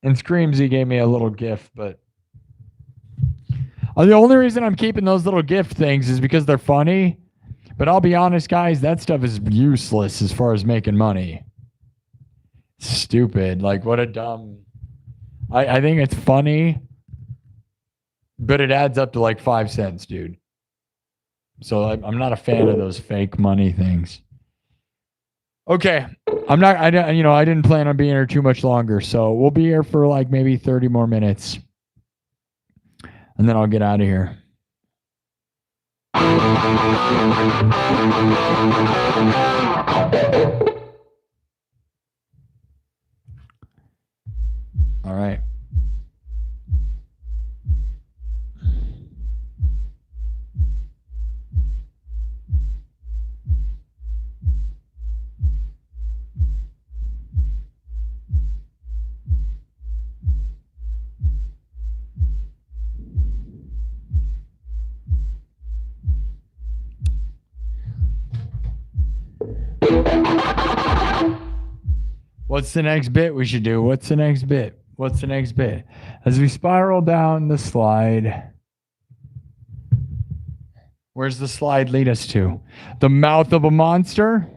Speaker 1: And Screamsy gave me a little gift, but the only reason I'm keeping those little gift things is because they're funny. But I'll be honest, guys, that stuff is useless as far as making money. Stupid. Like, what a dumb... I think it's funny, but it adds up to like 5 cents, dude. So I'm not a fan of those fake money things. Okay. I didn't plan on being here too much longer. So we'll be here for like maybe 30 more minutes. And then I'll get out of here. All right. What's the next bit we should do? What's the next bit? As we spiral down the slide, where's the slide lead us to? The mouth of a monster?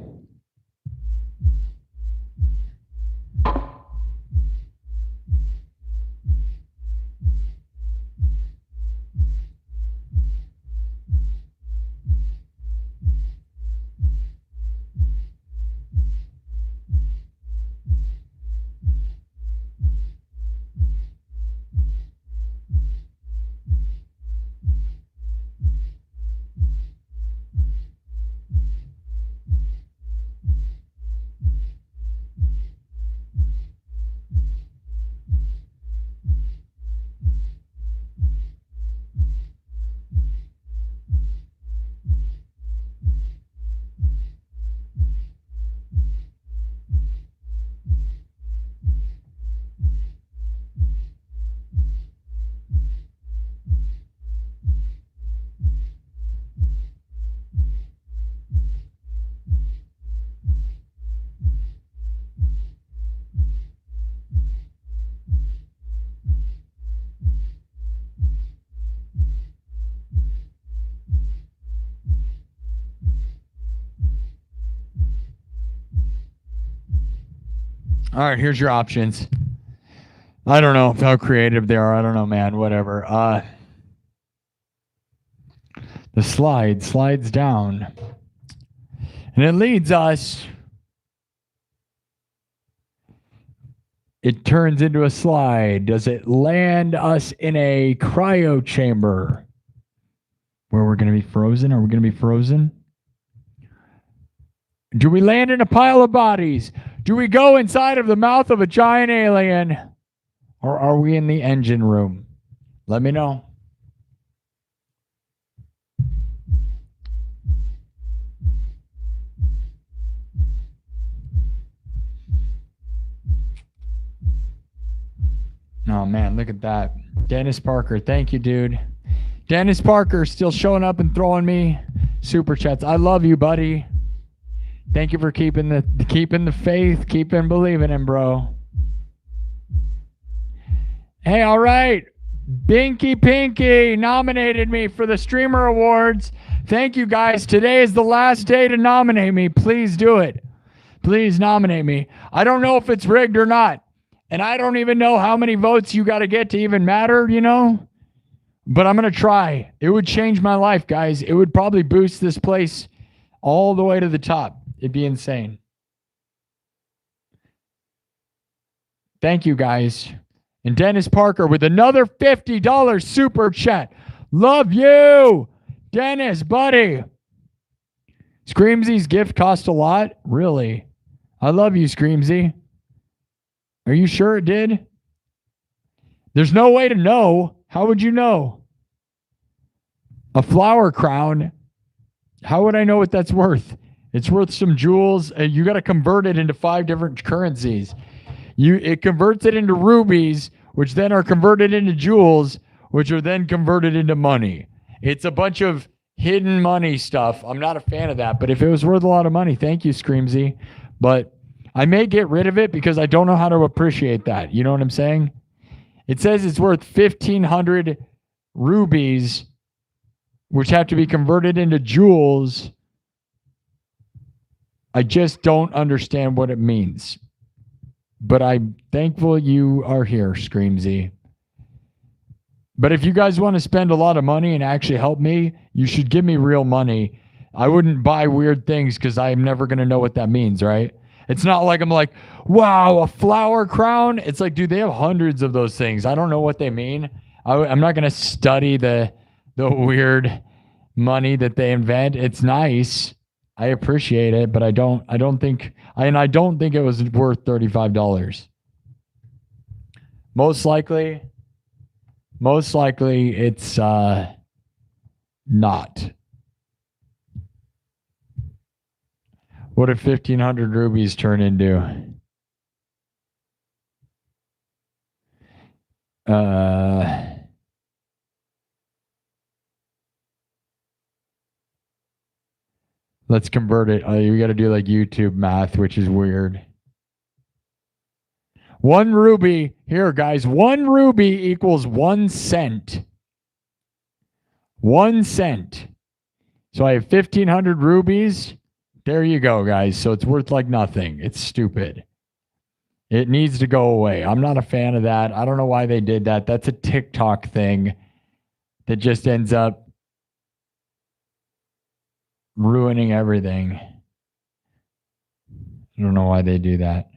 Speaker 1: All right, here's your options. I don't know how creative they are. I don't know, man. Whatever. The slide slides down. And it leads us. It turns into a slide. Does it land us in a cryo chamber where we're going to be frozen? Are we going to be frozen? Do we land in a pile of bodies? Do we go inside of the mouth of a giant alien? Or are we in the engine room? Let me know. Oh, man, look at that. Dennis Parker, thank you, dude. Dennis Parker still showing up and throwing me super chats. I love you, buddy. Thank you for keeping the faith, keeping believing in, bro. Hey, all right. Binky Pinky nominated me for the Streamer Awards. Thank you, guys. Today is the last day to nominate me. Please do it. Please nominate me. I don't know if it's rigged or not. And I don't even know how many votes you got to get to even matter, you know? But I'm going to try. It would change my life, guys. It would probably boost this place all the way to the top. It'd be insane. Thank you, guys. And Dennis Parker with another $50 super chat. Love you, Dennis, buddy. Screamsy's gift cost a lot? Really? I love you, Screamsy. Are you sure it did? There's no way to know. How would you know? A flower crown. How would I know what that's worth? It's worth some jewels. You got to convert it into 5 different currencies. It converts it into rubies, which then are converted into jewels, which are then converted into money. It's a bunch of hidden money stuff. I'm not a fan of that, but if it was worth a lot of money, thank you, Screamsy. But I may get rid of it because I don't know how to appreciate that. You know what I'm saying? It says it's worth 1,500 rubies, which have to be converted into jewels. I just don't understand what it means. But I'm thankful you are here, Screamsy. But if you guys want to spend a lot of money and actually help me, you should give me real money. I wouldn't buy weird things because I'm never going to know what that means, right? It's not like I'm like, wow, a flower crown. It's like, dude, they have hundreds of those things. I don't know what they mean. I'm not going to study the weird money that they invent. It's nice. I appreciate it, but I don't think it was worth $35. Most likely it's not. What did 1,500 rubies turn into? Let's convert it. You got to do like YouTube math, which is weird. 1 ruby, here guys, 1 ruby equals 1 cent. 1 cent. So I have 1,500 rubies. There you go, guys. So it's worth like nothing. It's stupid. It needs to go away. I'm not a fan of that. I don't know why they did that. That's a TikTok thing that just ends up ruining everything. I don't know why they do that.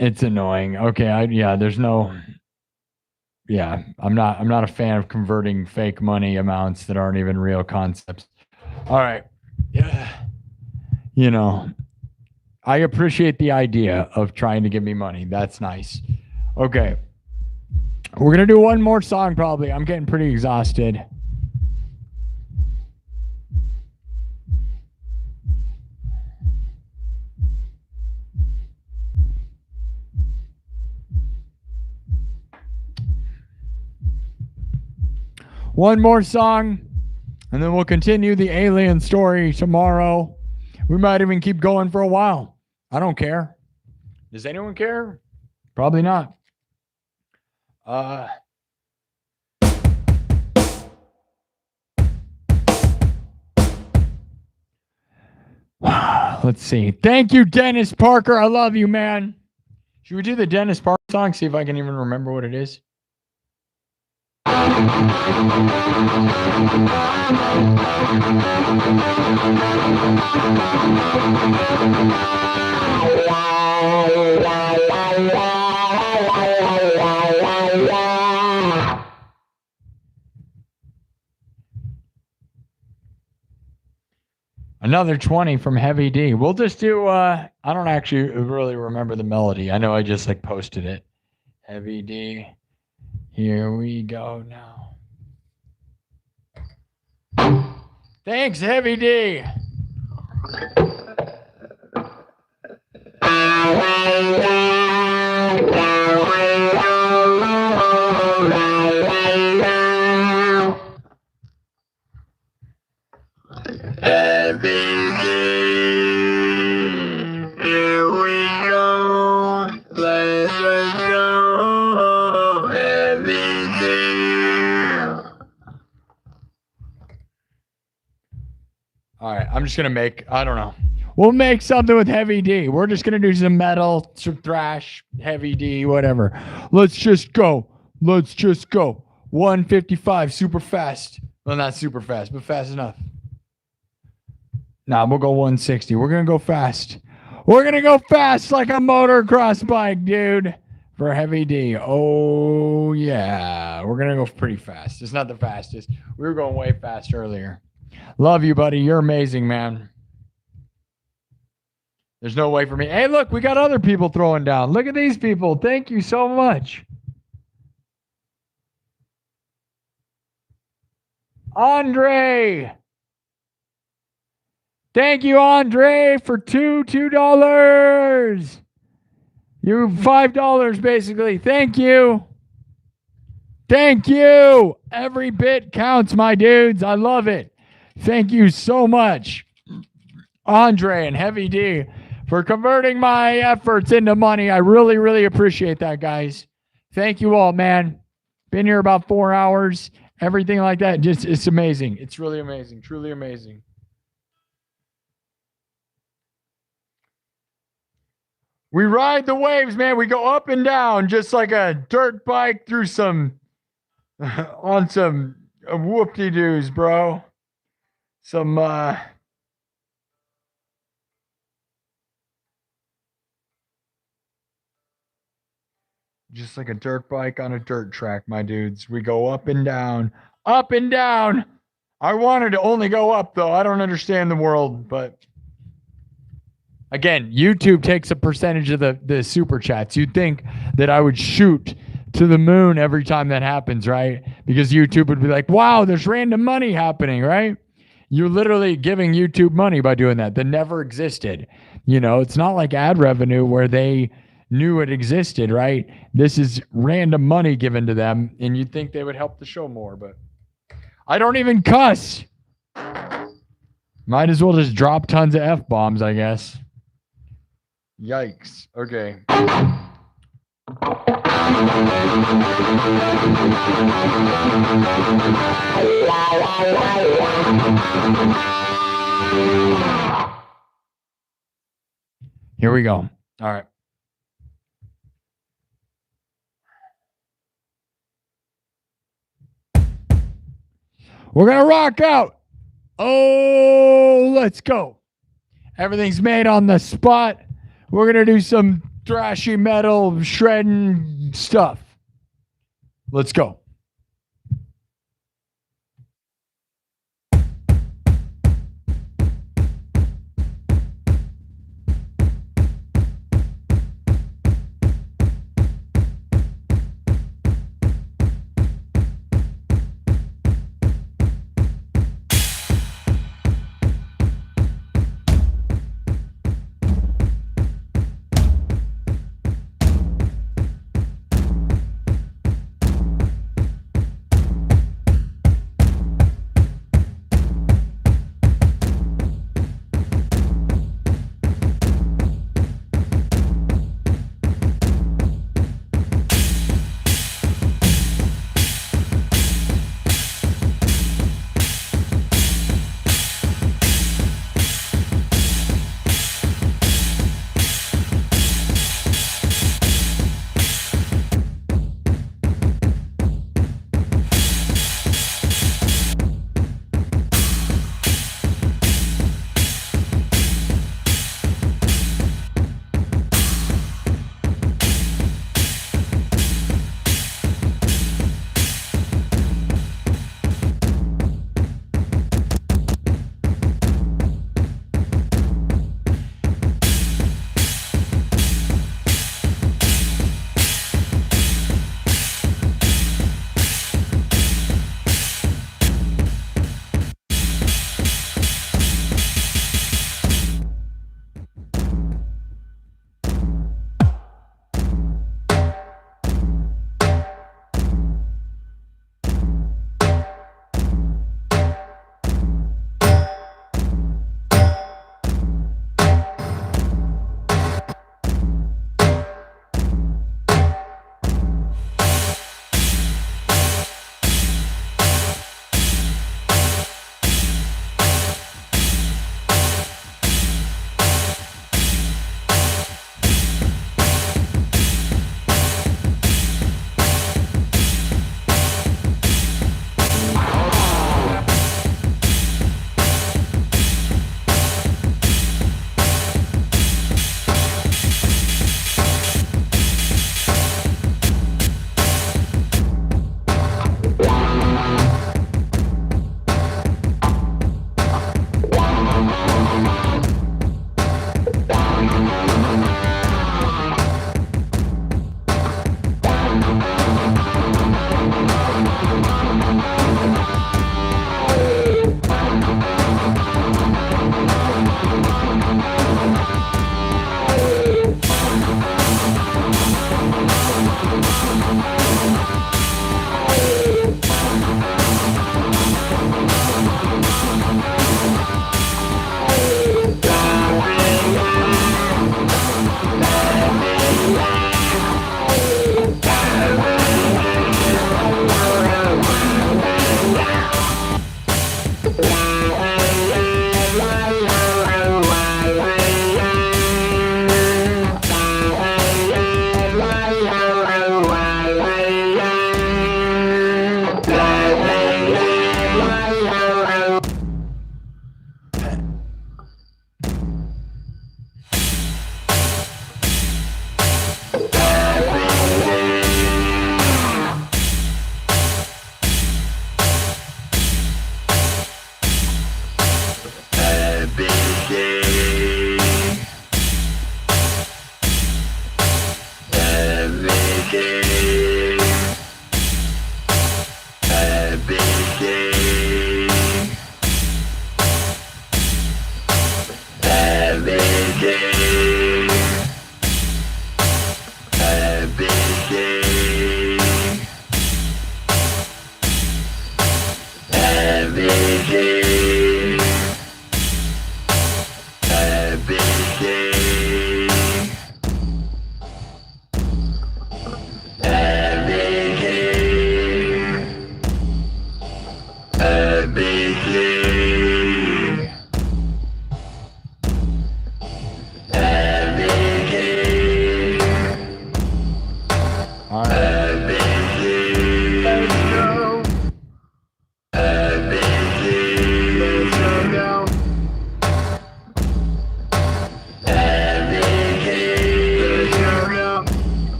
Speaker 1: It's annoying. Okay, I'm not a fan of converting fake money amounts that aren't even real concepts. All right. Yeah. You know, I appreciate the idea of trying to give me money. That's nice. Okay. We're going to do one more song probably. I'm getting pretty exhausted. One more song, and then we'll continue the alien story tomorrow. We might even keep going for a while. I don't care. Does anyone care? Probably not. Let's see. Thank you, Dennis Parker. I love you, man. Should we do the Dennis Parker song? See if I can even remember what it is. Another 20 from Heavy D. We'll just do, I don't actually really remember the melody. I know I just like posted it. Heavy D. Here we go now. Thanks, Heavy D.
Speaker 3: Here we go. Let's go. Everything.
Speaker 1: All right, I'm just gonna make, I don't know. We'll make something with Heavy D. We're just gonna do some metal, some thrash, Heavy D, whatever. Let's just go. Let's just go. 155, super fast. Well, not super fast, but fast enough. Nah, we'll go 160. We're gonna go fast. We're gonna go fast like a motocross bike, dude. For Heavy D. Oh yeah. We're gonna go pretty fast. It's not the fastest. We were going way fast earlier. Love you, buddy. You're amazing, man. There's no way for me. Hey, look, we got other people throwing down. Look at these people. Thank you so much. Andre. Thank you, Andre, for $2. You $5 basically. Thank you. Thank you. Every bit counts, my dudes. I love it. Thank you so much, Andre and Heavy D, for converting my efforts into money. I really, really appreciate that, guys. Thank you all, man. Been here about 4 hours. Everything like that. Just, it's amazing. It's really amazing. Truly amazing. We ride the waves, man. We go up and down just like a dirt bike through some, on some whoop-de-doos, bro. Some, just like a dirt bike on a dirt track, my dudes. We go up and down, up and down. I wanted to only go up, though. I don't understand the world, but again, YouTube takes a percentage of the super chats. You'd think that I would shoot to the moon every time that happens, right? Because YouTube would be like, wow, there's random money happening, right? You're literally giving YouTube money by doing that never existed. You know, it's not like ad revenue where they knew it existed, right? This is random money given to them, and you'd think they would help the show more, but I don't even cuss. Might as well just drop tons of F-bombs, I guess. Yikes. Okay. Here we go. All right. We're going to rock out. Oh, let's go. Everything's made on the spot. We're going to do some thrashy metal shredding stuff. Let's go.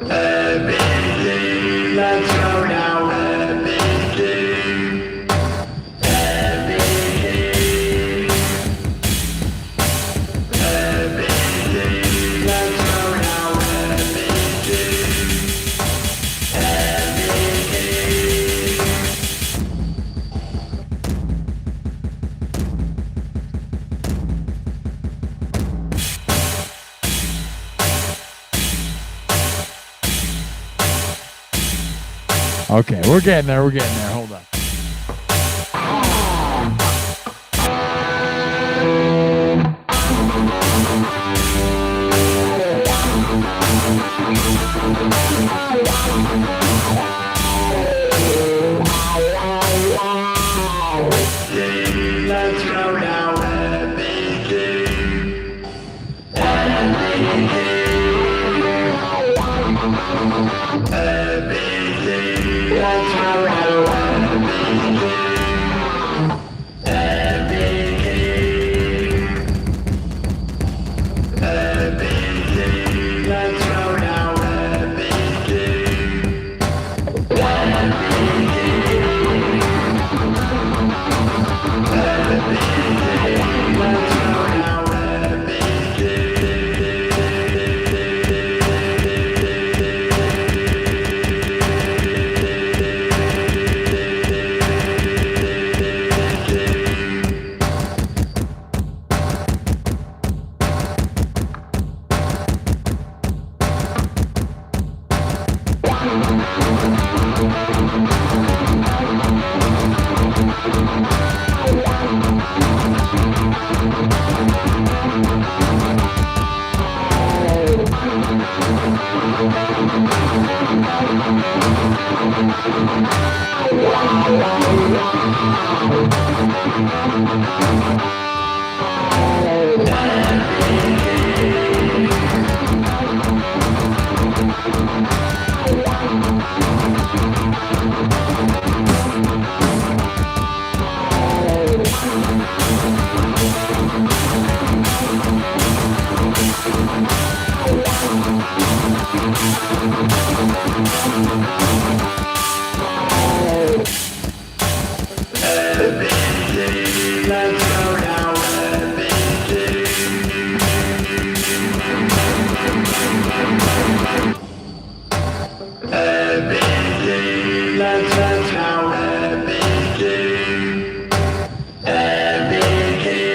Speaker 3: Everything, let's go now. Everything, everything, everything, let's go now. Everything, everything.
Speaker 1: Okay, we're getting there. Hold on.
Speaker 3: Let's go now. Everything, everything, everything. Let's go now. Everything, everything, everything. Let's go now. Everything, let's go now. Everything, let's go now. Everything, everything.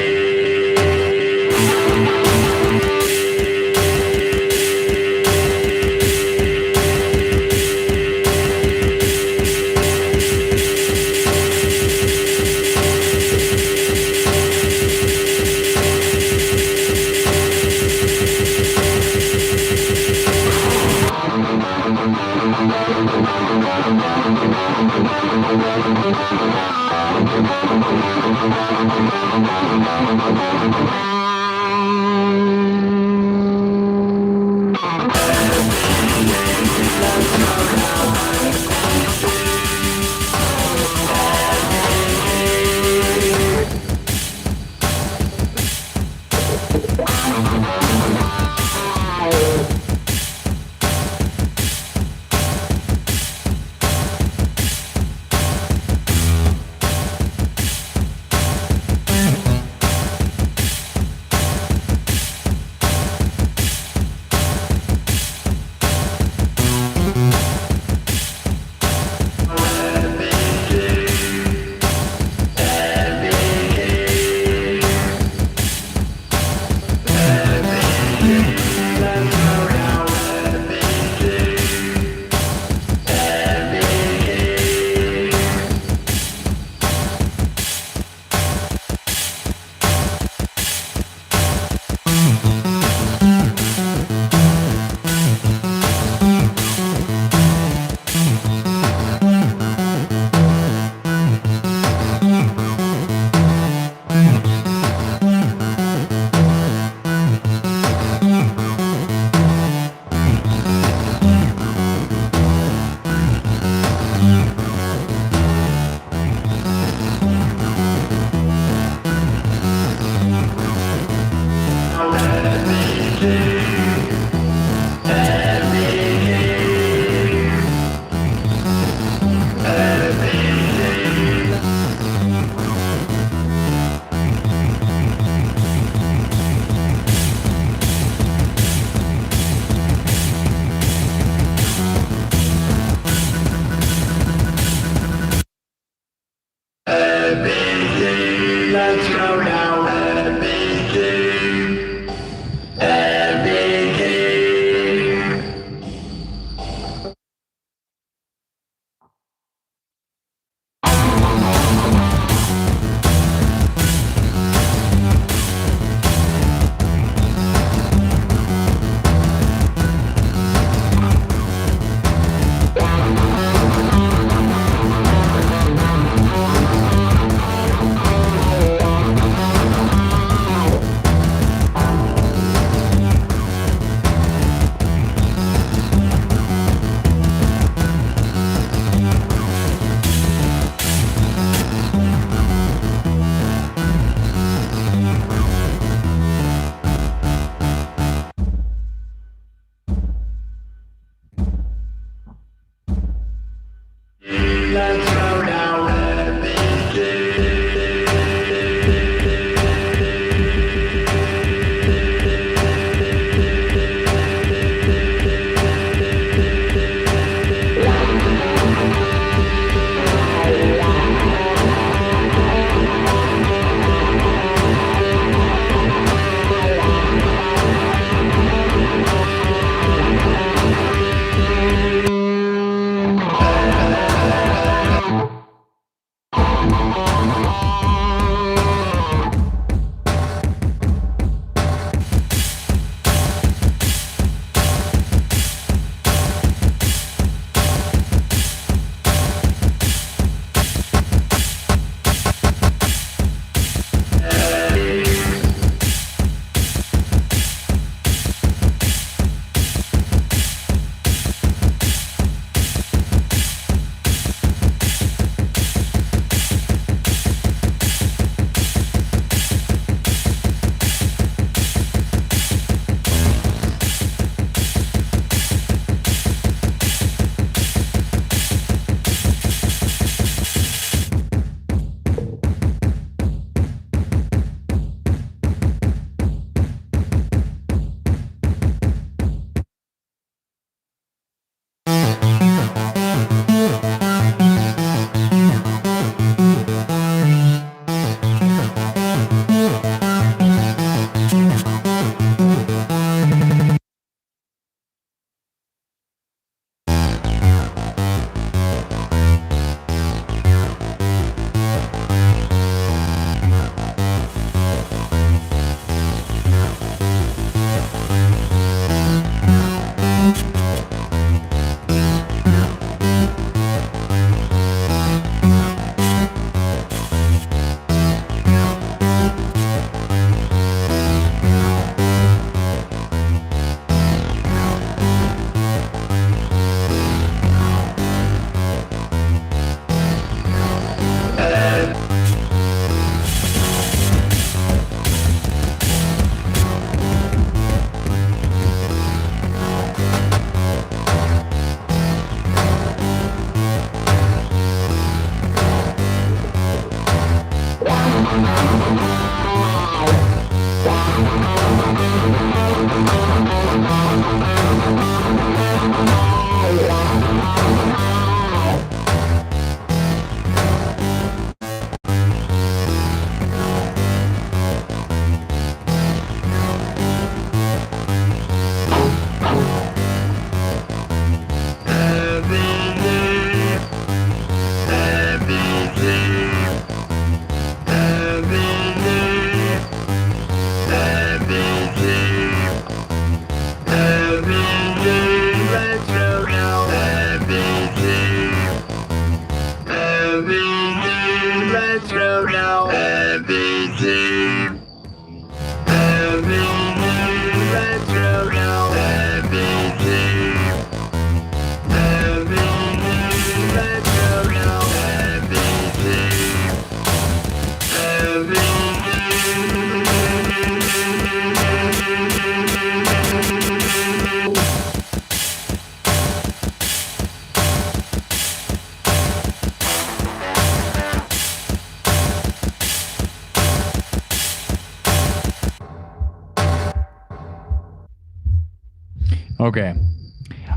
Speaker 1: Okay.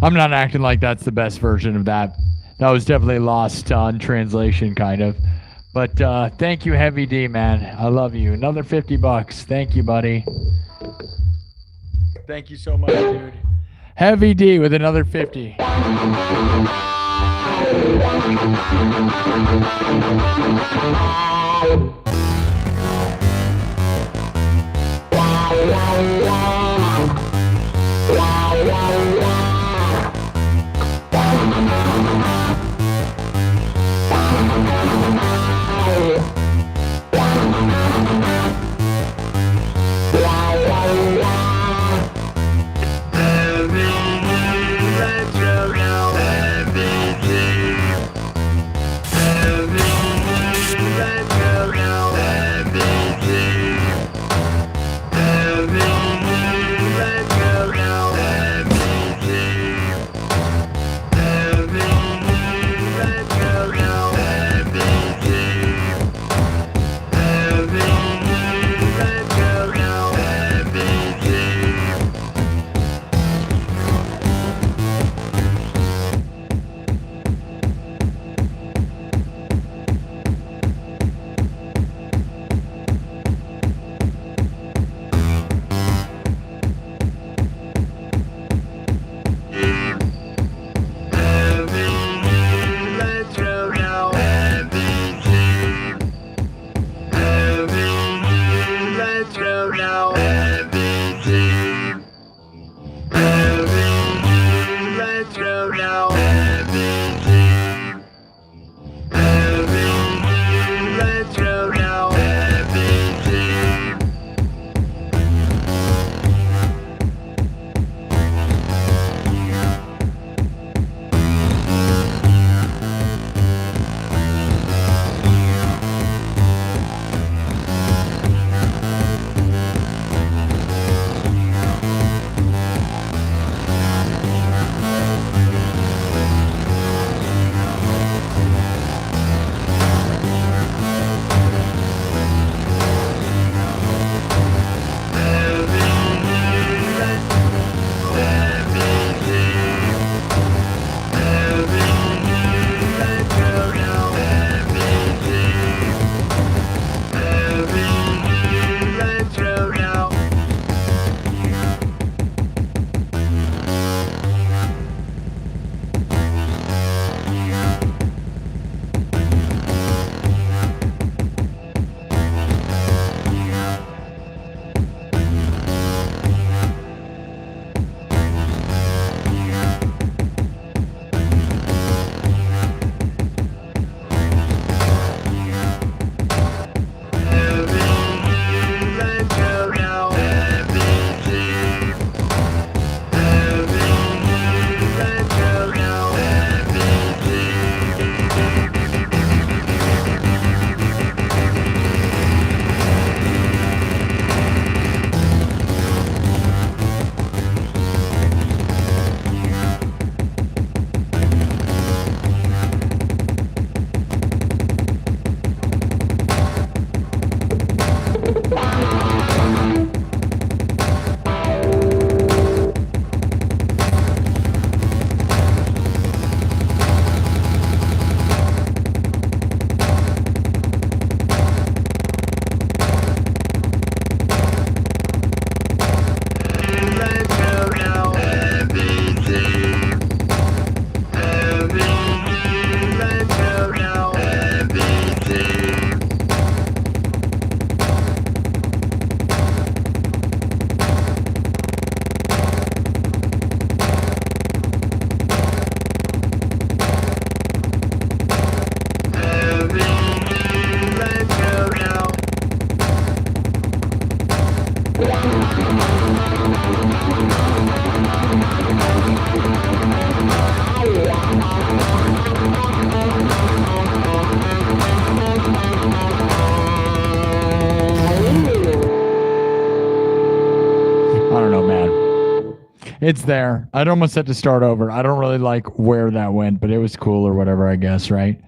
Speaker 1: I'm not acting like that's the best version of that. That was definitely lost on translation, kind of. But thank you, Heavy D, man. I love you. Another $50. Thank you, buddy. Thank you so much, dude. Heavy D with another 50. It's there. I'd almost had to start over. I don't really like where that went, but it was cool or whatever, I guess, right?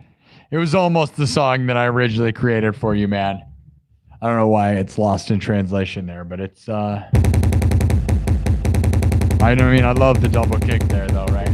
Speaker 1: It was almost the song that I originally created for you, man. I don't know why it's lost in translation there, but it's I mean, I love the double kick there, though, right?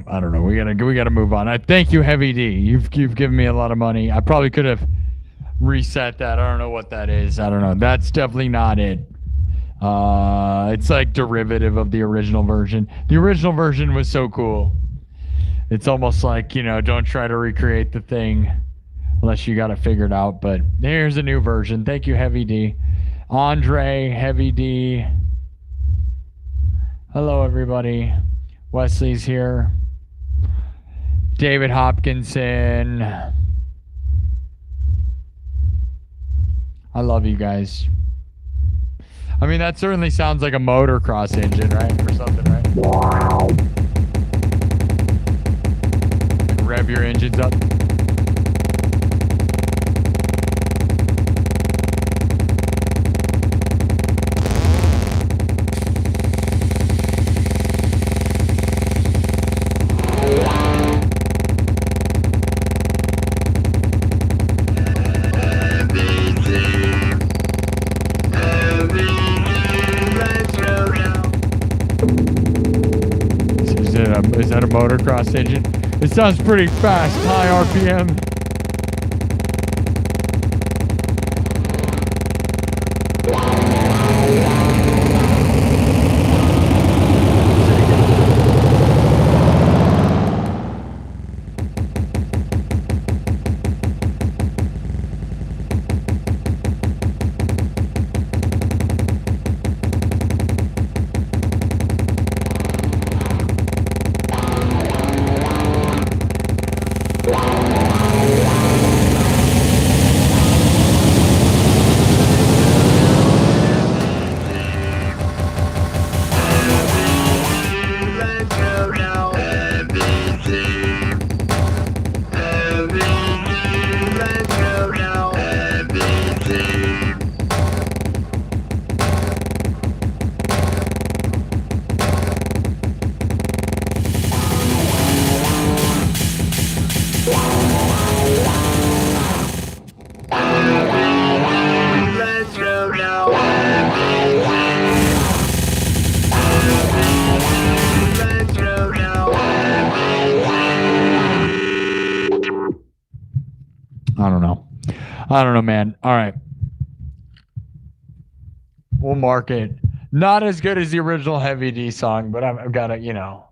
Speaker 1: I don't know. We gotta move on. I thank you, Heavy D. You've given me a lot of money. I probably could have reset that. I don't know what that is. I don't know. That's definitely not it. It's like derivative of the original version. The original version was so cool. It's almost like, you know, don't try to recreate the thing unless you got it figured out. But here's a new version. Thank you, Heavy D. Andre, Heavy D. Hello, everybody. Wesley's here. David Hopkinson. I love you guys. I mean, that certainly sounds like a motocross engine, right? Or something, right? Like rev your engines up. Is that a motocross engine? It sounds pretty fast, high RPM. don't know. I don't know, man. All right. We'll mark it. Not as good as the original Heavy D song, but I've got to, you know,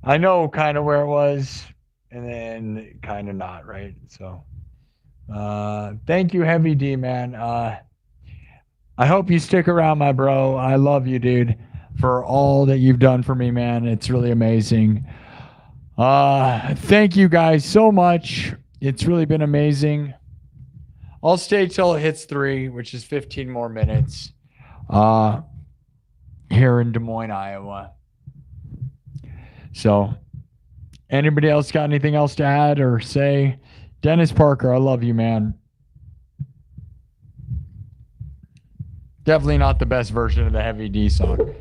Speaker 1: I know kind of where it was and then kind of not, right? So thank you, Heavy D, man. I hope you stick around, my bro. I love you, dude, for all that you've done for me, man. It's really amazing. Thank you guys so much. It's really been amazing. I'll stay till it hits 3, which is 15 more minutes. Here in Des Moines, Iowa. So, anybody else got anything else to add or say? Dennis Parker, I love you, man. Definitely not the best version of the Heavy D song.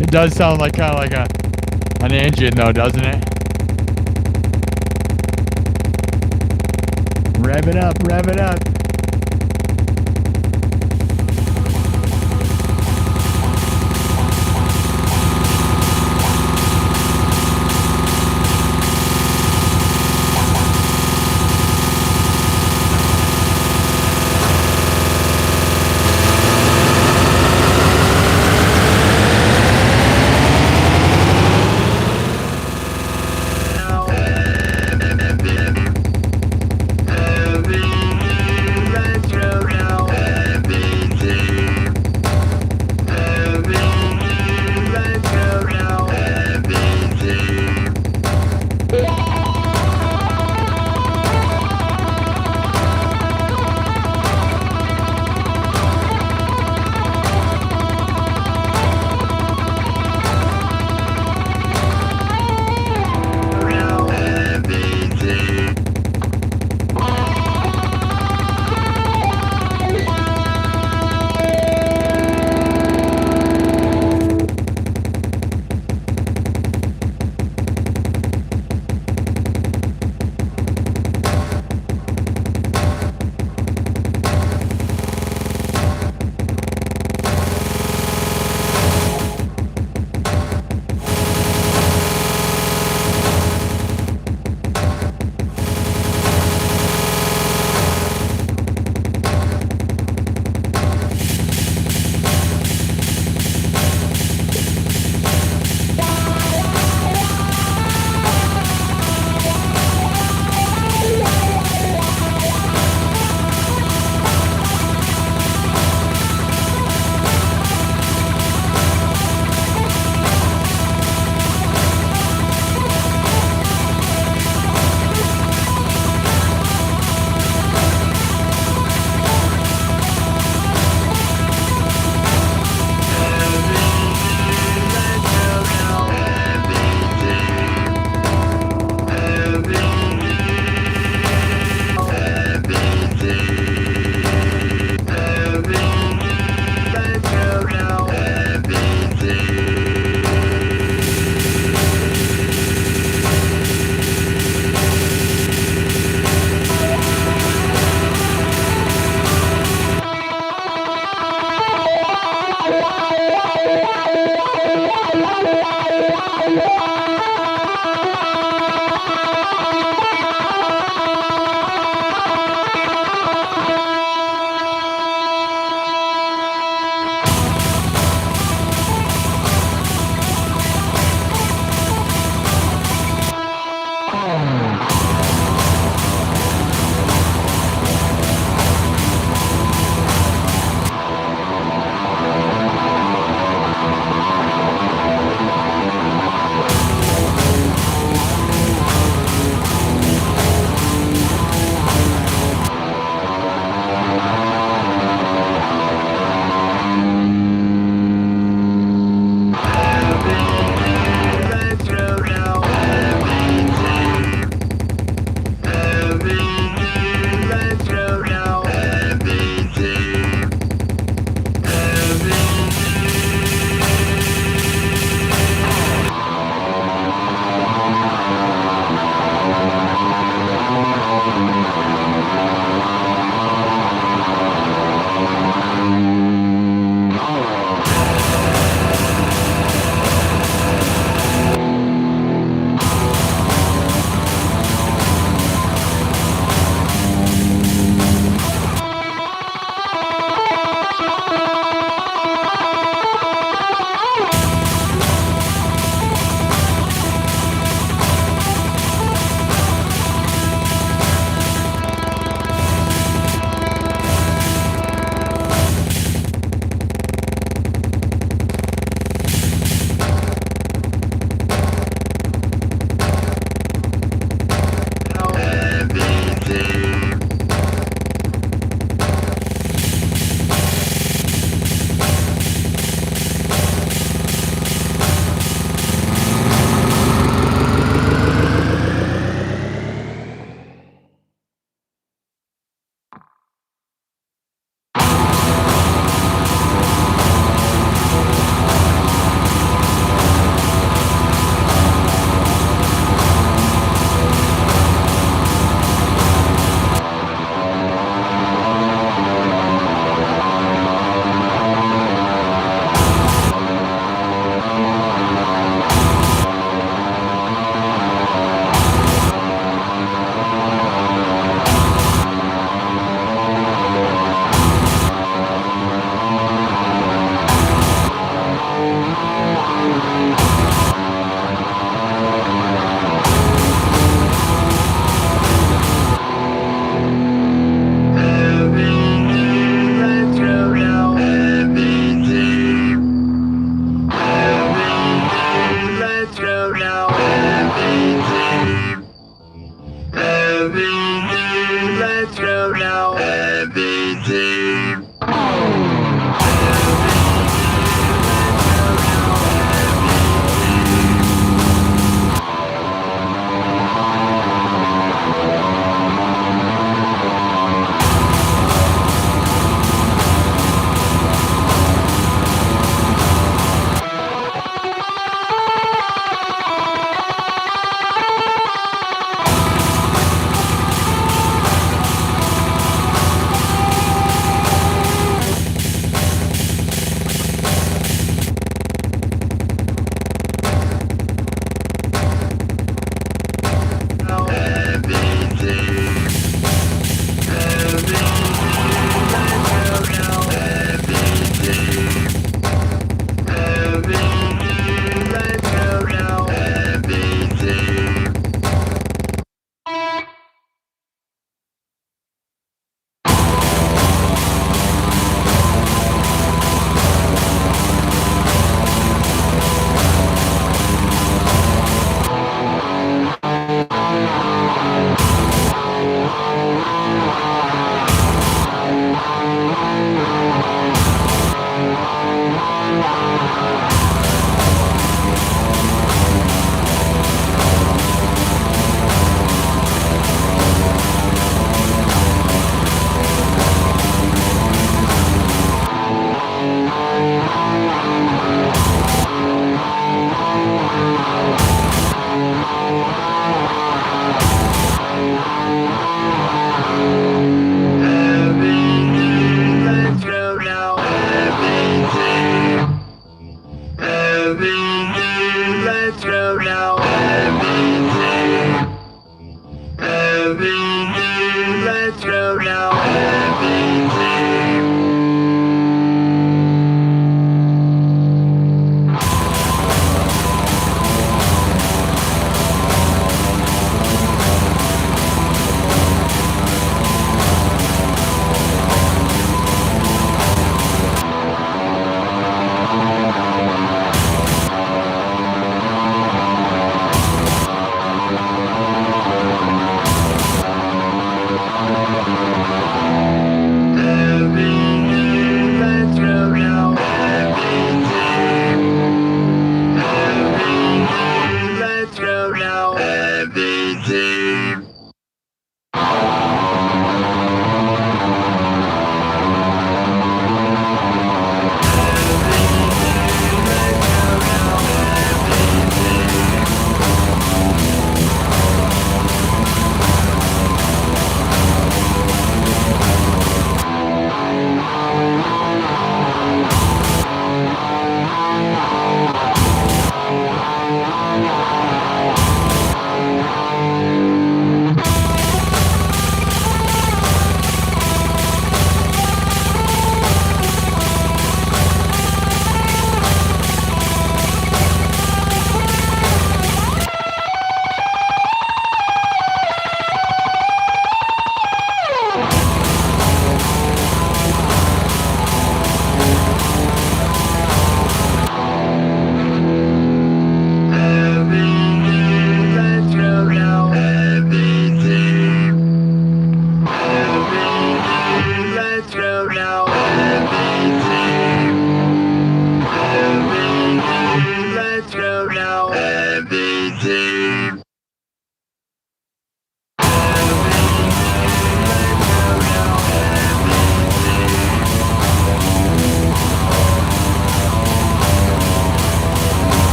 Speaker 1: It does sound like kind of like an engine though, doesn't it? Rev it up, rev it up.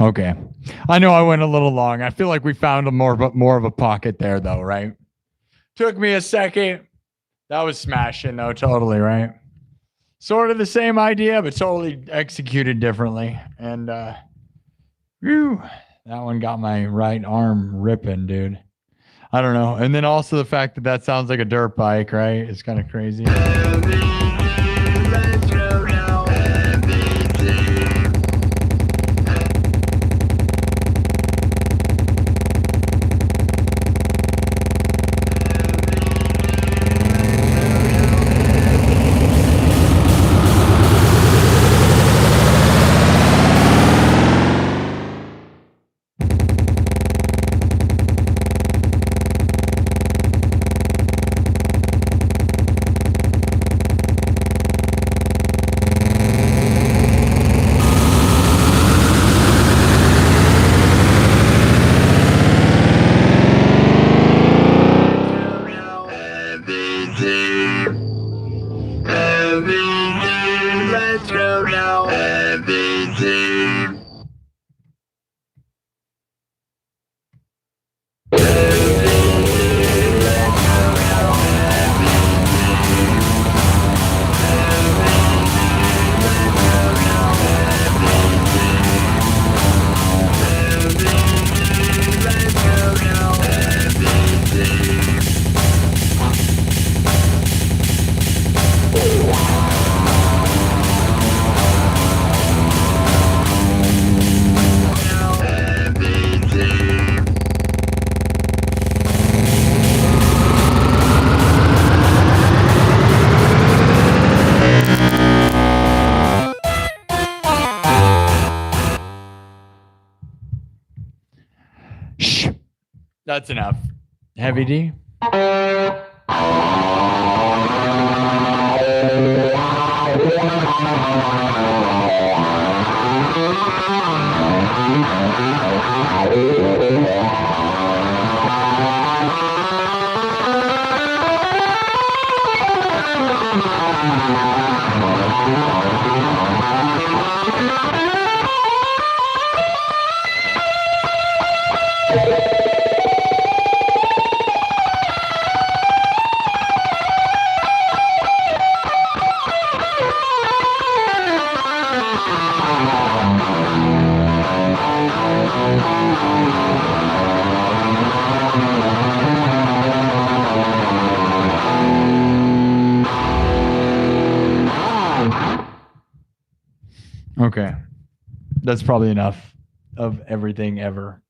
Speaker 1: Okay. I know I went a little long. I feel like we found a more of a pocket there, though, right? Took me a second. That was smashing, though, totally, right? Sort of the same idea, but totally executed differently. And whew, that one got my right arm ripping, dude. I don't know. And then also the fact that that sounds like a dirt bike, right? It's kind of crazy. Shh. That's enough. Heavy D. Okay. That's probably enough of everything ever.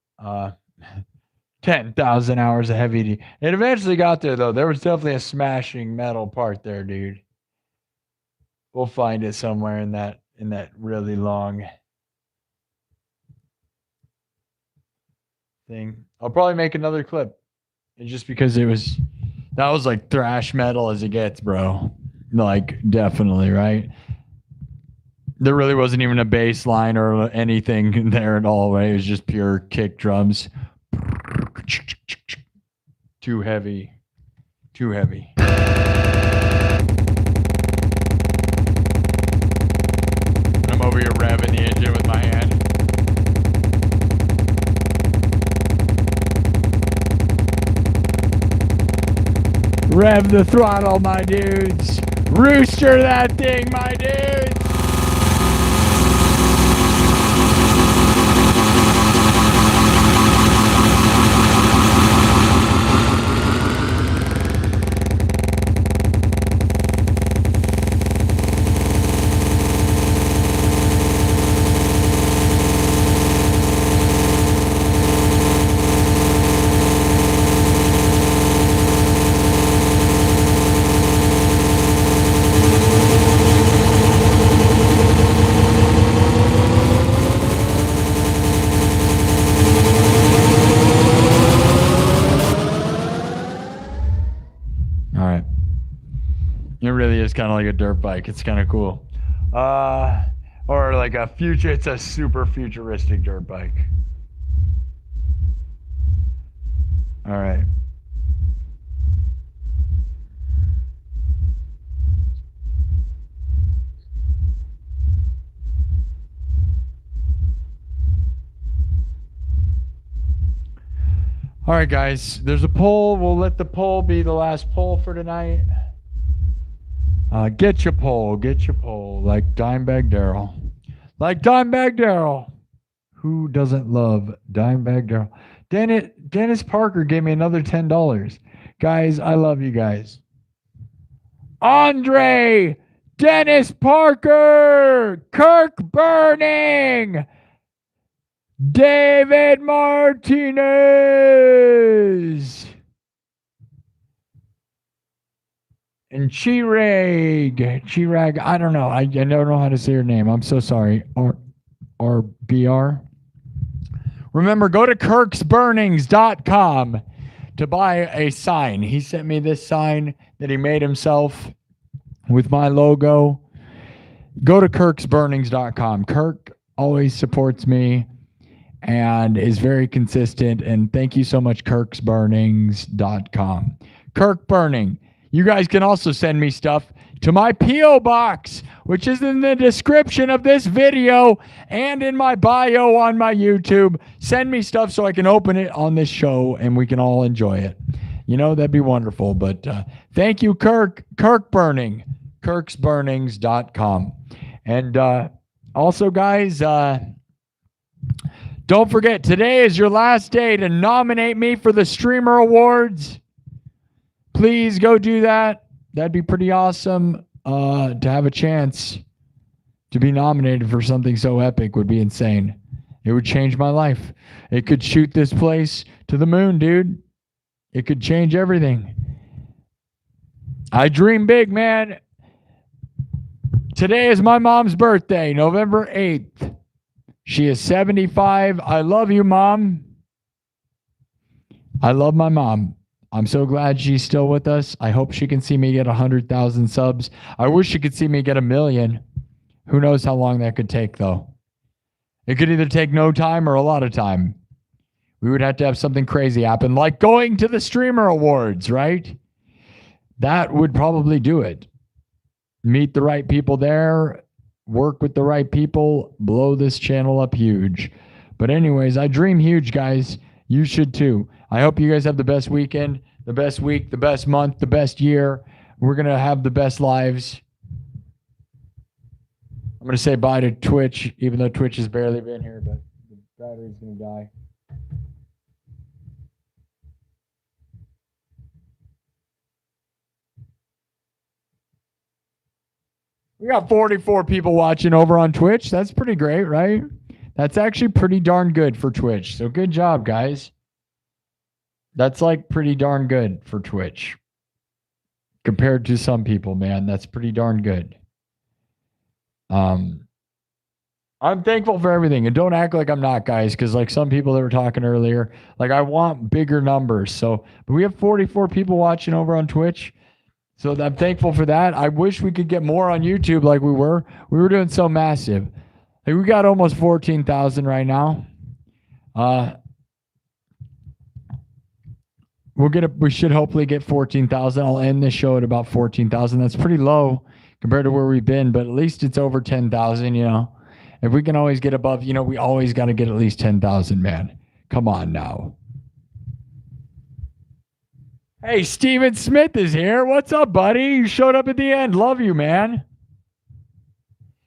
Speaker 1: 10,000 hours of heavy D. It eventually got there, though. There was definitely a smashing metal part there, dude. We'll find it somewhere in that really long thing. I'll probably make another clip. And just because that was like thrash metal as it gets, bro. Like, definitely, right? There really wasn't even a bass line or anything there at all, right? It was just pure kick drums. Too heavy. Too heavy. I'm over here revving the engine with my hand. Rev the throttle, my dudes. Rooster that thing, my dudes. Kind of like a dirt bike. It's kind of cool. Or like it's a super futuristic dirt bike. All right. All right, guys. There's a poll. We'll let the poll be the last poll for tonight. Get your poll. Get your poll. Like Dimebag Darrell. Like Dimebag Darrell. Who doesn't love Dimebag Darrell? Dennis Parker gave me another $10. Guys, I love you guys. Andre, Dennis Parker, Kirk Burning, David Martinez, and Chirag, I don't know. I don't know how to say your name. I'm so sorry. Or BR. Remember, go to kirksburnings.com to buy a sign. He sent me this sign that he made himself with my logo. Go to kirksburnings.com. Kirk always supports me and is very consistent. And thank you so much, kirksburnings.com. Kirk Burning. You guys can also send me stuff to my P.O. Box, which is in the description of this video and in my bio on my YouTube. Send me stuff so I can open it on this show and we can all enjoy it. You know, that'd be wonderful. But thank you, Kirk Burning, kirksburnings.com. And also, guys, don't forget, today is your last day to nominate me for the Streamer Awards. Please go do that. That'd be pretty awesome. To have a chance to be nominated for something so epic would be insane. It would change my life. It could shoot this place to the moon, dude. It could change everything. I dream big, man. Today is my mom's birthday, November 8th. She is 75. I love you, Mom. I love my mom. I'm so glad she's still with us. I hope she can see me get 100,000 subs. I wish she could see me get 1 million. Who knows how long that could take, though. It could either take no time or a lot of time. We would have to have something crazy happen, like going to the Streamer Awards, right? That would probably do it. Meet the right people there, work with the right people, blow this channel up huge. But anyways, I dream huge, guys. You should too. I hope you guys have the best weekend, the best week, the best month, the best year. We're going to have the best lives. I'm going to say bye to Twitch, even though Twitch has barely been here, but the battery's going to die. We got 44 people watching over on Twitch. That's pretty great, right? That's actually pretty darn good for Twitch. So good job, guys. That's like pretty darn good for Twitch. Compared to some people, man. That's pretty darn good. I'm thankful for everything. And don't act like I'm not, guys, because like some people that were talking earlier, like I want bigger numbers. So, but we have 44 people watching over on Twitch. So I'm thankful for that. I wish we could get more on YouTube like we were. We were doing so massive. Like we got almost 14,000 right now. We should hopefully get 14,000. I'll end this show at about 14,000. That's pretty low compared to where we've been, but at least it's over 10,000, you know. If we can always get above, you know, we always got to get at least 10,000, man. Come on now. Hey, Steven Smith is here. What's up, buddy? You showed up at the end. Love you, man.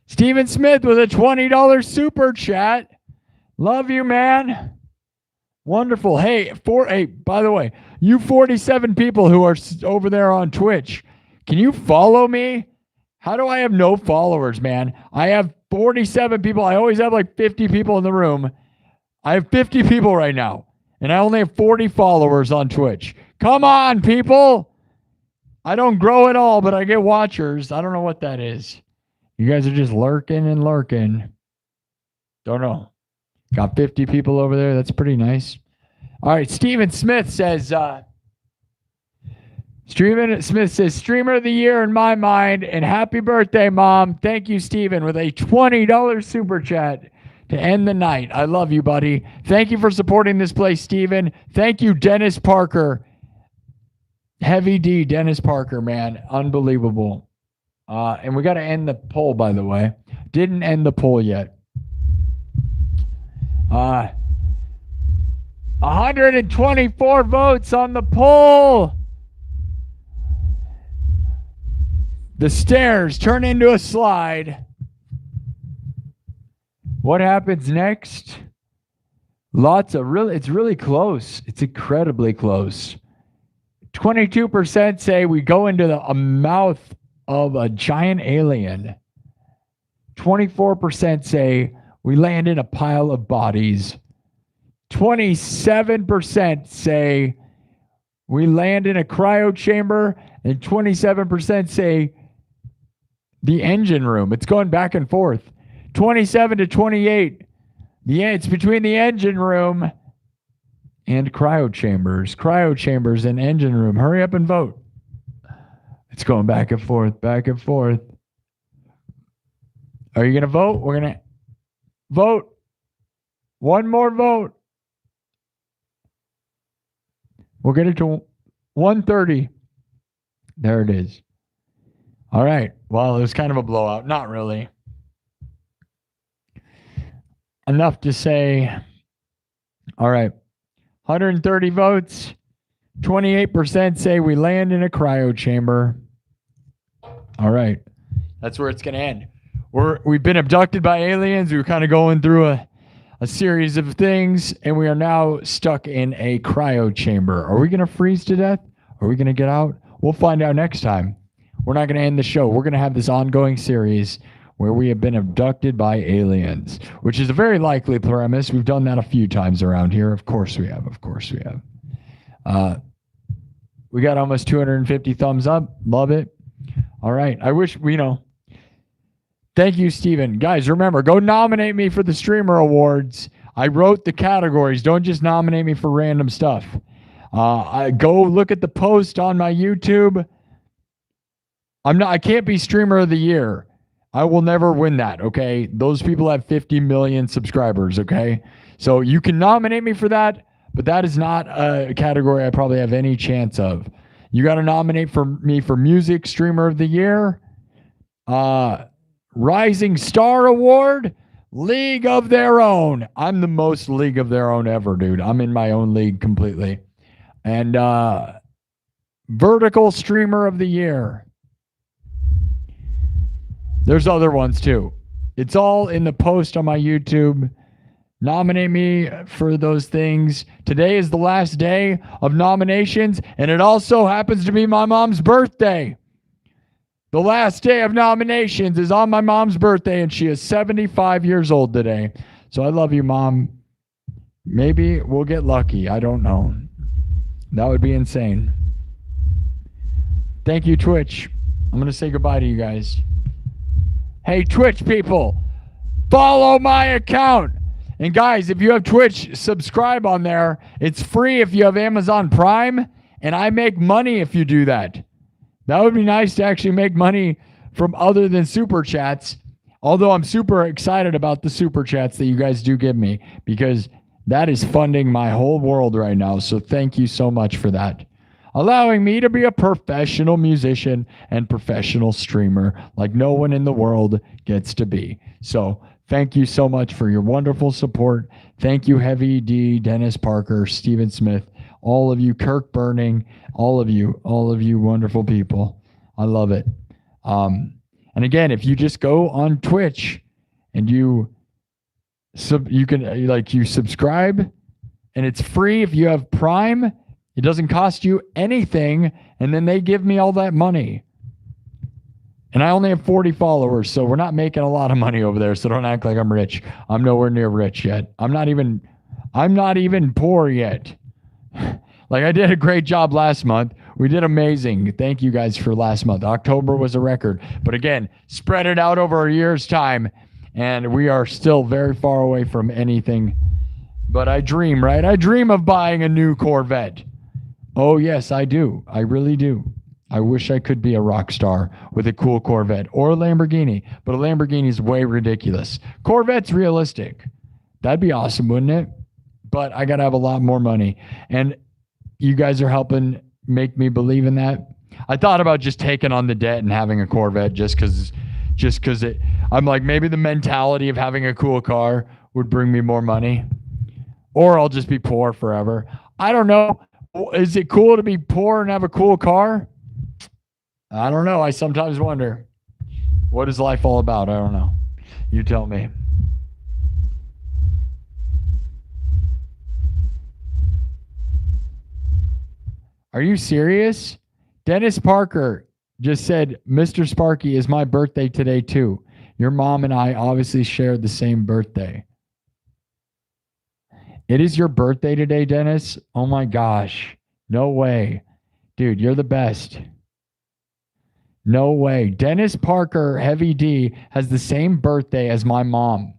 Speaker 1: Steven Smith with a $20 super chat. Love you, man. Wonderful. Hey, by the way, you 47 people who are over there on Twitch, can you follow me? How do I have no followers, man? I have 47 people. I always have like 50 people in the room. I have 50 people right now, and I only have 40 followers on Twitch. Come on, people. I don't grow at all, but I get watchers. I don't know what that is. You guys are just lurking and lurking. Don't know. Got 50 people over there. That's pretty nice. All right. Steven Smith says, streamer of the year in my mind, and happy birthday, Mom. Thank you, Steven, with a $20 super chat to end the night. I love you, buddy. Thank you for supporting this place, Steven. Thank you, Dennis Parker. Heavy D, Dennis Parker, man. Unbelievable. And we got to end the poll, by the way. Didn't end the poll yet. 124 votes on the poll. The stairs turn into a slide. What happens next? It's really close. It's incredibly close. 22% say we go into a mouth of a giant alien. 24% say we land in a pile of bodies. 27% say we land in a cryo chamber, and 27% say the engine room. It's going back and forth. 27 to 28. It's between the engine room and cryo chambers. Cryo chambers and engine room. Hurry up and vote. It's going back and forth, back and forth. Are you going to vote? We're going to vote. One more vote. We'll get it to 1:30. There it is. All right. Well, it was kind of a blowout. Not really. Enough to say, all right, 130 votes. 28% say we land in a cryo chamber. All right. That's where it's going to end. We've been abducted by aliens. We were kind of going through a series of things, and we are now stuck in a cryo chamber. Are we going to freeze to death? Are we going to get out? We'll find out next time. We're not going to end the show. We're going to have this ongoing series where we have been abducted by aliens, which is a very likely premise. We've done that a few times around here. Of course we have. Of course we have. We got almost 250 thumbs up. Love it. All right. I wish we know. Thank you, Steven. Guys, remember, go nominate me for the Streamer Awards. I wrote the categories. Don't just nominate me for random stuff. Go look at the post on my YouTube. I can't be Streamer of the Year. I will never win that, okay? Those people have 50 million subscribers, okay? So you can nominate me for that, but that is not a category I probably have any chance of. You got to nominate for me for Music Streamer of the Year, Rising Star Award, League of Their Own. I'm the most League of Their Own ever, dude. I'm in my own league completely. And Vertical Streamer of the Year. There's other ones too. It's all in the post on my YouTube. Nominate me for those things. Today is the last day of nominations, and it also happens to be my mom's birthday. The last day of nominations is on my mom's birthday, and she is 75 years old today. So I love you, Mom. Maybe we'll get lucky. I don't know. That would be insane. Thank you, Twitch. I'm going to say goodbye to you guys. Hey, Twitch people, follow my account. And guys, if you have Twitch, subscribe on there. It's free if you have Amazon Prime, and I make money if you do that. That would be nice to actually make money from other than super chats. Although I'm super excited about the super chats that you guys do give me, because that is funding my whole world right now. So thank you so much for that. Allowing me to be a professional musician and professional streamer like no one in the world gets to be. So thank you so much for your wonderful support. Thank you, Heavy D, Dennis Parker, Steven Smith, all of you, Kirk Burning, all of you wonderful people. I love it. And again, if you just go on Twitch and you subscribe, and it's free if you have Prime. It doesn't cost you anything, and then they give me all that money. And I only have 40 followers, so we're not making a lot of money over there, so don't act like I'm rich. I'm nowhere near rich yet. I'm not even poor yet. Like, I did a great job last month. We did amazing. Thank you guys for last month. October was a record. But again, spread it out over a year's time, and we are still very far away from anything. But I dream, right? I dream of buying a new Corvette. Oh, yes, I do. I really do. I wish I could be a rock star with a cool Corvette or a Lamborghini, but a Lamborghini is way ridiculous. Corvette's realistic. That'd be awesome, wouldn't it? But I got to have a lot more money. And you guys are helping make me believe in that. I thought about just taking on the debt and having a Corvette just because I'm like, maybe the mentality of having a cool car would bring me more money. or I'll just be poor forever. I don't know. Is it cool to be poor and have a cool car? I don't know. I sometimes wonder, what is life all about? I don't know. You tell me. Are you serious? Dennis Parker just said, Mr. Sparky, is my birthday today too. Your mom and I obviously share the same birthday. It is your birthday today, Dennis? Oh my gosh. No way. Dude, you're the best. No way. Dennis Parker, Heavy D, has the same birthday as my mom.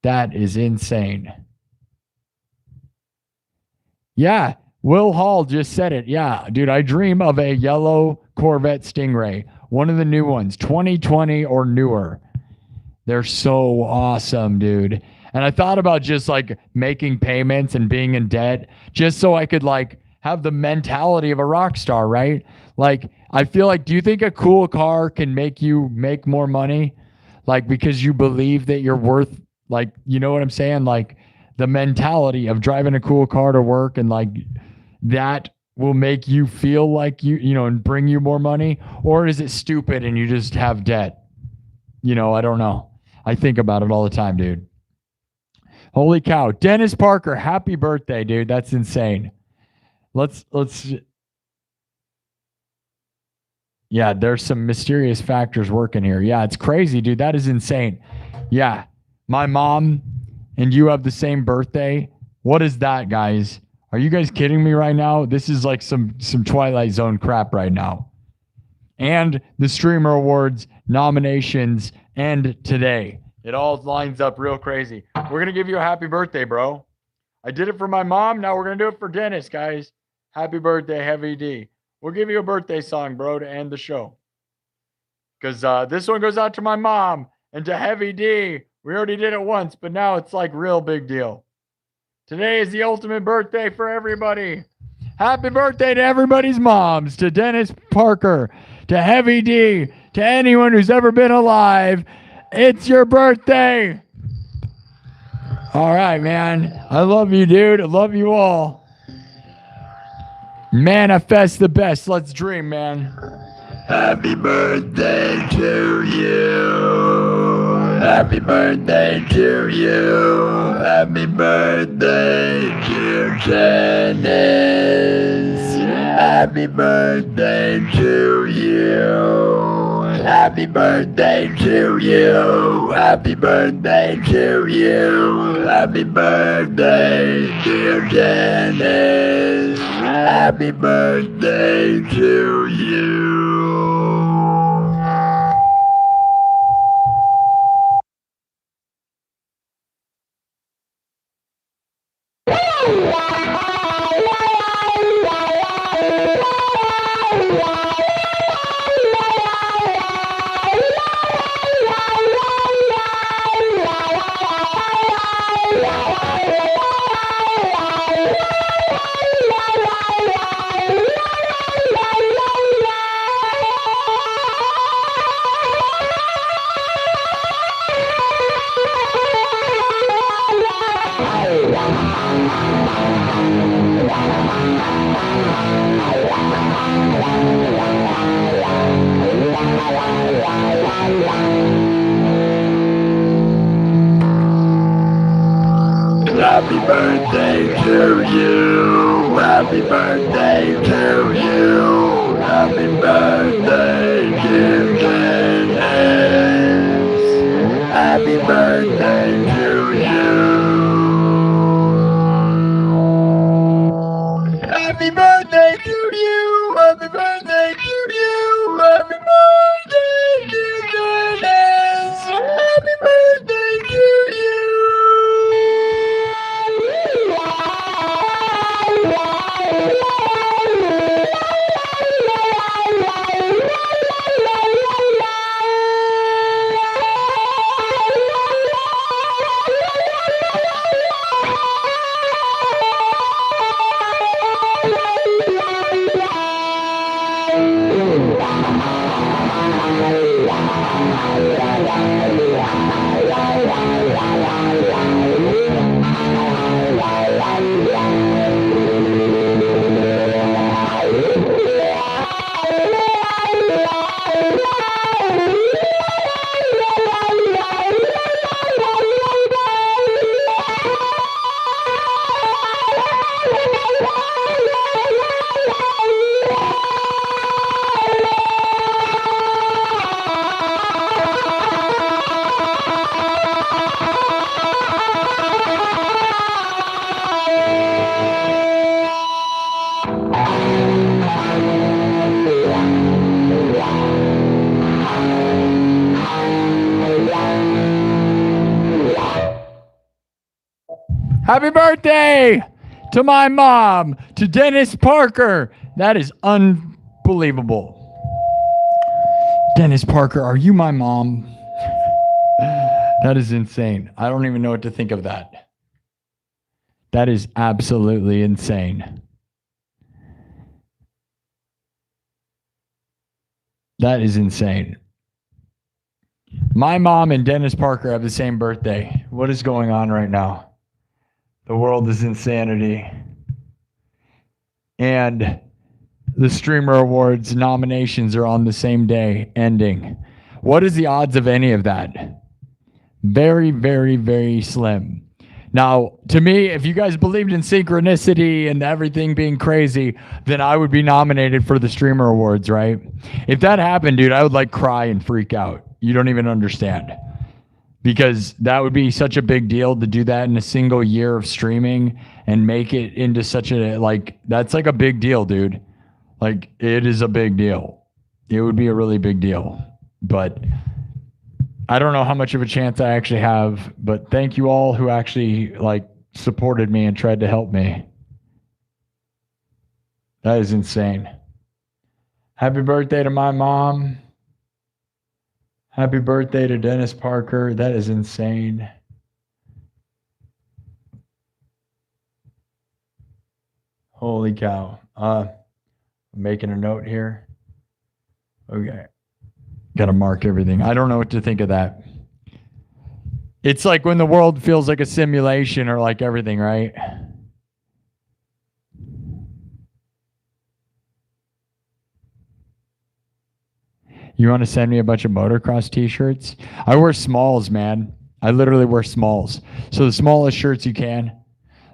Speaker 1: That is insane. Yeah. Will Hall just said it. Yeah, dude, I dream of a yellow Corvette Stingray. One of the new ones, 2020 or newer. They're so awesome, dude. And I thought about just like making payments and being in debt just so I could like have the mentality of a rock star, right? Like, I feel like, do you think a cool car can make you make more money? Like, because you believe that you're worth, like, you know what I'm saying? Like, the mentality of driving a cool car to work and like, that will make you feel like you know, and bring you more money? Or is it stupid and you just have debt? You know, I don't know. I think about it all the time, dude. Holy cow. Dennis Parker, happy birthday, dude. That's insane. Let's yeah, there's some mysterious factors working here. Yeah, it's crazy, dude. That is insane. Yeah. My mom and you have the same birthday. What is that, guys? Are you guys kidding me right now? This is like some Twilight Zone crap right now. And the Streamer Awards nominations end today. It all lines up real crazy. We're going to give you a happy birthday, bro. I did it for my mom. Now we're going to do it for Dennis, guys. Happy birthday, Heavy D. We'll give you a birthday song, bro, to end the show. Because this one goes out to my mom and to Heavy D. We already did it once, but now it's like real big deal. Today is the ultimate birthday for everybody. Happy birthday to everybody's moms, to Dennis Parker, to Heavy D, to anyone who's ever been alive. It's your birthday. All right, man. I love you, dude. I love you all. Manifest the best. Let's dream, man.
Speaker 3: Happy birthday to you. Happy birthday to you. Happy birthday, dear Dennis. Happy birthday to you. Happy birthday to you. Happy birthday to you. Happy birthday, dear Dennis. Happy birthday to you. Happy birthday to you. Happy birthday to you. Happy birthday, dear Dennis. Happy birthday to you. Happy birthday to you. Happy birthday to you. Happy birthday, dear Dennis. Happy birthday to you.
Speaker 1: Happy birthday to my mom, to Dennis Parker. That is unbelievable. Dennis Parker, are you my mom? That is insane. I don't even know what to think of that. That is absolutely insane. That is insane. My mom and Dennis Parker have the same birthday. What is going on right now? The world is insanity. And the Streamer Awards nominations are on the same day, ending. What is the odds of any of that? Very, very, very slim. Now, to me, if you guys believed in synchronicity and everything being crazy, then I would be nominated for the Streamer Awards, right? If that happened, dude, I would like cry and freak out. You don't even understand. Because that would be such a big deal to do that in a single year of streaming and make it into such a, like, that's like a big deal, dude. Like, it is a big deal. It would be a really big deal. But I don't know how much of a chance I actually have, but thank you all who actually like supported me and tried to help me. That is insane. Happy birthday to my mom. Happy birthday to Dennis Parker. That is insane. Holy cow. Making a note here. Okay. Got to mark everything. I don't know what to think of that. It's like when the world feels like a simulation or like everything, right? You want to send me a bunch of motocross t-shirts? I wear smalls, man. I literally wear smalls. So the smallest shirts you can.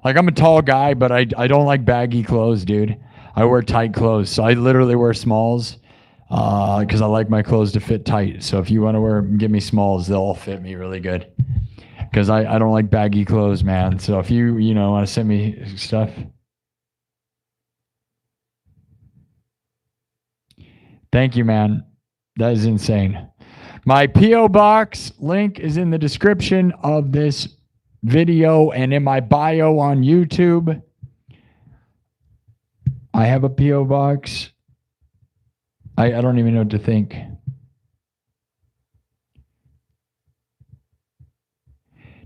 Speaker 1: Like, I'm a tall guy, but I don't like baggy clothes, dude. I wear tight clothes. So I literally wear smalls. Because I like my clothes to fit tight. So if you want to give me smalls, they'll all fit me really good. Because I don't like baggy clothes, man. So if you want to send me stuff. Thank you, man. That is insane. My P.O. Box link is in the description of this video and in my bio on YouTube. I have a P.O. Box. I don't even know what to think.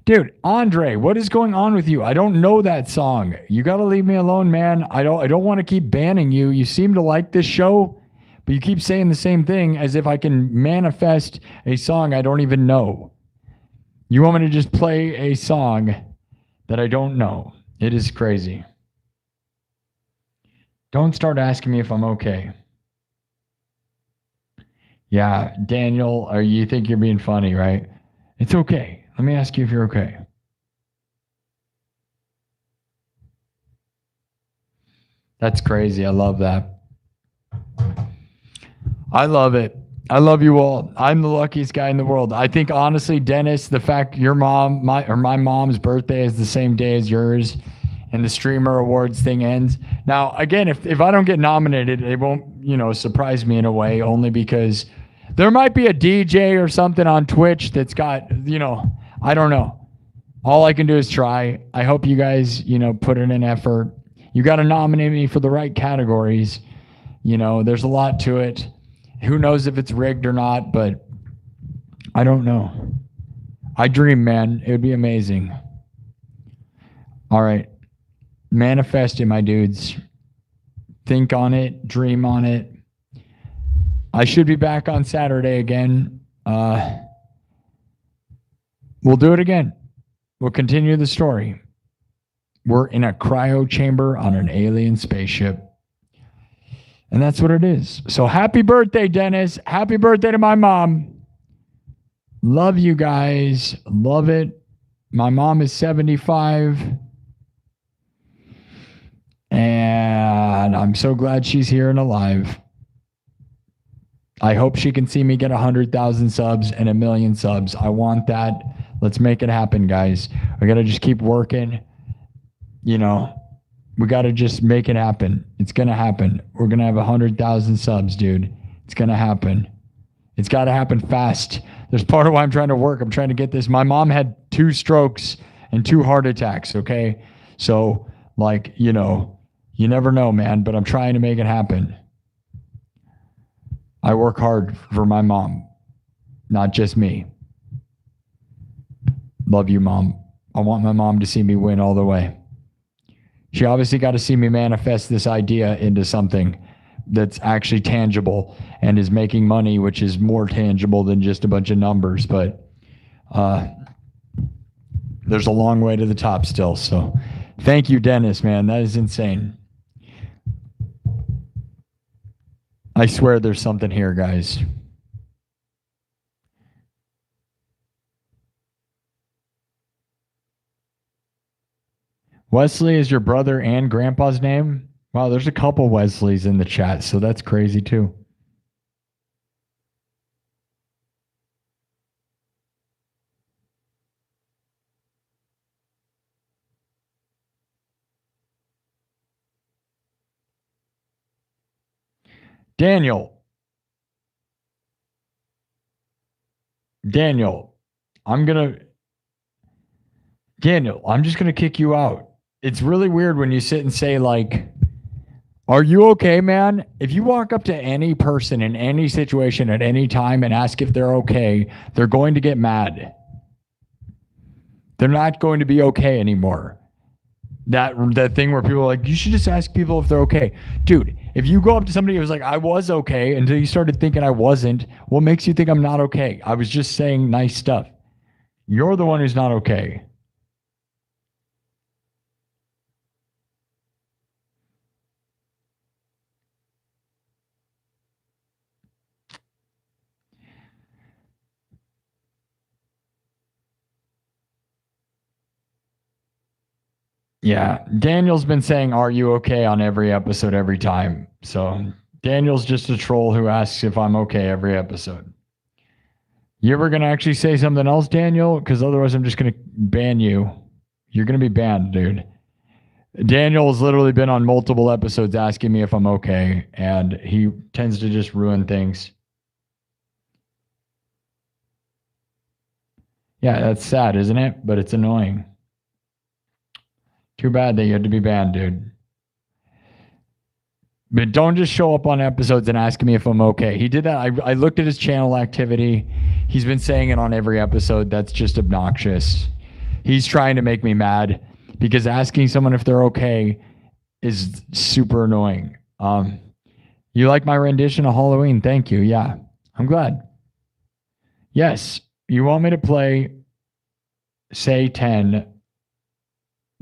Speaker 1: Dude, Andre, what is going on with you? I don't know that song. You got to leave me alone, man. I don't want to keep banning you. You seem to like this show, but you keep saying the same thing as if I can manifest a song I don't even know. You want me to just play a song that I don't know. It is crazy. Don't start asking me if I'm okay. Yeah, Daniel, or you think you're being funny, right? It's okay. Let me ask you if you're okay. That's crazy. I love that. I love it. I love you all. I'm the luckiest guy in the world. I think, honestly, Dennis, the fact your mom, my mom's birthday is the same day as yours and the Streamer Awards thing ends. Now, again, if I don't get nominated, it won't, surprise me in a way, only because there might be a DJ or something on Twitch that's got, I don't know. All I can do is try. I hope you guys, put in an effort. You got to nominate me for the right categories. There's a lot to it. Who knows if it's rigged or not, but I don't know. I dream, man. It would be amazing. All right. Manifest it, my dudes. Think on it. Dream on it. I should be back on Saturday again. We'll do it again. We'll continue the story. We're in a cryo chamber on an alien spaceship. And that's what it is. So happy birthday, Dennis. Happy birthday to my mom. Love you guys. Love it. My mom is 75. And I'm so glad she's here and alive. I hope she can see me get 100,000 subs and 1 million subs. I want that. Let's make it happen, guys. We got to just keep working. We got to just make it happen. It's going to happen. We're going to have 100,000 subs, dude. It's going to happen. It's got to happen fast. There's part of why I'm trying to work. I'm trying to get this. My mom had 2 strokes and 2 heart attacks, okay? So, like, you know, you never know, man, but I'm trying to make it happen. I work hard for my mom, not just me. Love you, Mom. I want my mom to see me win all the way. She obviously got to see me manifest this idea into something that's actually tangible and is making money, which is more tangible than just a bunch of numbers. But there's a long way to the top still. So thank you, Dennis, man. That is insane. I swear there's something here, guys. Wesley is your brother and grandpa's name? Wow, there's a couple Wesleys in the chat, so that's crazy too. Daniel, I'm just going to kick you out. It's really weird when you sit and say, like, are you okay, man? If you walk up to any person in any situation at any time and ask if they're okay, they're going to get mad. They're not going to be okay anymore. That thing where people are like, you should just ask people if they're okay. Dude, if you go up to somebody who's like, I was okay, until you started thinking I wasn't, what makes you think I'm not okay? I was just saying nice stuff. You're the one who's not okay. Yeah, Daniel's been saying, are you okay on every episode, every time. So Daniel's just a troll who asks if I'm okay every episode. You ever going to actually say something else, Daniel? Because otherwise I'm just going to ban you. You're going to be banned, dude. Daniel has literally been on multiple episodes asking me if I'm okay, and he tends to just ruin things. Yeah, that's sad, isn't it? But it's annoying. Too bad that you had to be banned, dude. But don't just show up on episodes and ask me if I'm okay. He did that. I looked at his channel activity. He's been saying it on every episode. That's just obnoxious. He's trying to make me mad because asking someone if they're okay is super annoying. You like my rendition of Halloween? Thank you. Yeah, I'm glad. Yes, you want me to play Say 10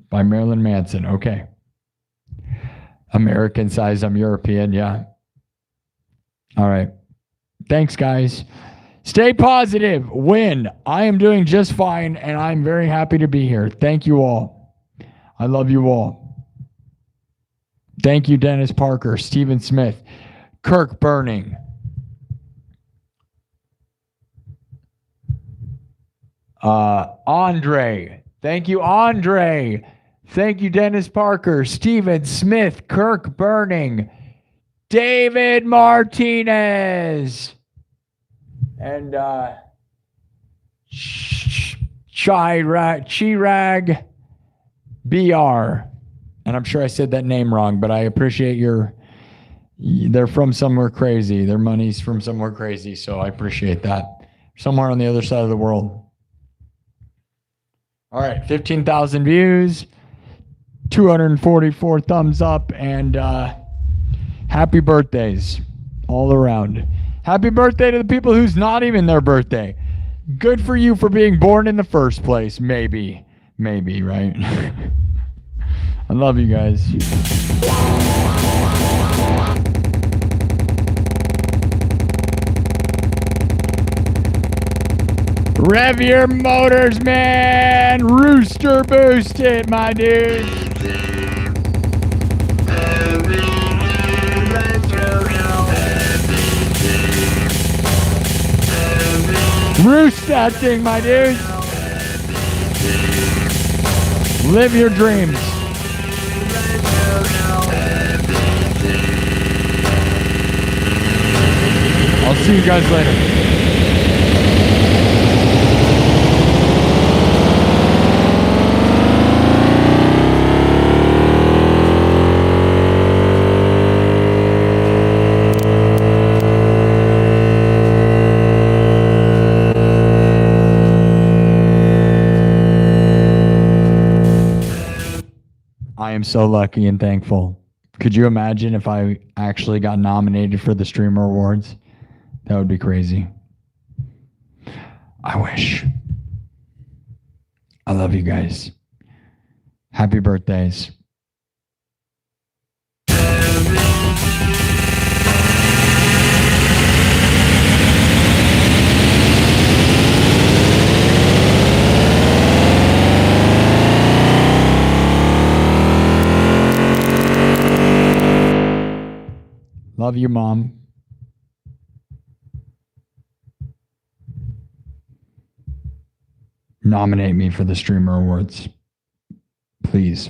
Speaker 1: by Marilyn Manson. Okay. American size, I'm European. Yeah. All right. Thanks, guys. Stay positive. Win. I am doing just fine, and I'm very happy to be here. Thank you all. I love you all. Thank you, Dennis Parker, Stephen Smith, Kirk Burning. Andre. Thank you, Andre. Thank you, Dennis Parker, Stephen Smith, Kirk Burning, David Martinez, and Chirag BR. And I'm sure I said that name wrong, but I appreciate they're from somewhere crazy. Their money's from somewhere crazy, so I appreciate that. Somewhere on the other side of the world. All right, 15,000 views. 244 thumbs up, and happy birthdays all around. Happy birthday to the people who's not even their birthday. Good for you for being born in the first place. Maybe, right? I love you guys. Rev your motors, man. Rooster boost it, my dude. Roost that thing, my dude. Live your dreams. I'll see you guys later. am so lucky and thankful. Could you imagine if I actually got nominated for the Streamer Awards? That would be crazy. I wish. I love you guys. Happy birthdays. Love you, Mom. Nominate me for the Streamer Awards. Please.